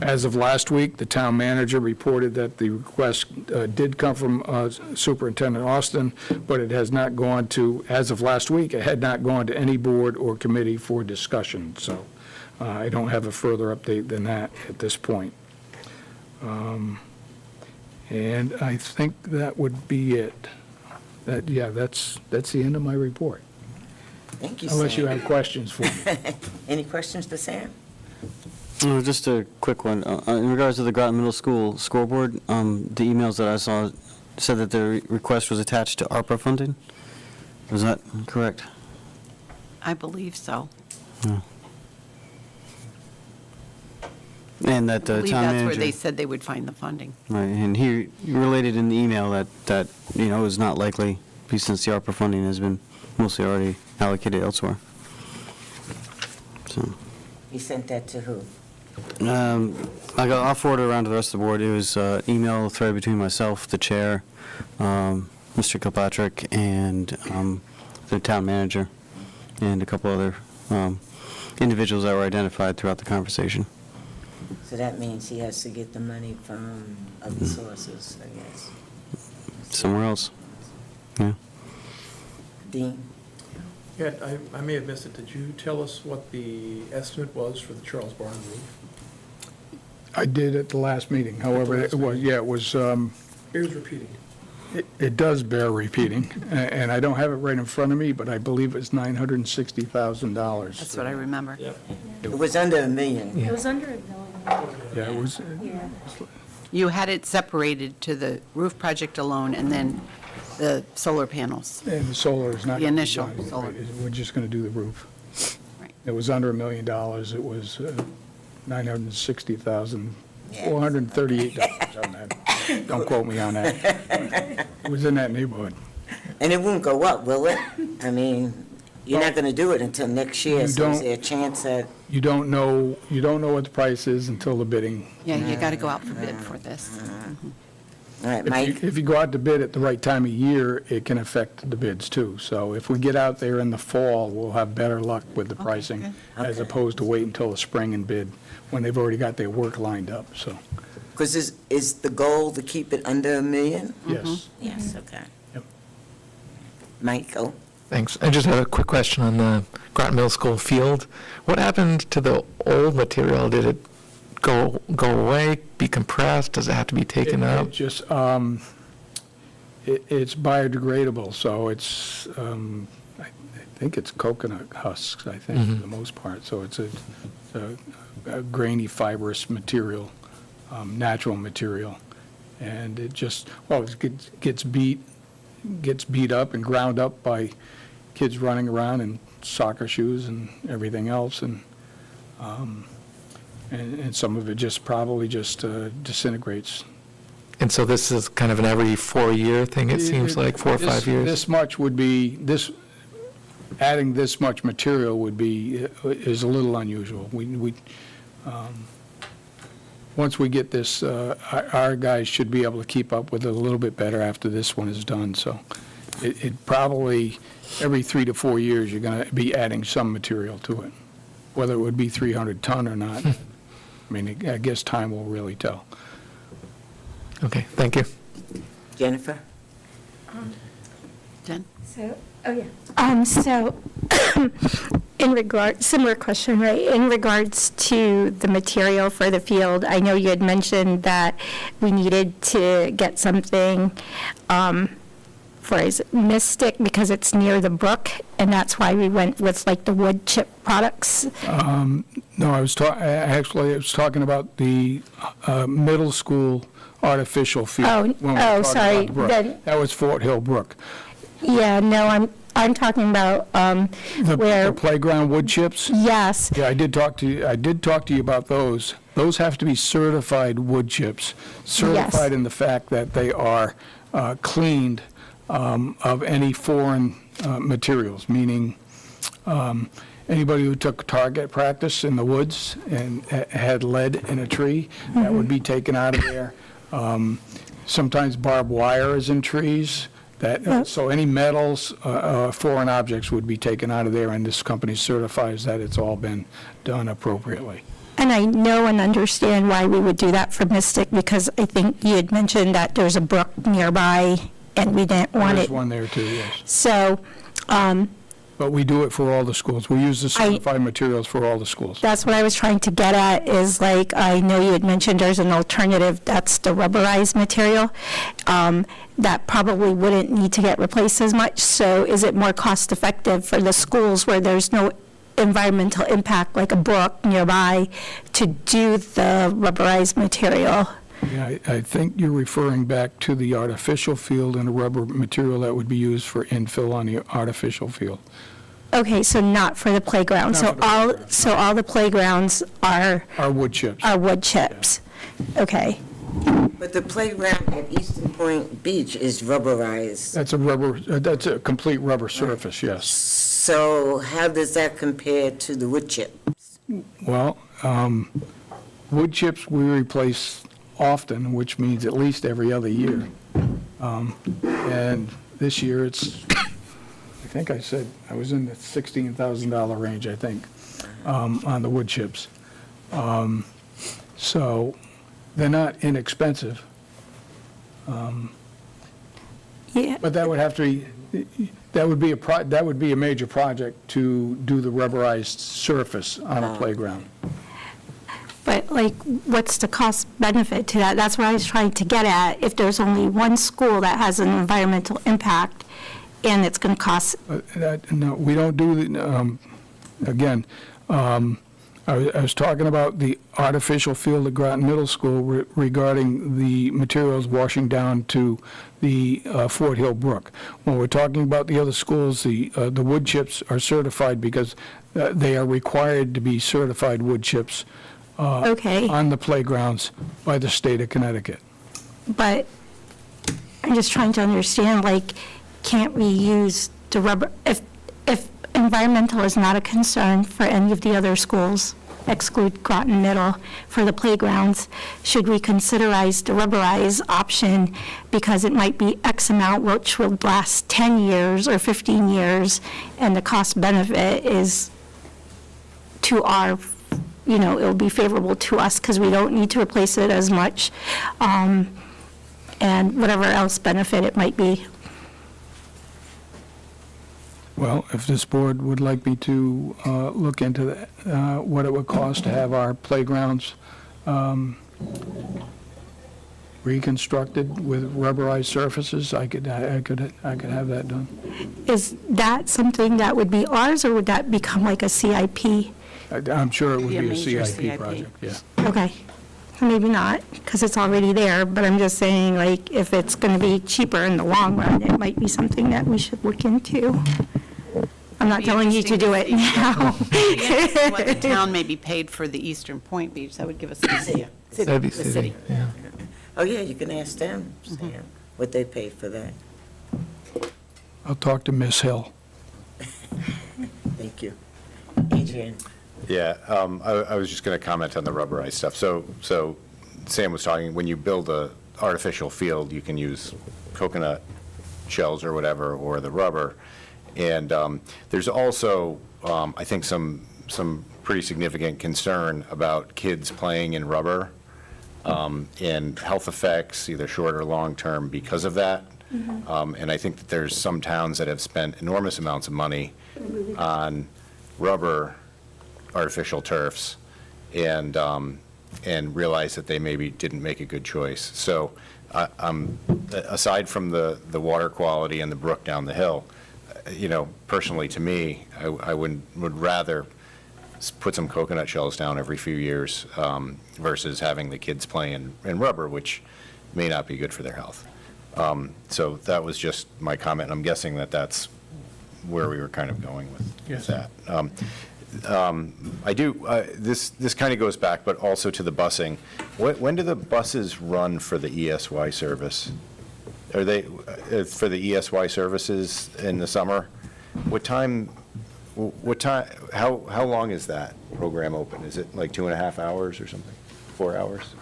as of last week, the town manager reported that the request did come from Superintendent Austin, but it has not gone to, as of last week, it had not gone to any board or committee for discussion. So I don't have a further update than that at this point. And I think that would be it. That's the end of my report. Thank you, Unless you Sam. have questions for me. Any questions for Sam? Just a quick one. In regards to the Groton Middle School scoreboard, the emails that I saw said that the request was attached to ARPA funding. Was that correct? I believe so. And that I the believe town that's manager... where they said they would find the funding. Right, and he related in the email that is not likely, since the ARPA funding has been mostly already allocated elsewhere. So, He sent that to who? I'll forward it around to the rest of the board. It was an email thread between myself, the chair, Mr. Kilpatrick, and the town manager, and a couple other individuals that were identified throughout the conversation. So that means he has to get the money from other sources, I guess. Somewhere else. Yeah. Dean? Yeah, I may have missed it. Did you tell us what the estimate was for the Charles Barn roof? I did at the last meeting. However, it was, Here's repeating. it does bear repeating. And I don't have it right in front of me, but I believe it's $960,000. That's what I remember. Yep. It was under $1 million. It was under $1 million. Yeah, it was, You had it separated to the roof project alone and then the solar panels. and the solar is not. The initial gonna be done. solar. We're just going to do the roof. Right. It was under $1 million. It was $960,438 on that. Don't quote me on that. It was in that neighborhood. And it won't go up, will it? I mean, you're not going to do it until next year, You so is don't- there a chance that, You don't know what the price is until the bidding. Yeah, you got to go out for bid for this. all right, If Mike? you go out to bid at the right time of year, it can affect the bids too. So if we get out there in the fall, we'll have better luck with the pricing good. as Okay. opposed to wait until the spring and bid when they've already got their work lined up, so, Because is the goal to keep it under $1 million? yes. Yes, okay. Yep. Mike, go. Thanks. I just have a quick question on the Groton Middle School field. What happened to the old material? Did it go away, be compressed? Does it have to be taken It up? just, it's biodegradable, so it's, I think it's coconut husks, I think, for the most part. So it's a grainy, fibrous material, natural material. And it just, it gets beat up and ground up by kids running around in soccer shoes and everything else. And and some of it just probably just disintegrates. And so this is kind of an every 4-year thing, it seems like, 4 or 5 years? This much would be, adding this much material is a little unusual. Once we get this, our guys should be able to keep up with it a little bit better after this one is done, so it probably, every 3 to 4 years, you're going to be adding some material to it. Whether it would be 300 ton or not, I mean, I guess time will really tell. Okay, thank you. Jennifer? Jen? So, similar question, right? In regards to the material for the field, I know you had mentioned that we needed to get something for, is it Mystic, because it's near the brook, and that's why we went with like the wood chip products? No, I was talking about the middle school artificial field. when we were talking sorry, about the brook. then- That was Fort Hill Brook. Yeah, no, I'm talking about where, The playground wood chips? yes, Yeah, I did talk to you about those. Those have to be certified wood chips, certified in the fact that they are cleaned of any foreign materials, meaning anybody who took target practice in the woods and had lead in a tree, that would be taken out of there. Sometimes barbed wire is in trees. So any metals, foreign objects would be taken out of there, and this company certifies that it's all been done appropriately. and I know and understand why we would do that for Mystic, because I think you had mentioned that there's a brook nearby, and we didn't want There's it. one there too, yes. So, But we do it for all the schools. We use the certified materials for all the schools. that's what I was trying to get at, is like, I know you had mentioned there's an alternative, that's the rubberized material, that probably wouldn't need to get replaced as much, so is it more cost-effective for the schools where there's no environmental impact, like a brook nearby, to do the rubberized material? Yeah, I think you're referring back to the artificial field and the rubber material that would be used for infill on the artificial field. Okay, so not for the playground, Not so for the all, playground. so all the playgrounds are Our wood chips. wood chips? Okay. But the playground at Eastern Point Beach is rubberized. That's a complete rubber surface, yes. So how does that compare to the wood chip? Well, wood chips we replace often, which means at least every other year. And this year it's, I think I said, I was in the $16,000 range, I think, on the wood chips. So they're not inexpensive, Yeah, but that would have to be, that would be a major project to do the rubberized surface on a playground. but like, what's the cost benefit to that? That's what I was trying to get at. If there's only one school that has an environmental impact, and it's going to cost, No, we don't do, again, I was talking about the artificial field at Groton Middle School regarding the materials washing down to the Fort Hill Brook. When we're talking about the other schools, the wood chips are certified because they are required to be certified wood chips okay, on the playgrounds by the state of Connecticut. but I'm just trying to understand, like, can't we use the rubber, if environmental is not a concern for any of the other schools, exclude Groton Middle, for the playgrounds, should we considerize the rubberized option, because it might be X amount, which will last 10 years or 15 years, and the cost benefit is to our, it'll be favorable to us, because we don't need to replace it as much, and whatever else benefit it might be. Well, if this board would like me to look into that, what it would cost to have our playgrounds reconstructed with rubberized surfaces, I could have that done. Is that something that would be ours, or would that become like a CIP? I'm sure it would Be a be a major CIP CIP. project, yeah. Okay, maybe not, because it's already there, but I'm just saying, like, if it's going to be cheaper in the long run, it might be something that we should look into. I'm I'm not telling you to do it now. What the town maybe paid for the Eastern Point Beach, that would give us a city. That'd be The city. yeah. Oh, yeah, you can ask them, Sam, what they paid for that. I'll talk to Ms. Hill. Thank you. Adrian? Yeah, I was just going to comment on the rubberized stuff. So Sam was talking, when you build a artificial field, you can use coconut shells or whatever, or the rubber. And there's also, I think, some pretty significant concern about kids playing in rubber and health effects, either short or long-term, because of that. And I think that there's some towns that have spent enormous amounts of money on rubber artificial turfs and realize that they maybe didn't make a good choice. So aside from the water quality and the brook down the hill, personally to me, I would rather put some coconut shells down every few years versus having the kids play in rubber, which may not be good for their health. So that was just my comment. I'm guessing that that's where we were kind of going with that. This kind of goes back, but also to the busing. When do the buses run for the ESY service? Are they for the ESY services in the summer? What time, how long is that program open? Is it like 2.5 hours or something? 4 hours?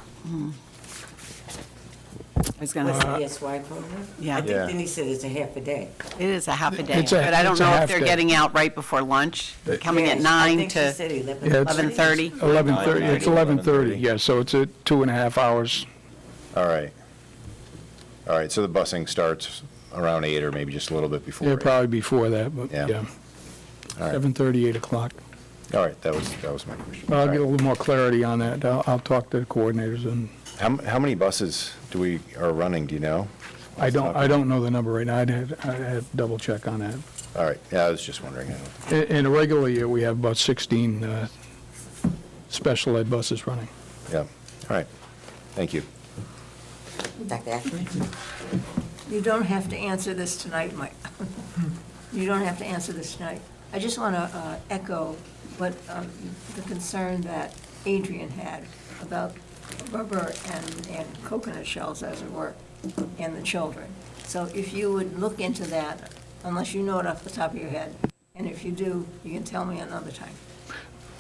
I was going to say, What's the ESY program? Yeah. I think Yeah. Denise said it's a half a day. it is a half a day, It's a- but I don't it's a know if half they're day. getting out right before lunch, coming at Yes, 9 I think she to said 11. Yeah, it's- 11:30. 11:30, it's 11:30, yeah, so it's a 2.5 hours. All right. All right, so the busing starts around 8 or maybe just a little bit before. Yeah, 8. probably before that, but Yeah. yeah. All right. 7:30, 8 o'clock. All right, that was my question. I'll All get a right. little more clarity on that. I'll talk to the coordinators, and How many buses are running, do you know? I don't know the number right now. I'd have to double check on that. All right, yeah, I was just wondering. In a regular year, we have about 16 special ed buses running. Yeah, all right, thank you. Dr. Ackerman? You don't have to answer this tonight, Mike. You don't have to answer this tonight. I just want to echo what the concern that Adrian had about rubber and coconut shells, as it were, and the children. So if you would look into that, unless you know it off the top of your head, and if you do, you can tell me another time.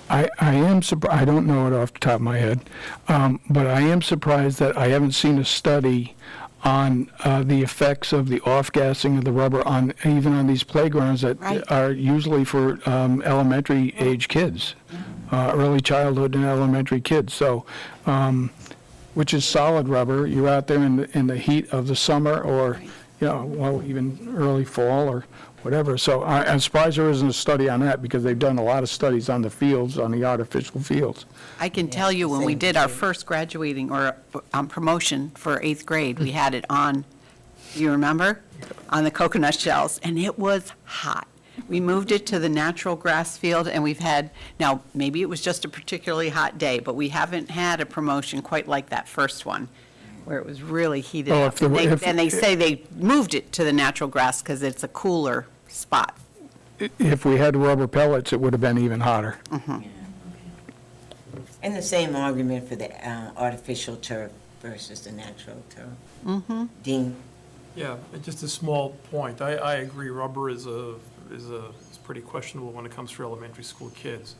I am surprised, I don't know it off the top of my head, but I am surprised that I haven't seen a study on the effects of the off-gassing of the rubber on, even on these playgrounds that Right. are usually for elementary age kids, early childhood and elementary kids. So, which is solid rubber. You're out there in the heat of the summer or, well, even early fall or whatever. So I'm surprised there isn't a study on that, because they've done a lot of studies on the fields, on the artificial fields. I can tell you, when we did our first graduating or promotion for 8th grade, we had it on, you remember? On the coconut shells, and it was hot. We moved it to the natural grass field, and we've had, now, maybe it was just a particularly hot day, but we haven't had a promotion quite like that first one, where it was really heated Oh, up. if the- if- And they say they moved it to the natural grass because it's a cooler spot. If we had rubber pellets, it would have been even hotter. And the same argument for the artificial turf versus the natural turf. Dean? Yeah, just a small point. I agree, rubber is pretty questionable when it comes to elementary school kids.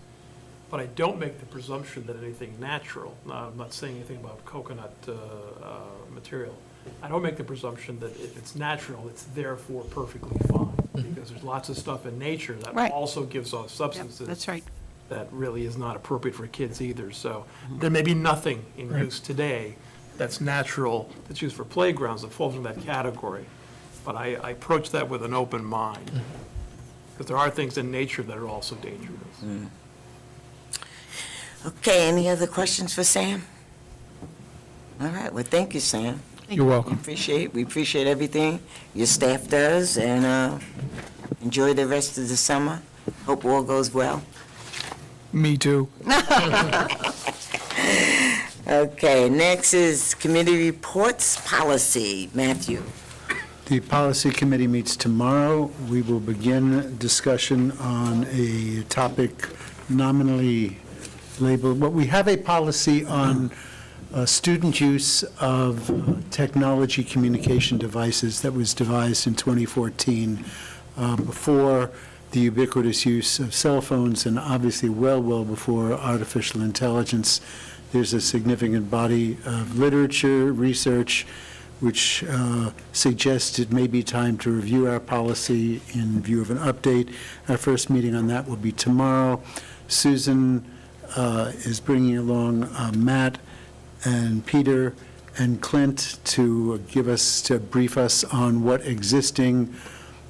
But I don't make the presumption that anything natural, I'm not saying anything about coconut material. I don't make the presumption that if it's natural, it's therefore perfectly fine. Because there's lots of stuff in nature that Right. also gives off Yep, substances. that's right. That really is not appropriate for kids either. So there may be nothing in use today that's natural, that's used for playgrounds that falls in that category. But I approach that with an open mind. Because there are things in nature that are also dangerous. Okay, any other questions for Sam? All right, well, thank you, Sam. You're welcome. We appreciate everything your staff does, and enjoy the rest of the summer. Hope all goes well. Me too. Okay, next is committee reports policy. Matthew? The policy committee meets tomorrow. We will begin discussion on a topic nominally labeled, well, we have a policy on student use of technology communication devices that was devised in 2014 before the ubiquitous use of cell phones and obviously well before artificial intelligence. There's a significant body of literature, research, which suggests it may be time to review our policy in view of an update. Our first meeting on that will be tomorrow. Susan is bringing along Matt and Peter and Clint to brief us on what existing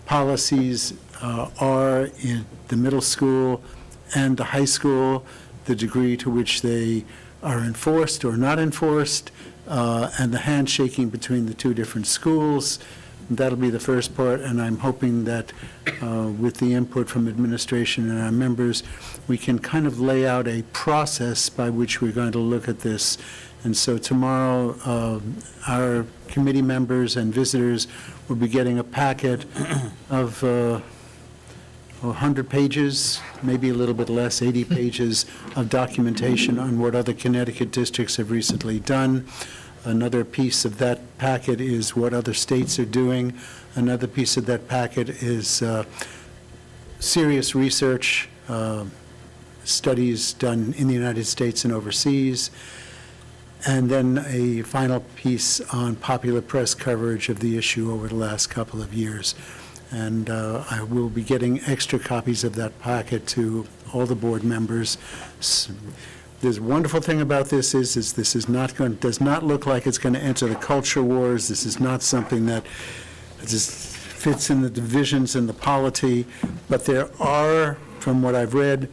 policies are in the middle school and the high school, the degree to which they are enforced or not enforced, and the handshaking between the two different schools. That'll be the first part, and I'm hoping that with the input from administration and our members, we can kind of lay out a process by which we're going to look at this. And so tomorrow, our committee members and visitors will be getting a packet of 100 pages, maybe a little bit less, 80 pages of documentation on what other Connecticut districts have recently done. Another piece of that packet is what other states are doing. Another piece of that packet is serious research, studies done in the United States and overseas. And then a final piece on popular press coverage of the issue over the last couple of years. And I will be getting extra copies of that packet to all the board members. The wonderful thing about this is this is does not look like it's going to enter the culture wars. This is not something that just fits in the divisions and the polity. But there are, from what I've read,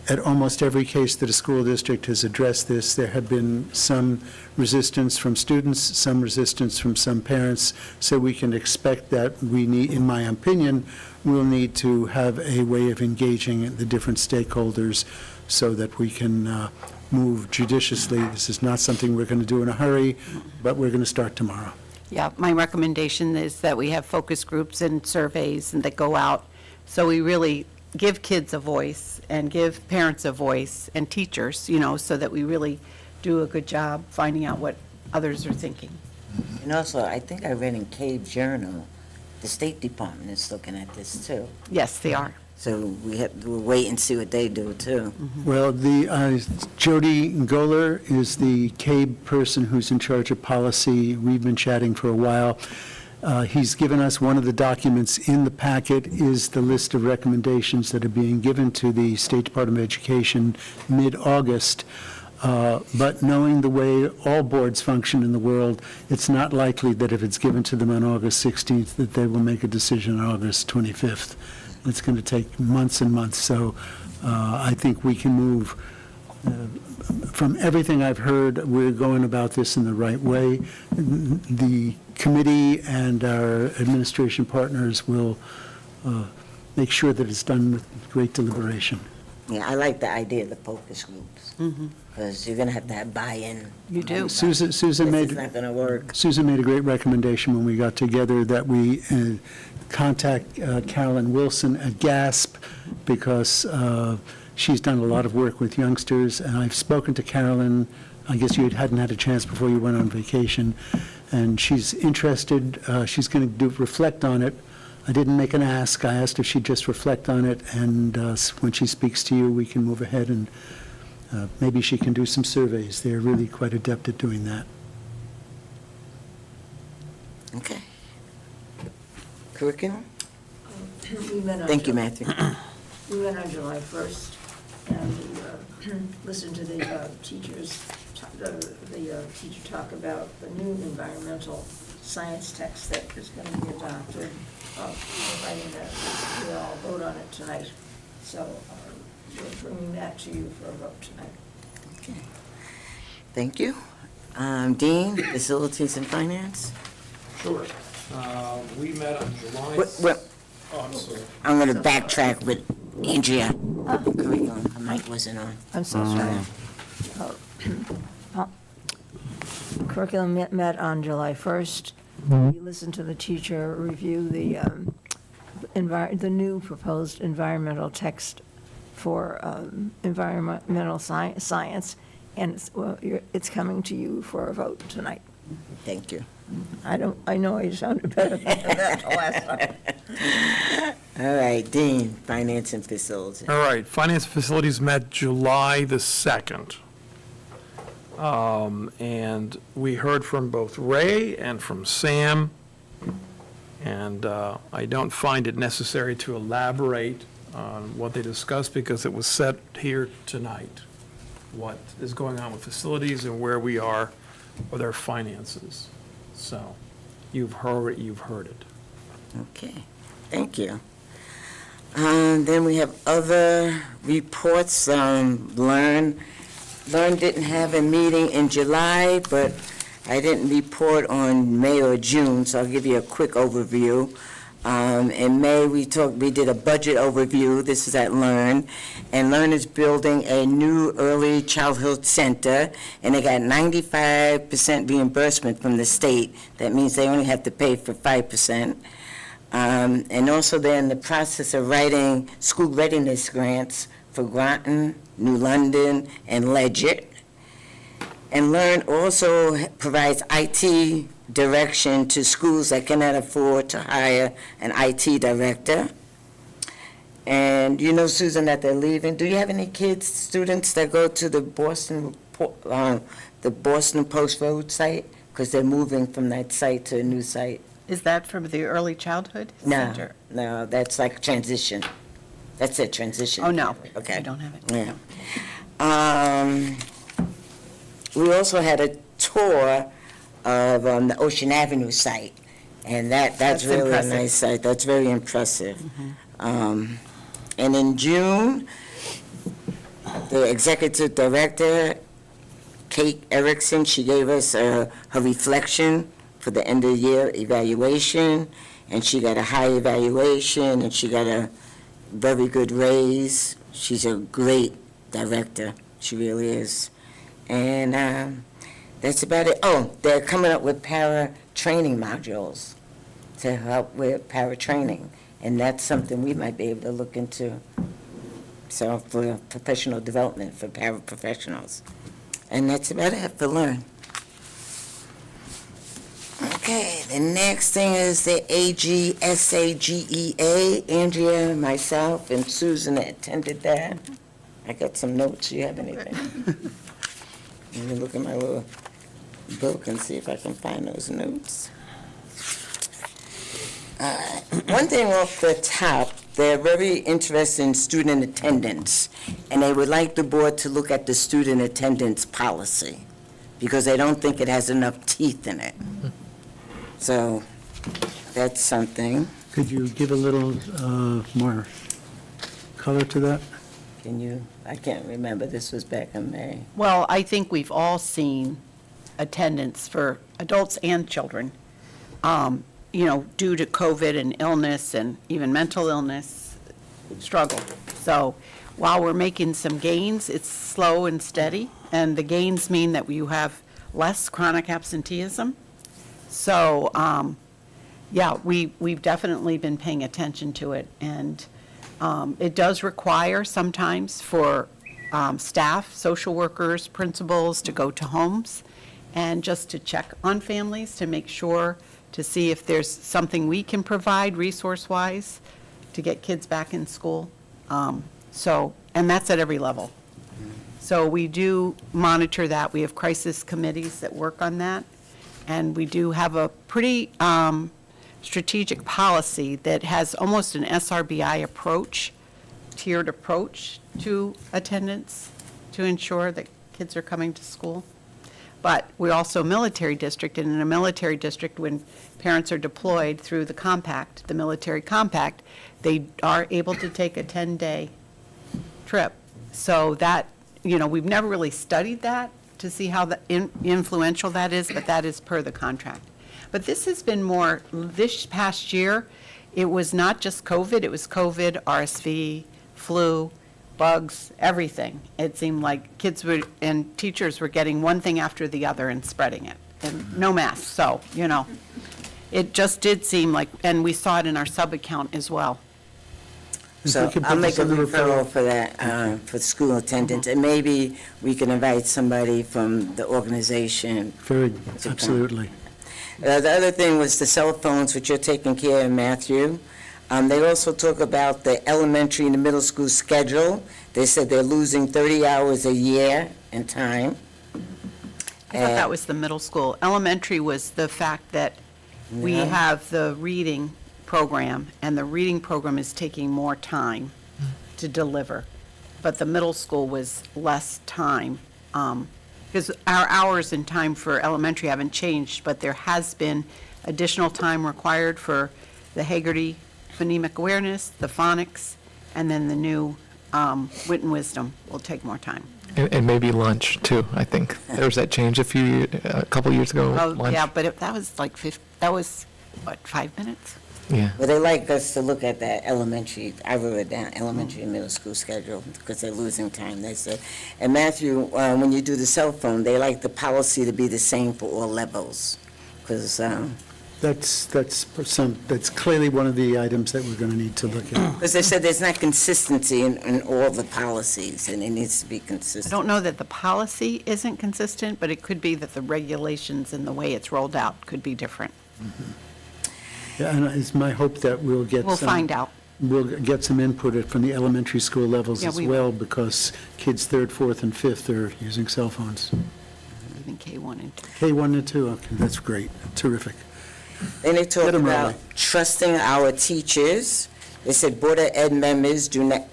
at almost every case that a school district has addressed this, there have been some resistance from students, some resistance from some parents, so we can expect that we need, in my opinion, we'll need to have a way of engaging the different stakeholders so that we can move judiciously. This is not something we're going to do in a hurry, but we're going to start tomorrow. Yeah, my recommendation is that we have focus groups and surveys and that go out, so we really give kids a voice and give parents a voice and teachers, so that we really do a good job finding out what others are thinking. And also, I think I read in Cave Journal, the State Department is looking at this too. Yes, they are. So we'll wait and see what they do too. Well, Jody Goller is the CABE person who's in charge of policy. We've been chatting for a while. He's given us one of the documents in the packet is the list of recommendations that are being given to the State Department of Education mid-August. But knowing the way all boards function in the world, it's not likely that if it's given to them on August 16th, that they will make a decision on August 25th. It's going to take months and months. So I think we can move. From everything I've heard, we're going about this in the right way. The committee and our administration partners will make sure that it's done with great deliberation. Yeah, I like the idea of the focus groups, because you're going to have buy-in. You do. Susan This made is not going to work. Susan made a great recommendation when we got together that we contact Carolyn Wilson at GASP, because she's done a lot of work with youngsters, and I've spoken to Carolyn. I guess you hadn't had a chance before you went on vacation, and she's interested. She's going to reflect on it. I didn't make an ask. I asked if she'd just reflect on it, and when she speaks to you, we can move ahead, and maybe she can do some surveys. They're really quite adept at doing that. Okay. Curriculum? We met on Thank you, July- Matthew. We met on July 1st, and we listened to the teachers, the teacher talk about the new environmental science text that is going to be adopted, providing that we all vote on it tonight. So we're bringing that to you for a vote tonight. Okay. Thank you. Dean, Facilities and Finance? Sure. We met on July. Oh, I'm sorry. I'm going to backtrack with Andrea. Curriculum, her mic wasn't on. I'm so sorry. Curriculum met on July 1st. we listen to the teacher review the new proposed environmental text for environmental science, and it's coming to you for a vote tonight. Thank you. I know I sounded better than that the last time. All right, Dean, Finance and Facilities. All right, Finance and Facilities met July the 2nd. And we heard from both Ray and from Sam, and I don't find it necessary to elaborate on what they discussed because it was set here tonight, what is going on with facilities and where we are with our finances. So you've heard it. Okay, thank you. Then we have other reports. Learn didn't have a meeting in July, but I didn't report on May or June, so I'll give you a quick overview. In May, we did a budget overview. This is at Learn, and Learn is building a new early childhood center, and they got 95% reimbursement from the state. That means they only have to pay for 5%. And also they're in the process of writing school readiness grants for Groton, New London, and Ledyard. And Learn also provides IT direction to schools that cannot afford to hire an IT director. And you know, Susan, that they're leaving. Do you have any kids, students that go to the Boston Post Road site? Because they're moving from that site to a new site. Is that from the early childhood center? No, that's like transition. That's a transition. Oh, no. Okay. I don't have it. Yeah. We also had a tour of the Ocean Avenue site, and that's really impressive. a nice site. That's very impressive. And in June, the executive director, Kate Erickson, she gave us her reflection for the end of the year evaluation, and she got a high evaluation, and she got a very good raise. She's a great director. She really is. And that's about it. Oh, they're coming up with para-training modules to help with para-training, and that's something we might be able to look into. So for professional development for paraprofessionals. And that's about it for Learn. Okay, the next thing is the AGSAGEA. Andrea, myself, and Susan attended that. I got some notes. You have anything? Let me look at my little book and see if I can find those notes. One thing off the top, they're very interested in student attendance, and they would like the board to look at the student attendance policy because they don't think it has enough teeth in it. So that's something. Could you give a little more color to that? Can you? I can't remember. This was back in May. Well, I think we've all seen attendance for adults and children, due to COVID and illness and even mental illness struggle. So while we're making some gains, it's slow and steady, and the gains mean that you have less chronic absenteeism. So, we've definitely been paying attention to it, and it does require sometimes for staff, social workers, principals to go to homes and just to check on families to make sure, to see if there's something we can provide resource-wise to get kids back in school. And that's at every level. So we do monitor that. We have crisis committees that work on that. And we do have a pretty strategic policy that has almost an SRBI approach, tiered approach to attendance to ensure that kids are coming to school. But we're also a military district, and in a military district, when parents are deployed through the compact, the military compact, they are able to take a 10-day trip. So that, we've never really studied that to see how influential that is, but that is per the contract. But this has been more, this past year, it was not just COVID, it was COVID, RSV, flu, bugs, everything. It seemed like kids and teachers were getting one thing after the other and spreading it, and no masks, so, it just did seem like, and we saw it in our sub-account as well. If we So could I'll put make this a in the referral for that, for school attendance, and maybe we can invite somebody from the organization. Very, absolutely. The other thing was the cell phones, which you're taking care of, Matthew. They also talk about the elementary and the middle school schedule. They said they're losing 30 hours a year in time. I thought that was the middle school. Elementary was the fact that we Yeah. have the reading program, and the reading program is taking more time to deliver. But the middle school was less time, because our hours and time for elementary haven't changed, but there has been additional time required for the Hagerty phonemic awareness, the phonics, and then the new wit and wisdom will take more time. And maybe lunch, too, I think. There was that change a couple years ago, Oh, lunch. yeah, but that was like that was, what, 5 minutes? Yeah. Well, they like us to look at that elementary, I wrote it down, elementary and middle school schedule, because they're losing time, they said. And Matthew, when you do the cell phone, they like the policy to be the same for all levels, because, That's clearly one of the items that we're going to need to look at. they said there's not consistency in all the policies, and it needs to be I consistent. don't know that the policy isn't consistent, but it could be that the regulations and the way it's rolled out could be different. Yeah, and it's my hope that we'll get some... We'll find out. We'll get some input from the elementary school levels Yeah, as we well, because kids 3rd, 4th, and 5th are using cell phones. Even K1 and 2. K1 and 2, okay, that's great, terrific. Then they talked Get 'em about early. trusting our teachers. They said Board of Ed members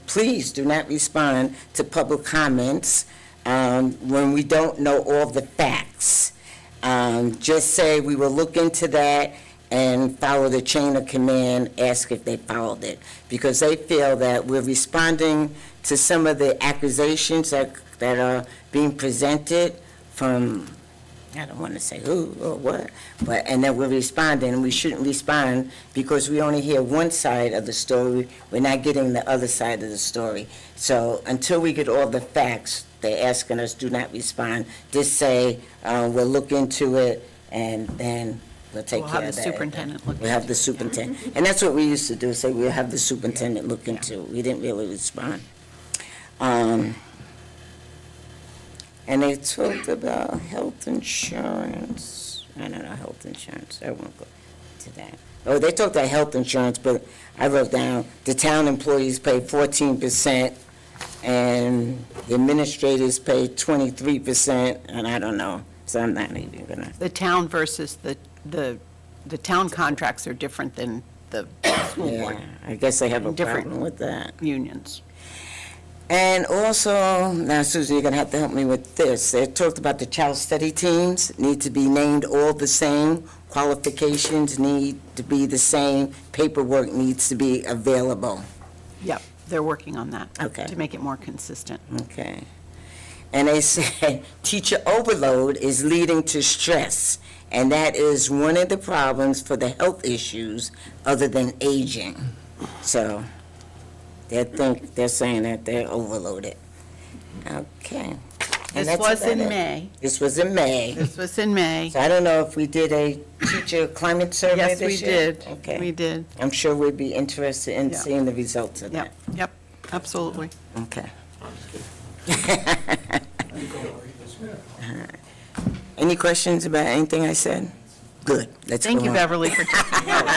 please do not respond to public comments when we don't know all the facts. Just say we will look into that and follow the chain of command, ask if they followed it. Because they feel that we're responding to some of the accusations that are being presented from, I don't want to say who or what, but, and then we're responding, and we shouldn't respond because we only hear one side of the story, we're not getting the other side of the story. So until we get all the facts, they're asking us, do not respond, just say, we'll look into it, and then we'll take We'll care have of the that. superintendent look We'll have the superintendent, and that's what we used to do, say we'll have the superintendent look into it, we didn't really respond. And they talked about health insurance. I don't know, health insurance, I won't go to that. Oh, they talked about health insurance, but I wrote down, the town employees pay 14%, and the administrators pay 23%, and I don't know, so I'm not even gonna. The town versus the town contracts are different than the school board Yeah, I guess they have a Different. problem with that. unions. And also, now Susan, you're gonna have to help me with this. They talked about the child study teams need to be named all the same, qualifications need to be the same, paperwork needs to be available. Yep, they're working on that. Okay. To make it more consistent. Okay. And they said teacher overload is leading to stress, and that is one of the problems for the health issues other than aging. So they're saying that they're overloaded. Okay. And This that's was in about it. May. This was in May. This was in May. So I don't know if we did a teacher climate survey Yes, this we year? did. Okay. We did. I'm sure we'd be interested in Yeah. seeing the results of that. Yep, absolutely. Okay. Any questions about anything I said? Good, let's go on. Thank you, Beverly, for taking notes.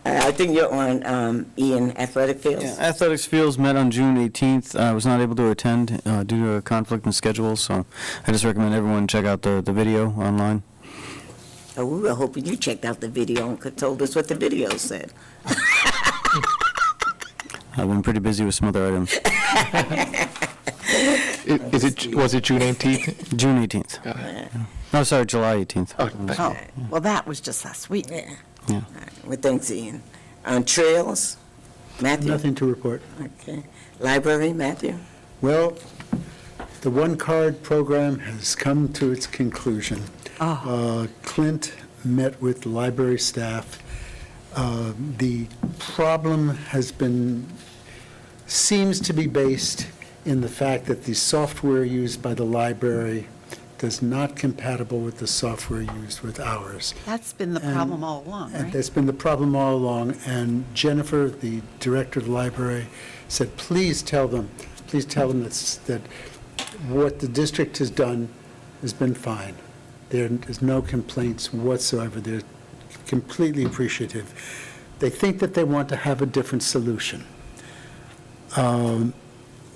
I think you're on, Ian, athletic fields? Athletics Fields met on June 18th. I was not able to attend due to a conflict in schedule, so I just recommend everyone check out the video online. Oh, we were hoping you checked out the video and could told us what the video said. I've been pretty busy with some other items. Was it June 18th? June 18th. No, sorry, July 18th. Oh, well, that was just last week. Yeah. Yeah. Well, thanks, Ian. On trails, Matthew? Nothing to report. Okay. Library, Matthew? Well, the one-card program has come to its conclusion. Clint met with library staff. The problem seems to be based in the fact that the software used by the library does not compatible with the software used with ours. That's been the problem all along, And right? that's been the problem all along, and Jennifer, the director of the library, said, please tell them that what the district has done has been fine. There is no complaints whatsoever. They're completely appreciative. They think that they want to have a different solution.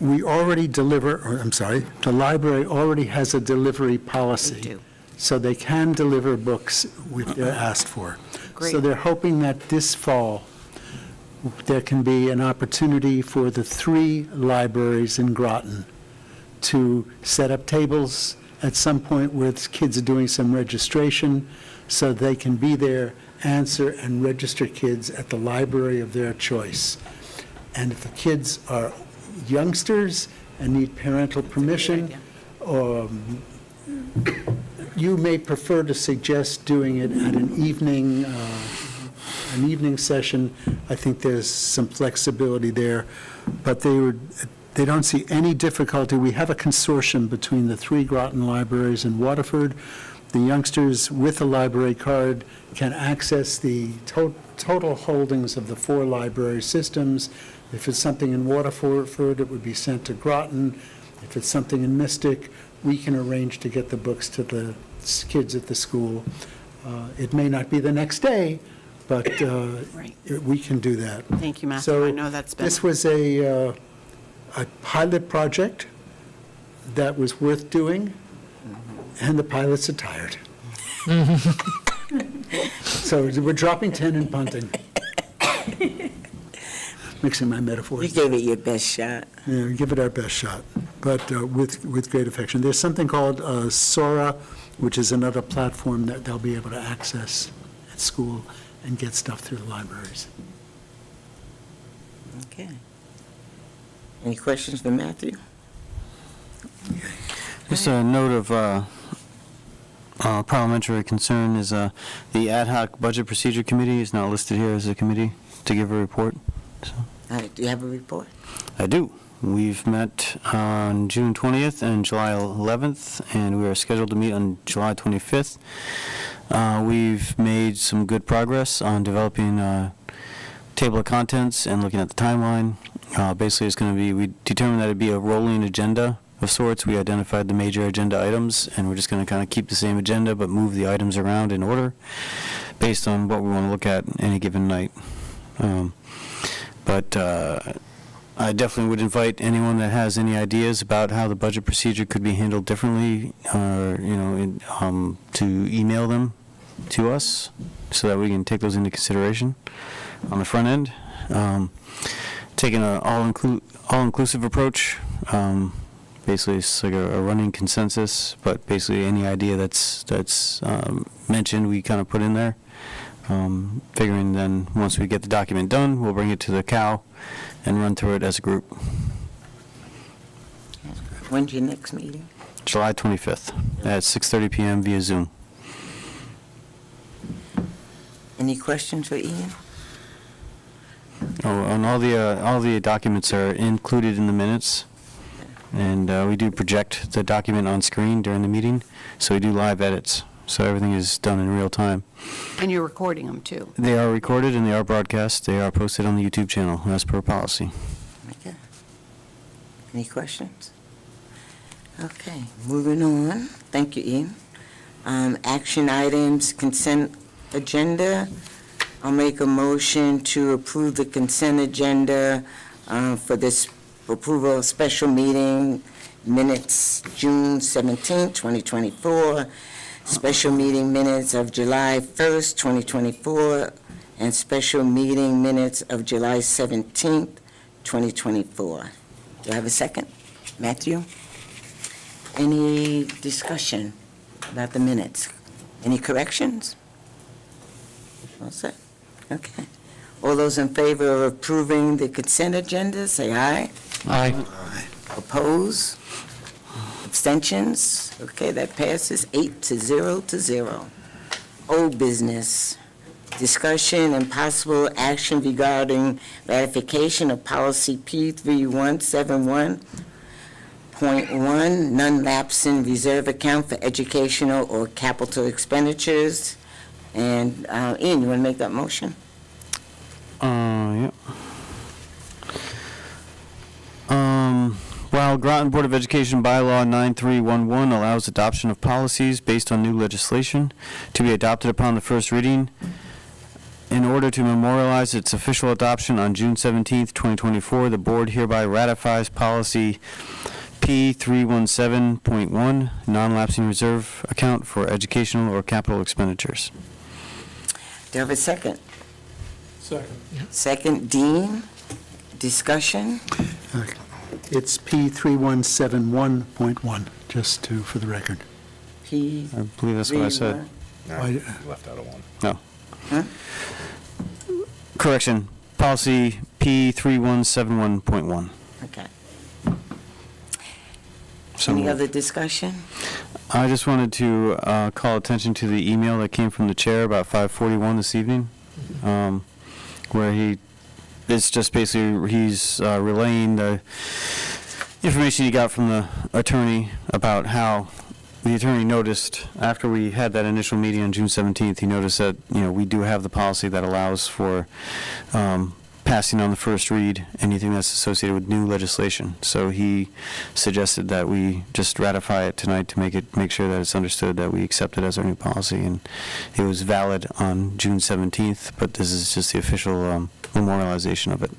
We already the library already has a delivery policy. They do. So they can deliver books if they're asked for. Great. So they're hoping that this fall, there can be an opportunity for the 3 libraries in Groton to set up tables at some point where kids are doing some registration, so they can be there, answer, and register kids at the library of their choice. And if the kids are youngsters and need parental permission, you may prefer to suggest doing it at an evening session. I think there's some flexibility there, but they don't see any difficulty. We have a consortium between the 3 Groton libraries in Waterford. The youngsters with a library card can access the total holdings of the 4 library systems. If it's something in Waterford, it would be sent to Groton. If it's something in Mystic, we can arrange to get the books to the kids at the school. It may not be the next day, but Right. we can do that. Thank you, Matthew. So I know that's been. this was a pilot project that was worth doing, and the pilots are tired. So we're dropping 10 and punting. Mixing my metaphors. You gave it your best shot. Yeah, we give it our best shot, but with great affection. There's something called Sora, which is another platform that they'll be able to access at school and get stuff through the libraries. Okay. Any questions for Matthew? Just a note of parliamentary concern is the ad hoc budget procedure committee is now listed here as a committee to give a report. So All right, do you have a report? I do. We've met on June 20th and July 11th, and we are scheduled to meet on July 25th. We've made some good progress on developing a table of contents and looking at the timeline. Basically, it's going to be, we determined that it'd be a rolling agenda of sorts. We identified the major agenda items, and we're just going to kind of keep the same agenda but move the items around in order based on what we want to look at any given night. But I definitely would invite anyone that has any ideas about how the budget procedure could be handled differently, to email them to us so that we can take those into consideration on the front end. Taking an all-inclusive approach. Basically, it's like a running consensus, but basically any idea that's mentioned, we kind of put in there. Figuring then, once we get the document done, we'll bring it to the COW and run through it as a group. When's your next meeting? July 25th at 6:30 p.m. via Zoom. Any questions for Ian? Oh, and all the documents are included in the minutes, and we do project the document on screen during the meeting, so we do live edits, so everything is done in real time. And you're recording them, too. They are recorded and they are broadcast. They are posted on the YouTube channel as per policy. Okay. Any questions? Okay, moving on. Thank you, Ian. Action items, consent agenda. I'll make a motion to approve the consent agenda for this approval of special meeting minutes, June 17, 2024, special meeting minutes of July 1st, 2024, and special meeting minutes of July 17th, 2024. Do I have a second? Matthew? Any discussion about the minutes? Any corrections? All set? Okay. All those in favor of approving the consent agenda, say aye. Aye. Oppose? Abstentions? Okay, that passes 8-0. Old business. Discussion and possible action regarding ratification of policy P3171, .1, non-lapsing reserve account for educational or capital expenditures. And Ian, you want to make that motion? Yeah. While Groton Board of Education Bylaw 9311 allows adoption of policies based on new legislation to be adopted upon the first reading, in order to memorialize its official adoption on June 17th, 2024, the board hereby ratifies policy P317.1, non-lapsing reserve account for educational or capital expenditures. Do you have a second? Second. Second, Dean. Discussion? It's P3171.1, just for the record. P. I believe that's what I said. Why- Left out of one. No. Huh? Correction, policy P3171.1. Okay. So Any moved. other discussion? I just wanted to call attention to the email that came from the chair about 5:41 this evening, where it's just basically, he's relaying the information he got from the attorney about how the attorney noticed, after we had that initial meeting on June 17th, he noticed that, we do have the policy that allows for passing on the first read anything that's associated with new legislation. So he suggested that we just ratify it tonight to make sure that it's understood that we accept it as our new policy, and it was valid on June 17th, but this is just the official memorialization of it.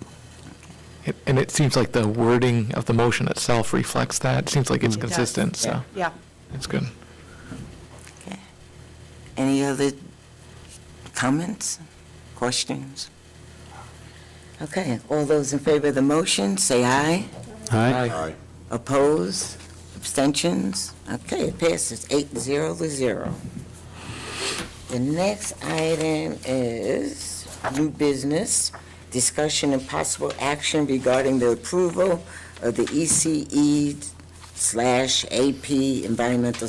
And it seems like the wording of the motion itself reflects that. It seems like it's It does. consistent, so Yeah. it's good. Okay. Any other comments, questions? Okay, all those in favor of the motion, say aye. Aye. Oppose? Abstentions? Okay, it passes 8-0. The next item is new business, discussion and possible action regarding the approval of the ECE/AP Environmental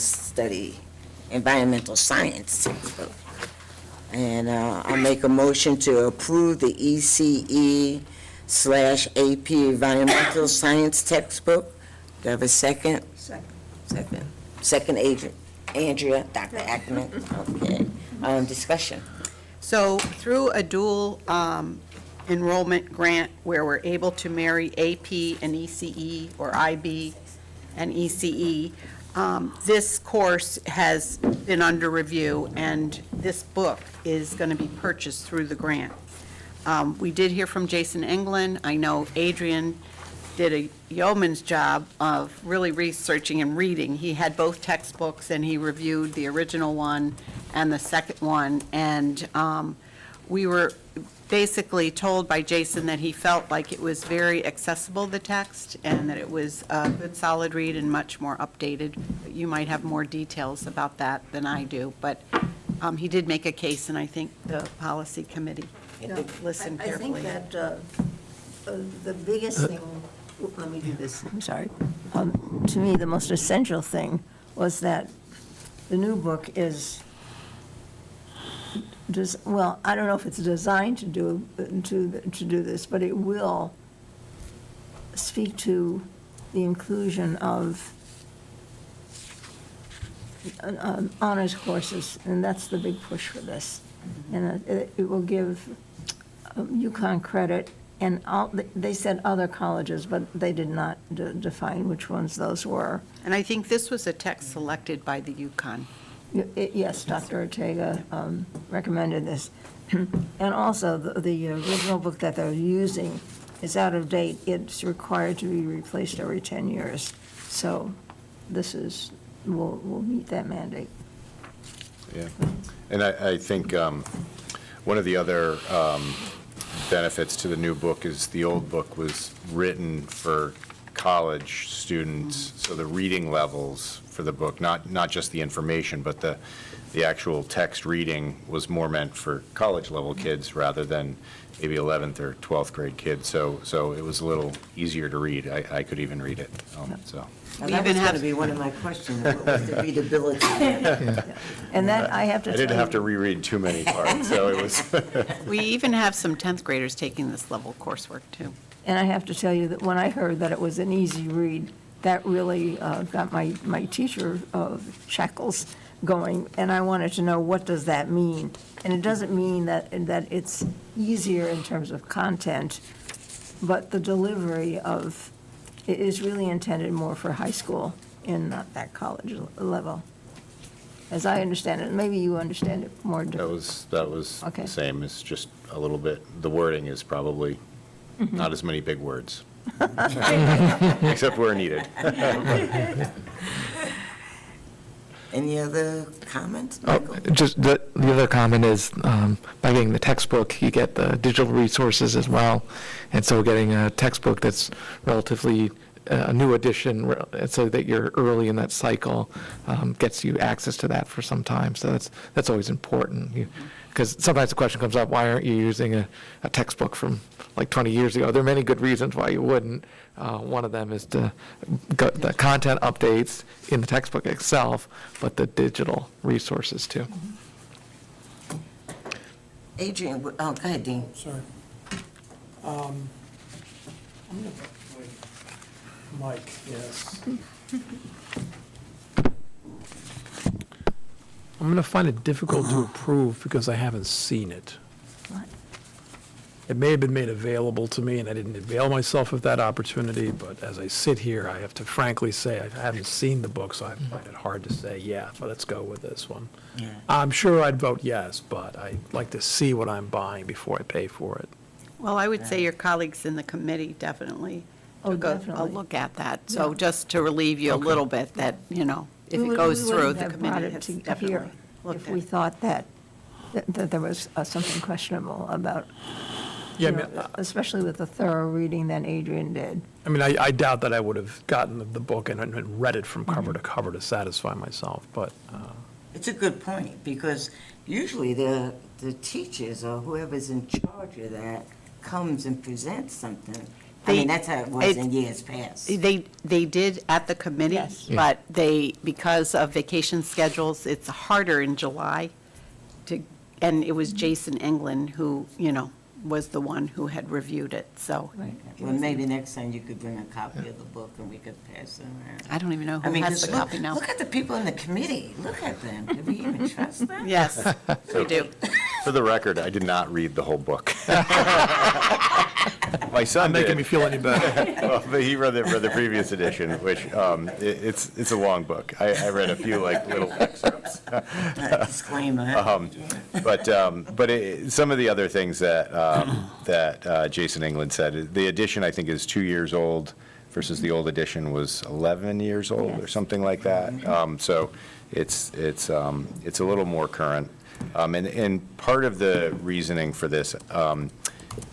Science textbook. And I'll make a motion to approve the ECE/AP Environmental Science textbook. Do I have a second? Second. Second, Andrea, Dr. Ackerman. Okay. Discussion. So through a dual enrollment grant where we're able to marry AP and ECE, or IB and ECE, this course has been under review, and this book is going to be purchased through the grant. We did hear from Jason England. I know Adrian did a yeoman's job of really researching and reading. He had both textbooks, and he reviewed the original one and the second one, and we were basically told by Jason that he felt like it was very accessible, the text, and that it was a good, solid read and much more updated. You might have more details about that than I do, but he did make a case, and I think the policy committee did listen carefully. I think that the biggest thing, let me do this, I'm sorry. To me, the most essential thing was that the new book is, well, I don't know if it's designed to do this, but it will speak to the inclusion of honors courses, and that's the big push for this. And it will give UConn credit, and they said other colleges, but they did not define which ones those were. And I think this was a text selected by the UConn. Yes, Dr. Ortega recommended this. And also, the original book that they're using is out of date. It's required to be replaced every 10 years. So this will meet that mandate. Yeah, and I think one of the other benefits to the new book is the old book was written for college students, so the reading levels for the book, not just the information, but the actual text reading was more meant for college-level kids rather than maybe 11th or 12th grade kids, so it was a little easier to read. I could even read it, so. Now, that was going to be one of my questions, what was the readability? And that, I have to I tell you. didn't have to reread too many parts, so it was. We even have some 10th graders taking this level coursework, too. And I have to tell you that when I heard that it was an easy read, that really got my teacher shackles going, and I wanted to know, what does that mean? And it doesn't mean that it's easier in terms of content, but the delivery of, it is really intended more for high school and not that college level, as I understand it. Maybe you understand it more. That was Okay. the same, it's just a little bit, the wording is probably not as many big words. Except where needed. Any other comments? Oh, Michael? just the other comment is, by getting the textbook, you get the digital resources as well. And so getting a textbook that's relatively a new edition, and so that you're early in that cycle, gets you access to that for some time. So that's always important. Because sometimes the question comes up, why aren't you using a textbook from like 20 years ago? There are many good reasons why you wouldn't. One of them is the content updates in the textbook itself, but the digital resources too. Adrian, go ahead, Dean. Sorry. I'm gonna, Mike, yes. I'm going to find it difficult to approve because I haven't seen it. What? It may have been made available to me, and I didn't avail myself of that opportunity, but as I sit here, I have to frankly say, I haven't seen the book, so I find it hard to say, yeah, but let's go with this one. Yeah. I'm sure I'd vote yes, but I'd like to see what I'm buying before I pay for it. Well, I would say your colleagues in the committee definitely Oh, took a definitely. look at that. So Yeah. just to relieve you a Okay. little bit, that, if We it would- goes we through, wouldn't the have brought committee it has to definitely here looked if at we it. thought that there was something questionable about, Yeah, you know, especially with the thorough reading that Adrian did. I mean, I doubt that I would have gotten the book and read it from cover to cover to satisfy myself, but, It's a good point, because usually the teachers or whoever's in charge of that comes and presents something. I mean, that's how it was in years past. They did at the committee, Yes. but because of vacation schedules, it's harder in July and it was Jason England who, was the one who had reviewed it, so. Right. Well, maybe next time you could bring a copy of the book and we could pass it around. I don't even know I who mean, has 'cause the copy now. look at the people in the committee. Look at them. Do we even trust them? Yes, we do. For the record, I did not read the whole book. My son not making me did. feel any better. Well, but he read the previous edition, which, it's a long book. I read a few, little excerpts. Disclaimer. But some of the other things that Jason England said, the edition, I think, is 2 years old versus the old edition was 11 years old or something like that. So it's a little more current. And part of the reasoning for this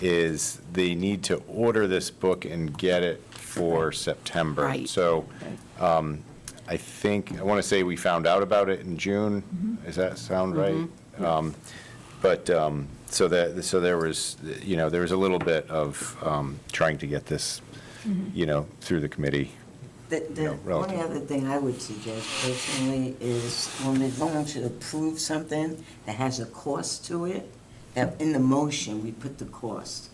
is they need to order this book and get it for September. Right. So I want to say we found out about it in June. Does that sound right? So there was, there was a little bit of trying to get this, through the committee. The relative. only other thing I would suggest personally is when we're going to approve something that has a cost to it, that in the motion, we put the cost.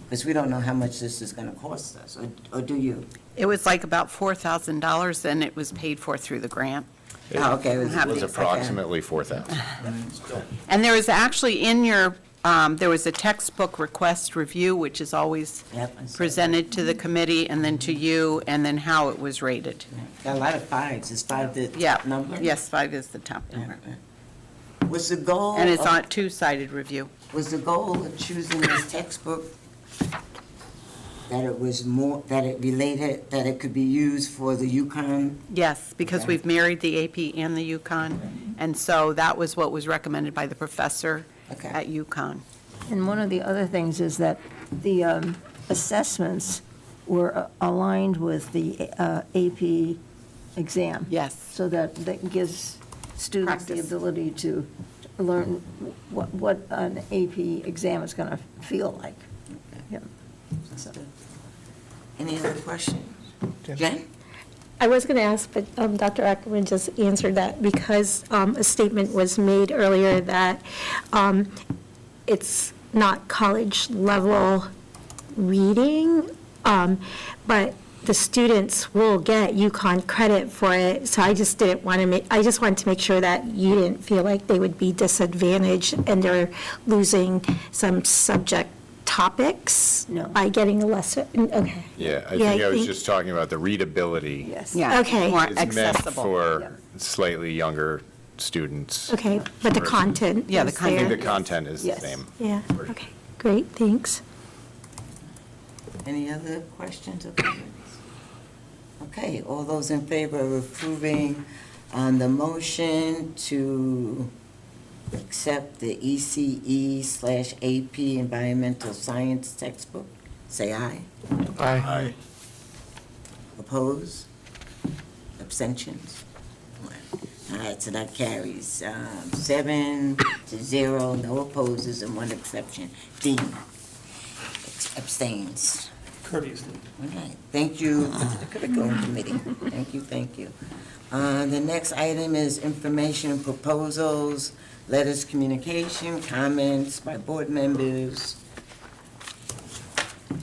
Because we don't know how much this is going to cost us, or do you? It was like about $4,000 and it was paid for through the grant. Oh, okay. It was approximately 4,000. And there was actually in your, there was a textbook request review, which is always Yep, I saw presented to the committee and then to you, and then how it was rated. Got a lot of fives. Is 5 the Yeah, top number? yes, 5 is the top number. Was the goal? And it's of- on two-sided review. Was the goal of choosing this textbook that it was more, that it related, that it could be used for the UConn? Yes, because Okay. we've married the AP and the UConn, and so that was what was recommended by the professor Okay. at UConn. And one of the other things is that the assessments were aligned with the AP exam. Yes. So that gives students the Practice. ability to learn what an AP exam is going to feel like. Yeah. So- Any other questions? Jen? I was going to ask, but Dr. Ackerman just answered that because a statement was made earlier that it's not college-level reading, but the students will get UConn credit for it, so I just didn't want to I just wanted to make sure that you didn't feel like they would be disadvantaged and they're losing some subject topics No. by getting a lesser, okay. Yeah, I Yeah, think I was think- just talking about the readability. Yes. Yeah, Okay. more It's meant accessible. for slightly younger students. Okay, but the content Yeah, the is I think there. the content is the Yes. same. Yeah, okay, great, thanks. Any other questions or comments? Okay, all those in favor of approving on the motion to accept the ECE/AP Environmental Science textbook, say aye. Aye. Oppose? Abstentions? All right, so that carries 7-0, no opposes and 1 exception. Dean abstains. Courteously. All right, thank you to the curriculum committee. Thank you. The next item is information proposals, letters, communication, comments by board members.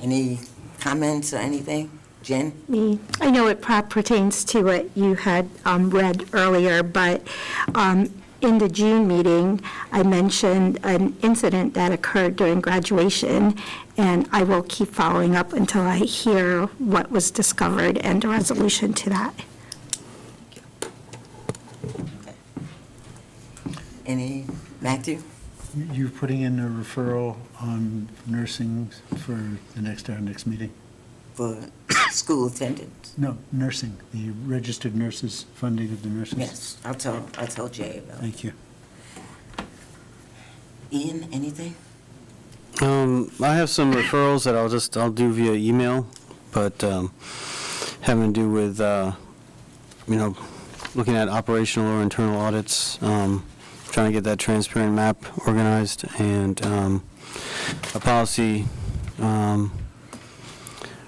Any comments or anything? Jen? I know it pertains to what you had read earlier, but in the June meeting, I mentioned an incident that occurred during graduation, and I will keep following up until I hear what was discovered and a resolution to that. Any, Matthew? You're putting in a referral on nursing for our next meeting? For school attendance? No, nursing, the registered nurses, funding of the nurses. Yes, I'll tell Jay about it. Thank you. Ian, anything? I have some referrals that I'll do via email, but having to do with, looking at operational or internal audits, trying to get that transparent map organized, and a policy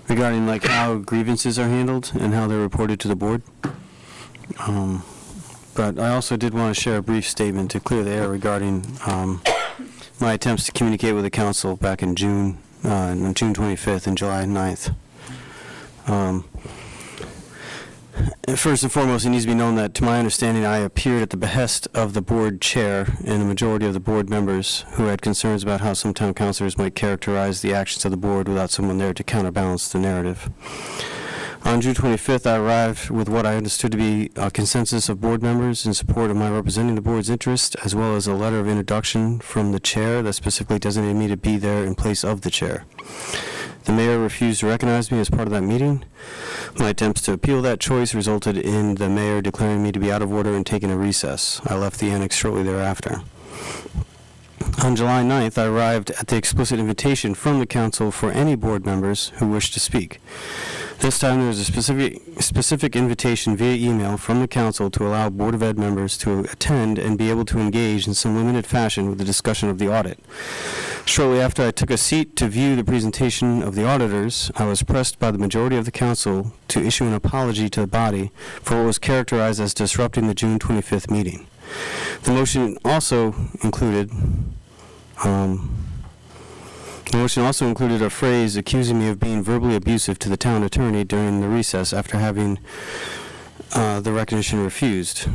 regarding like how grievances are handled and how they're reported to the board. But I also did want to share a brief statement to clear the air regarding my attempts to communicate with the council back in June, on June 25th and July 9th. First and foremost, it needs to be known that, to my understanding, I appeared at the behest of the board chair and the majority of the board members who had concerns about how some town councilors might characterize the actions of the board without someone there to counterbalance the narrative. On June 25th, I arrived with what I understood to be a consensus of board members in support of my representing the board's interest, as well as a letter of introduction from the chair that specifically designated me to be there in place of the chair. The mayor refused to recognize me as part of that meeting. My attempts to appeal that choice resulted in the mayor declaring me to be out of order and taking a recess. I left the annex shortly thereafter. On July 9th, I arrived at the explicit invitation from the council for any board members who wished to speak. This time, there was a specific invitation via email from the council to allow Board of Ed members to attend and be able to engage in some limited fashion with the discussion of the audit. Shortly after I took a seat to view the presentation of the auditors, I was pressed by the majority of the council to issue an apology to the body for what was characterized as disrupting the June 25th meeting. The motion also included a phrase accusing me of being verbally abusive to the town attorney during the recess after having the recognition refused.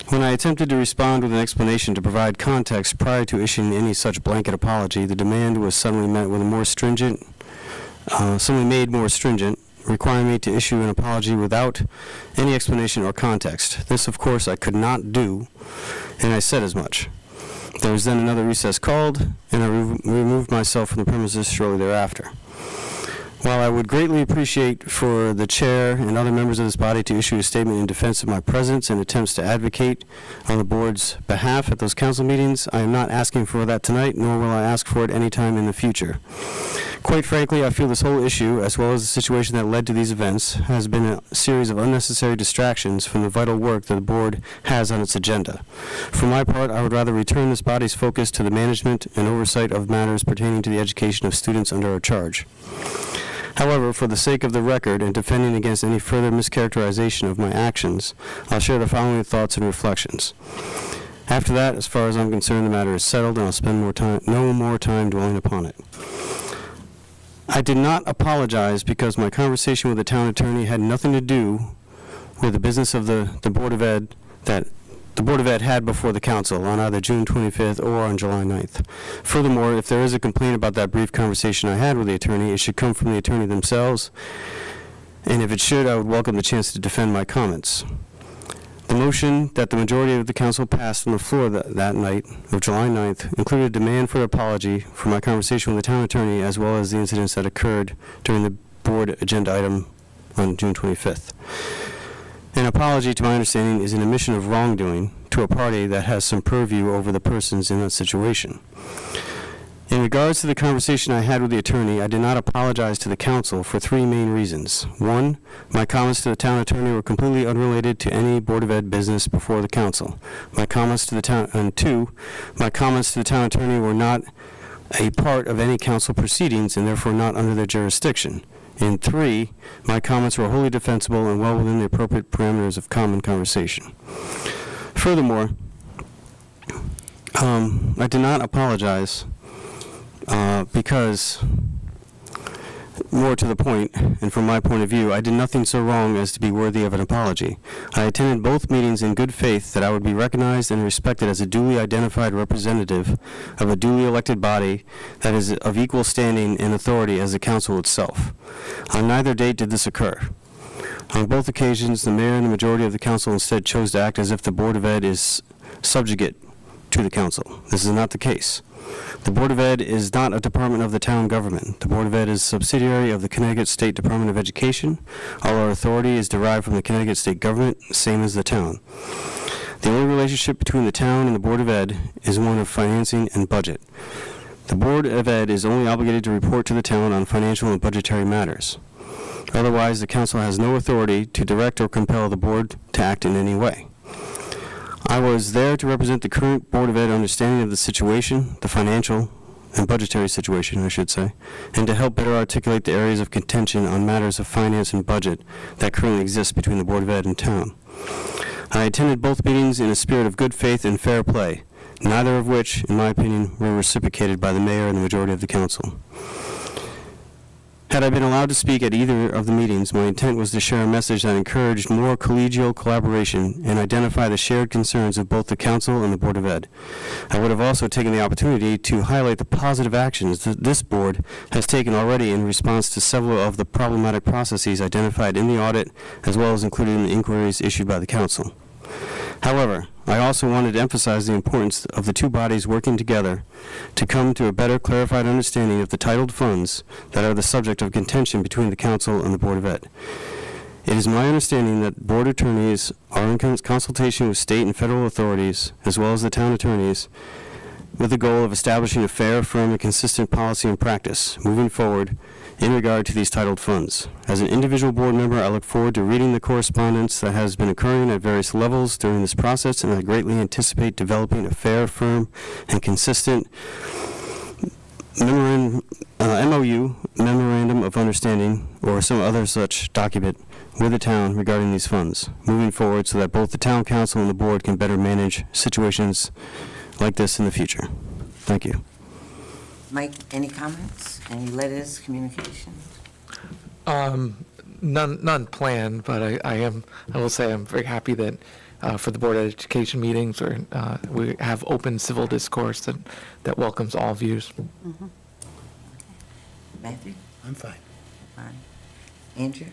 When I attempted to respond with an explanation to provide context prior to issuing any such blanket apology, the demand was suddenly met with a more stringent, requiring me to issue an apology without any explanation or context. This, of course, I could not do, and I said as much. There was then another recess called, and I removed myself from the premises shortly thereafter. While I would greatly appreciate for the chair and other members of this body to issue a statement in defense of my presence and attempts to advocate on the board's behalf at those council meetings, I am not asking for that tonight, nor will I ask for it any time in the future. Quite frankly, I feel this whole issue, as well as the situation that led to these events, has been a series of unnecessary distractions from the vital work that the board has on its agenda. For my part, I would rather return this body's focus to the management and oversight of matters pertaining to the education of students under our charge. However, for the sake of the record and defending against any further mischaracterization of my actions, I'll share the following thoughts and reflections. After that, as far as I'm concerned, the matter is settled, and I'll spend no more time dwelling upon it. I did not apologize because my conversation with the town attorney had nothing to do with the business of the Board of Ed that the Board of Ed had before the council on either June 25th or on July 9th. Furthermore, if there is a complaint about that brief conversation I had with the attorney, it should come from the attorney themselves, and if it should, I would welcome the chance to defend my comments. The motion that the majority of the council passed on the floor that night of July 9th included a demand for an apology for my conversation with the town attorney as well as the incidents that occurred during the board agenda item on June 25th. An apology, to my understanding, is an admission of wrongdoing to a party that has some purview over the persons in that situation. In regards to the conversation I had with the attorney, I did not apologize to the council for three main reasons. One, my comments to the town attorney were completely unrelated to any Board of Ed business before the council. My comments to the town, and two, my comments to the town attorney were not a part of any council proceedings and therefore not under their jurisdiction. And three, my comments were wholly defensible and well within the appropriate parameters of common conversation. Furthermore, I did not apologize because, more to the point, and from my point of view, I did nothing so wrong as to be worthy of an apology. I attended both meetings in good faith that I would be recognized and respected as a duly identified representative of a duly elected body that is of equal standing and authority as the council itself. On neither date did this occur. On both occasions, the mayor and the majority of the council instead chose to act as if the Board of Ed is subjugate to the council. This is not the case. The Board of Ed is not a department of the town government. The Board of Ed is a subsidiary of the Connecticut State Department of Education. All our authority is derived from the Connecticut State government, same as the town. The only relationship between the town and the Board of Ed is one of financing and budget. The Board of Ed is only obligated to report to the town on financial and budgetary matters. Otherwise, the council has no authority to direct or compel the board to act in any way. I was there to represent the current Board of Ed understanding of the situation, the financial and budgetary situation, I should say, and to help better articulate the areas of contention on matters of finance and budget that currently exist between the Board of Ed and town. I attended both meetings in a spirit of good faith and fair play, neither of which, in my opinion, were reciprocated by the mayor and the majority of the council. Had I been allowed to speak at either of the meetings, my intent was to share a message that encouraged more collegial collaboration and identify the shared concerns of both the council and the Board of Ed. I would have also taken the opportunity to highlight the positive actions that this board has taken already in response to several of the problematic processes identified in the audit, as well as included in the inquiries issued by the council. However, I also wanted to emphasize the importance of the two bodies working together to come to a better clarified understanding of the titled funds that are the subject of contention between the council and the Board of Ed. It is my understanding that board attorneys are in consultation with state and federal authorities, as well as the town attorneys, with the goal of establishing a fair, firm, and consistent policy and practice moving forward in regard to these titled funds. As an individual board member, I look forward to reading the correspondence that has been occurring at various levels during this process, and I greatly anticipate developing a fair, firm, and consistent MOU, Memorandum of Understanding, or some other such document with the town regarding these funds, moving forward so that both the town council and the board can better manage situations like this in the future. Thank you. Mike, any comments? Any letters, communications? None planned, but I will say I'm very happy that for the Board of Education meetings, we have open civil discourse that welcomes all views. Mm-hmm. Matthew? I'm fine. Fine. Andrew?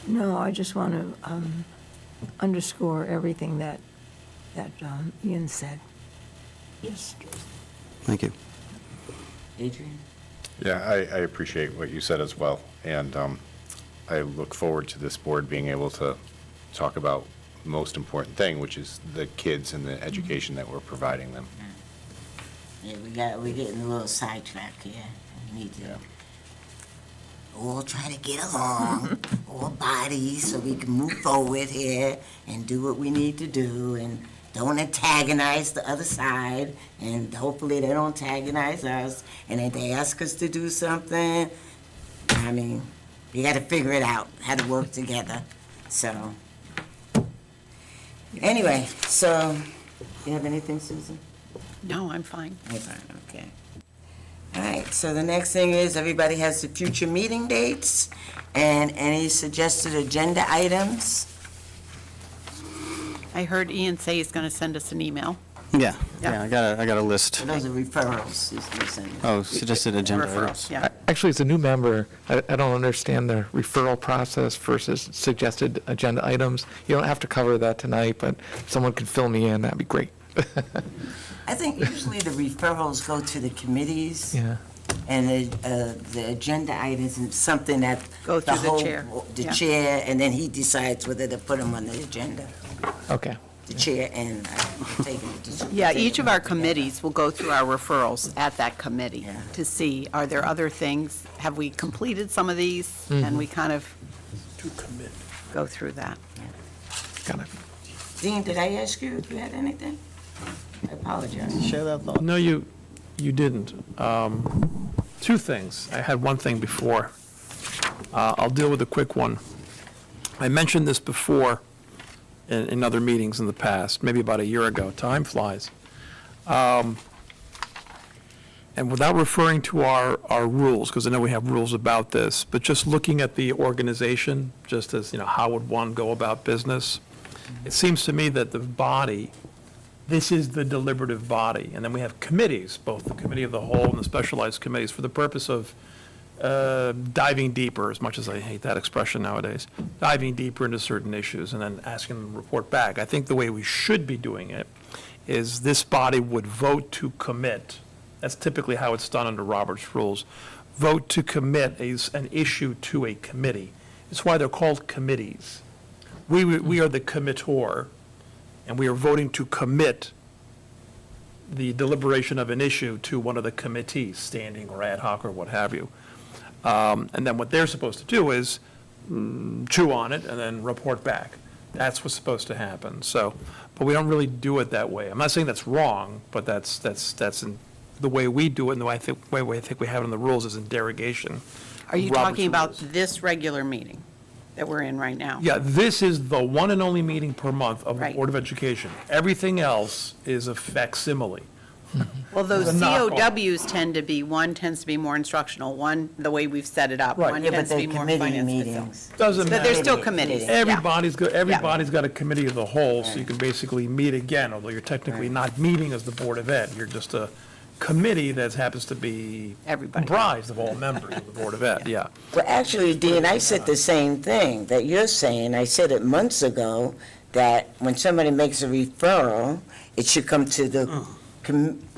No, I just want to underscore everything that Ian said. Yes. Thank you. Adrian? Yeah, I appreciate what you said as well, and I look forward to this board being able to talk about the most important thing, which is the kids and the education that we're providing them. Yeah, we're getting a little sidetracked here. We need to all try to get along, all bodies, so we can move forward here and do what we need to do, and don't antagonize the other side, and hopefully they don't antagonize us, and if they ask us to do something, I mean, we got to figure it out, how to work together. So, anyway, so, you have anything, Susan? No, I'm fine. You're fine, okay. All right, right, so the next thing is, everybody has the future meeting dates and any suggested agenda items. I heard Ian say he's going to send us an email. Yeah, Yeah. I got a list. Those are referrals. he's gonna send. Oh, suggested agenda Referrals, items. yeah. Actually, as a new member, I don't understand the referral process versus suggested agenda items. You don't have to cover that tonight, but if someone can fill me in, that'd be great. I think usually the referrals go to the committees. Yeah. And the agenda items is something that. Go through the whole- chair. The Yeah. chair, and then he decides whether to put them on the agenda. Okay. The chair and taking the superintendent. Yeah, each of our committees will go through our referrals at that committee Yeah. to see, are there other things? Have we completed some of these? And we kind of go through that. Got it. Dean, did I ask you if you had anything? I apologize. Share that thought. No, you didn't. Two things. I had one thing before. I'll deal with a quick one. I mentioned this before in other meetings in the past, maybe about a year ago. Time flies. And without referring to our rules, because I know we have rules about this, but just looking at the organization, just as, how would one go about business? It seems to me that the body, this is the deliberative body, and then we have committees, both the committee of the whole and the specialized committees, for the purpose of diving deeper, as much as I hate that expression nowadays, diving deeper into certain issues and then asking them to report back. I think the way we should be doing it is this body would vote to commit. That's typically how it's done under Robert's rules. Vote to commit an issue to a committee. It's why they're called committees. We are the committor, and we are voting to commit the deliberation of an issue to one of the committees, standing or ad hoc or what have you. And then what they're supposed to do is chew on it and then report back. That's what's supposed to happen. So, but we don't really do it that way. I'm not saying that's wrong, but that's in the way we do it, and the way I think we have it in the rules is in derogation. Are you Robert's talking about rules. this regular meeting that we're in right now? Yeah, this is the one and only meeting per month of the Right. Board of Education. Everything else is a facsimile. Well, those It's a knockoff. COWs tend to be, one tends to be more instructional, one, the way we've set it up. Right. One Yeah, but tends to they're be more committee finance facility. meetings. Doesn't But they're matter. still committees, yeah. Everybody's got a committee of the whole, so you can basically meet again, although you're technically not meeting as the Board of Ed. You're just a committee that happens to be Everybody. comprised of all members of the Board of Ed, yeah. Well, actually, Dean, I said the same thing that you're saying. I said it months ago, that when somebody makes a referral, it should come to the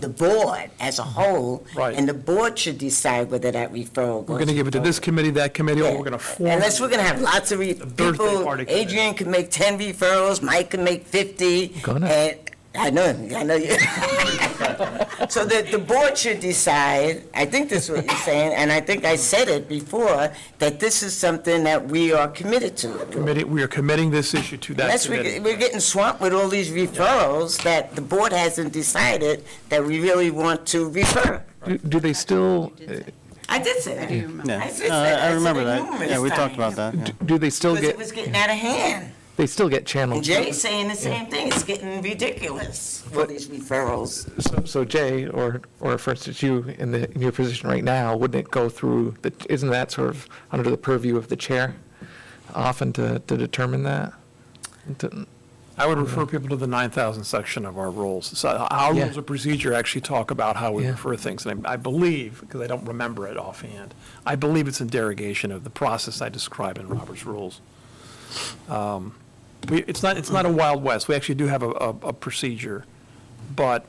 board as a whole. Right. And the board should decide whether that referral goes. We're going to give it to this committee, that committee, or we're going to form. Unless we're gonna have lots of birthday people, party committee. Adrian could make 10 referrals, Mike could make 50. Gonna. And I know you. So the board should decide, I think this is what you're saying, and I think I said it before, that this is something that we are committed to. Committee, we are committing this issue to that Unless committee. we're getting swamped with all these referrals that the board hasn't decided that we really want to refer. Do they still, I did say that. Yeah, I did say that. I said remember it that. numerous Yeah, we talked times. about that. yeah. do they still Because it get, was getting out of hand. they still get channeled? And Jay's saying the same thing, it's getting ridiculous, all these referrals. So Jay, or for instance, you in your position right now, wouldn't it go through, isn't that sort of under the purview of the chair often to determine that? I would refer people to the 9,000 section of our rules. So our Yeah. rules of procedure actually talk about how we Yeah. refer things. And I believe, because I don't remember it offhand, I believe it's in derogation of the process I describe in Robert's rules. It's not a Wild West. We actually do have a procedure, but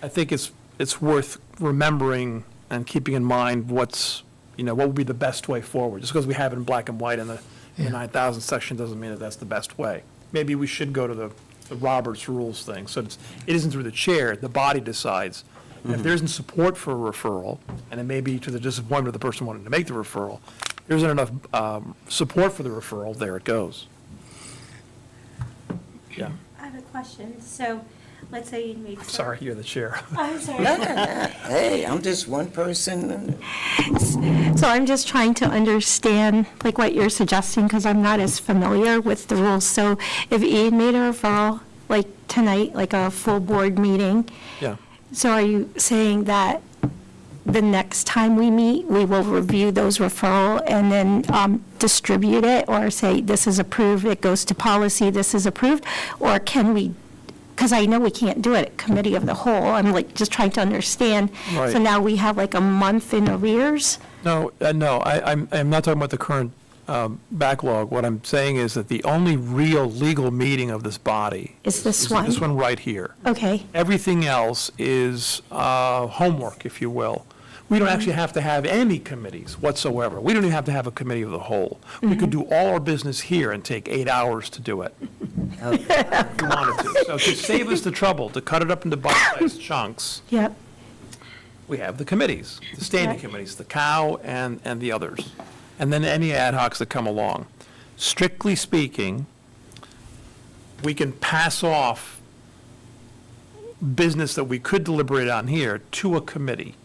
I think it's worth remembering and keeping in mind what would be the best way forward. Just because we have it in black and white in the 9,000 section doesn't mean that that's the best way. Maybe we should go to the Roberts rules thing. So it isn't through the chair, the body decides. And if there isn't support for a referral, and it may be to the disappointment of the person wanting to make the referral, there isn't enough support for the referral, there it goes. Yeah, I have a question. So, let's say you make. sorry, you're the chair. I'm sorry. No. Hey, I'm just one person. So I'm just trying to understand, like, what you're suggesting, because I'm not as familiar with the rules. So if Ian made a referral, like tonight, like a full board meeting, Yeah. so are you saying that the next time we meet, we will review those referral and then distribute it, or say, this is approved, it goes to policy, this is approved? Or can we, because I know we can't do it at committee of the whole, I'm like just trying to understand. Right. So now we have like a month in arrears? No, I'm not talking about the current backlog. What I'm saying is that the only real legal meeting of this body Is this one? This one right here. Okay, Everything else is homework, if you will. We don't actually have to have any committees whatsoever. We don't even have to have a committee of the whole. We could do all our business here and take 8 hours to do it. If we wanted to. So to save us the trouble, to cut it up into bite-sized chunks, yep, we have the committees, the standing Right. committees, the COW and the others, and then any ad hocs that come along. Strictly speaking, we can pass off business that we could deliberate on here to a committee.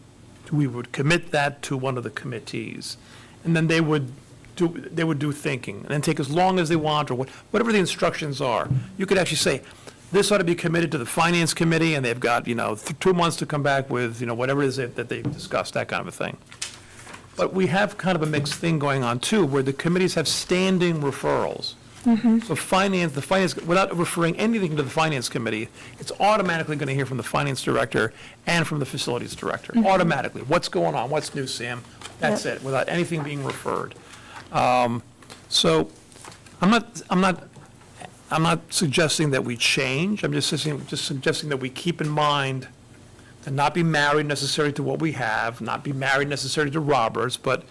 We would commit that to one of the committees, and then they would do thinking, and then take as long as they want, or whatever the instructions are. You could actually say, this ought to be committed to the Finance Committee, and they've got, 2 months to come back with, whatever it is that they've discussed, that kind of a thing. But we have kind of a mixed thing going on, too, where the committees have standing referrals. So the finance, without referring anything to the Finance Committee, it's automatically going to hear from the Finance Director and from the Facilities Director, automatically. What's going on? What's new, Sam? That's it, without anything being referred. So I'm not suggesting that we change. I'm just suggesting that we keep in mind to not be married necessarily to what we have, not be married necessarily to Roberts, but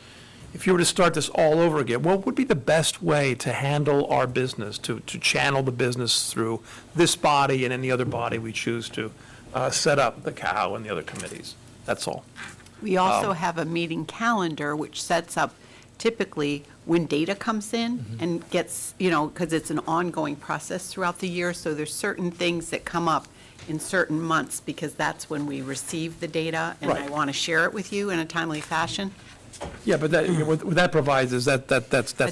if you were to start this all over again, what would be the best way to handle our business, to channel the business through this body and any other body we choose to set up, the COW and the other committees? That's all. We also have a meeting calendar which sets up typically when data comes in and gets, because it's an ongoing process throughout the year, so there's certain things that come up in certain months because that's when we receive the data and I Right. want to share it with you in a timely fashion. Yeah, but that, what that provides is that's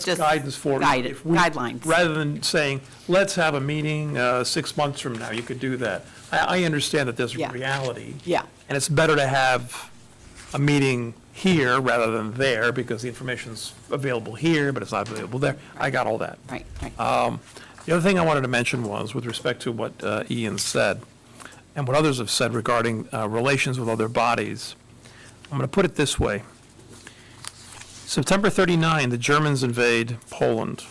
just guidance for. if we- guidelines. Rather than saying, let's have a meeting 6 months from now, you could do that. I understand that there's a Yeah. reality. Yeah. And it's better to have a meeting here rather than there, because the information's available here, but it's not available there. I got all that. Right, right. The other thing I wanted to mention was, with respect to what Ian said, and what others have said regarding relations with other bodies, I'm going to put it this way. September 39, the Germans invade Poland.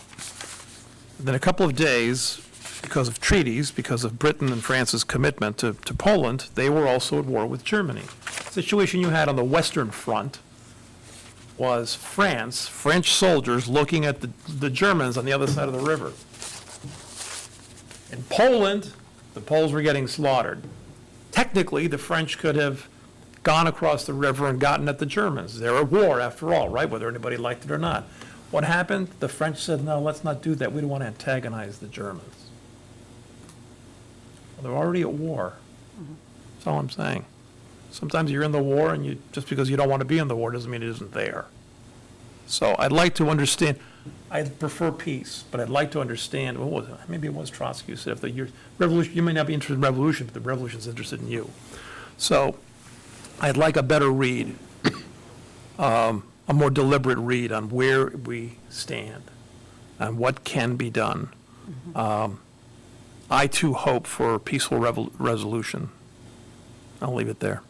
Then a couple of days, because of treaties, because of Britain and France's commitment to Poland, they were also at war with Germany. The situation you had on the Western Front was French soldiers looking at the Germans on the other side of the river. In Poland, the Poles were getting slaughtered. Technically, the French could have gone across the river and gotten at the Germans. They're at war, after all, right, whether anybody liked it or not. What happened? The French said, no, let's not do that. We don't want to antagonize the Germans. Well, they're already at war. That's all I'm saying. Sometimes you're in the war, and just because you don't want to be in the war doesn't mean it isn't there. So I'd like to understand, I prefer peace, but I'd like to understand, what was it? Maybe it was Trotsky who said, if the revolution, you may not be interested in revolution, but the revolution's interested in you. So I'd like a better read, a more deliberate read on where we stand and what can be done. I too hope for a peaceful resolution. I'll leave it there.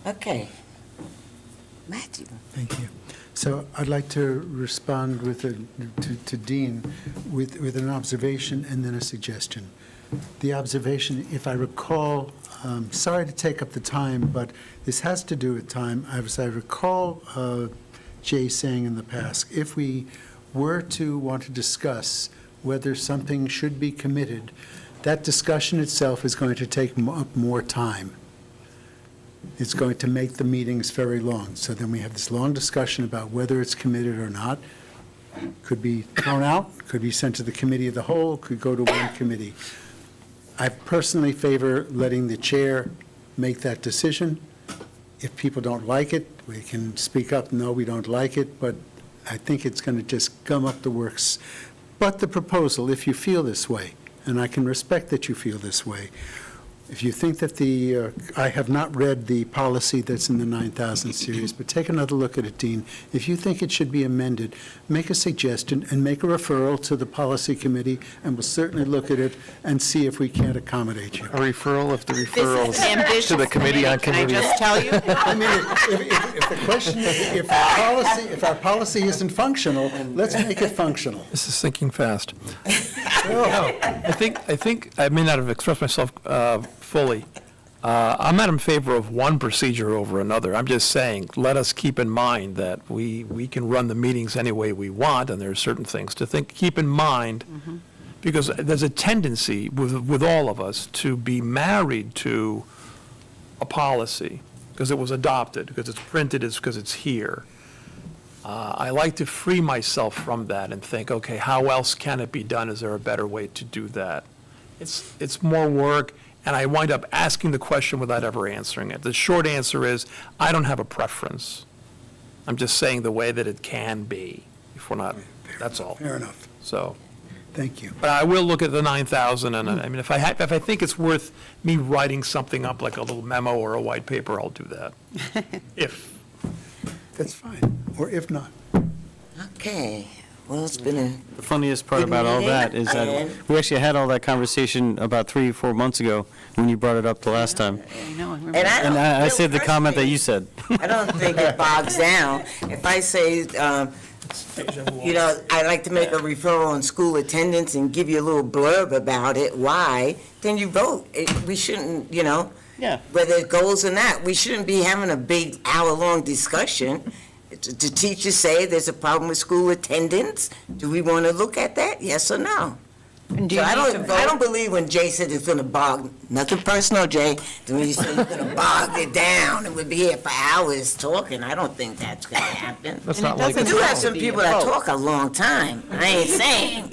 Okay. Matthew? Thank you. So I'd like to respond to Dean with an observation and then a suggestion. The observation, if I recall, sorry to take up the time, but this has to do with time. As I recall Jay saying in the past, if we were to want to discuss whether something should be committed, that discussion itself is going to take up more time. It's going to make the meetings very long. So then we have this long discussion about whether it's committed or not. Could be thrown out, could be sent to the committee of the whole, could go to one committee. I personally favor letting the chair make that decision. If people don't like it, we can speak up, no, we don't like it, but I think it's going to just gum up the works. But the proposal, if you feel this way, and I can respect that you feel this way, If you think that I have not read the policy that's in the 9,000 series, but take another look at it, Dean. If you think it should be amended, make a suggestion and make a referral to the policy committee, and we'll certainly look at it and see if we can't accommodate you. A referral of the This referrals is an ambitious to the committee on Can I committees. just tell you? I mean, if the question, if our policy isn't functional, let's make it functional. This is thinking fast. I think I may not have expressed myself fully. I'm not in favor of one procedure over another. I'm just saying, let us keep in mind that we can run the meetings any way we want, and there are certain things to keep in mind, because there's a tendency with all of us to be married to a policy, because it was adopted, because it's printed, it's because it's here. I like to free myself from that and think, okay, how else can it be done? Is there a better way to do that? It's more work, and I wind up asking the question without ever answering it. The short answer is, I don't have a preference. I'm just saying the way that it can be, if we're not, that's all. Fair enough. So, Thank you. but I will look at the 9,000, and I mean, if I think it's worth me writing something up, like a little memo or a white paper, I'll do that. If. That's fine, or if not. Okay, well, it's been a, The funniest part Good about all meeting, that is that and- we actually had all that conversation about 3 or 4 months ago when you brought it up the last time. I know, I remember. and I And don't. I said the comment that personally, you said. I don't think it bogs down. If I say, I'd like to make a referral on school attendance and give you a little blurb about it, why, then you vote. We shouldn't, Yeah. whether it goes or not, we shouldn't be having a big hour-long discussion. The teachers say there's a problem with school attendance. Do we want to look at that, yes or no? And do So you I need to don't, I vote? don't believe when Jay said it's gonna bog, nothing personal, Jay, when he said it's gonna bog it down and we'll be here for hours talking, I don't think that's gonna happen. That's And it not like We doesn't do have have to some be people a that vote. talk a long time, I ain't saying,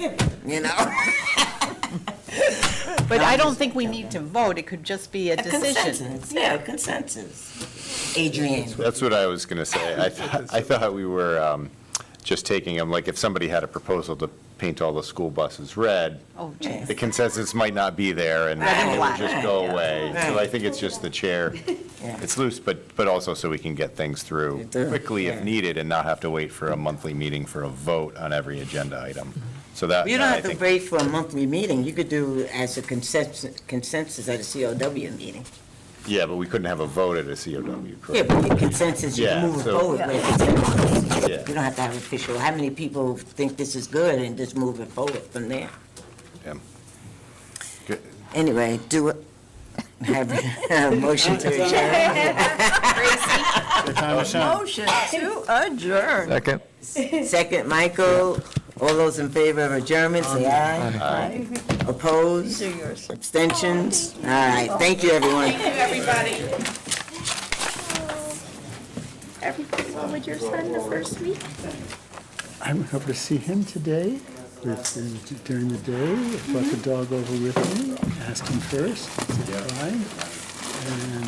But I don't think we need to vote, it could just be a decision. Consensus, yeah, consensus. Adrian, That's what I was going to say. I thought we were just taking them, like if somebody had a proposal to paint all the school buses red, Oh, geez. the consensus might not be there and Red and it would black. just go away. So I think it's just the chair. Yeah. It's loose, but also so we can get things through quickly if Yeah. needed and not have to wait for a monthly meeting for a vote on every agenda item. So that, you don't I have to think, wait for a monthly meeting, you could do as a consensus at a COW meeting. yeah, but we couldn't have a vote at a COW, Yeah, correct? but your consensus, you can Yeah, move it so- forward with consensus. Yeah. You don't have to have official, how many people think this is good and just move it forward from there? Yeah. Good. Anyway, do it, have a motion to adjourn. Motion to adjourn. Second. Second, Michael, all those in favor of adjournment, say aye. Opposed? These are yours. Abstentions? All right, thank you, everyone. Everybody. What would your son the first week? I went over to see him today during the day. I brought the dog over with me, asked him first, he said fine. And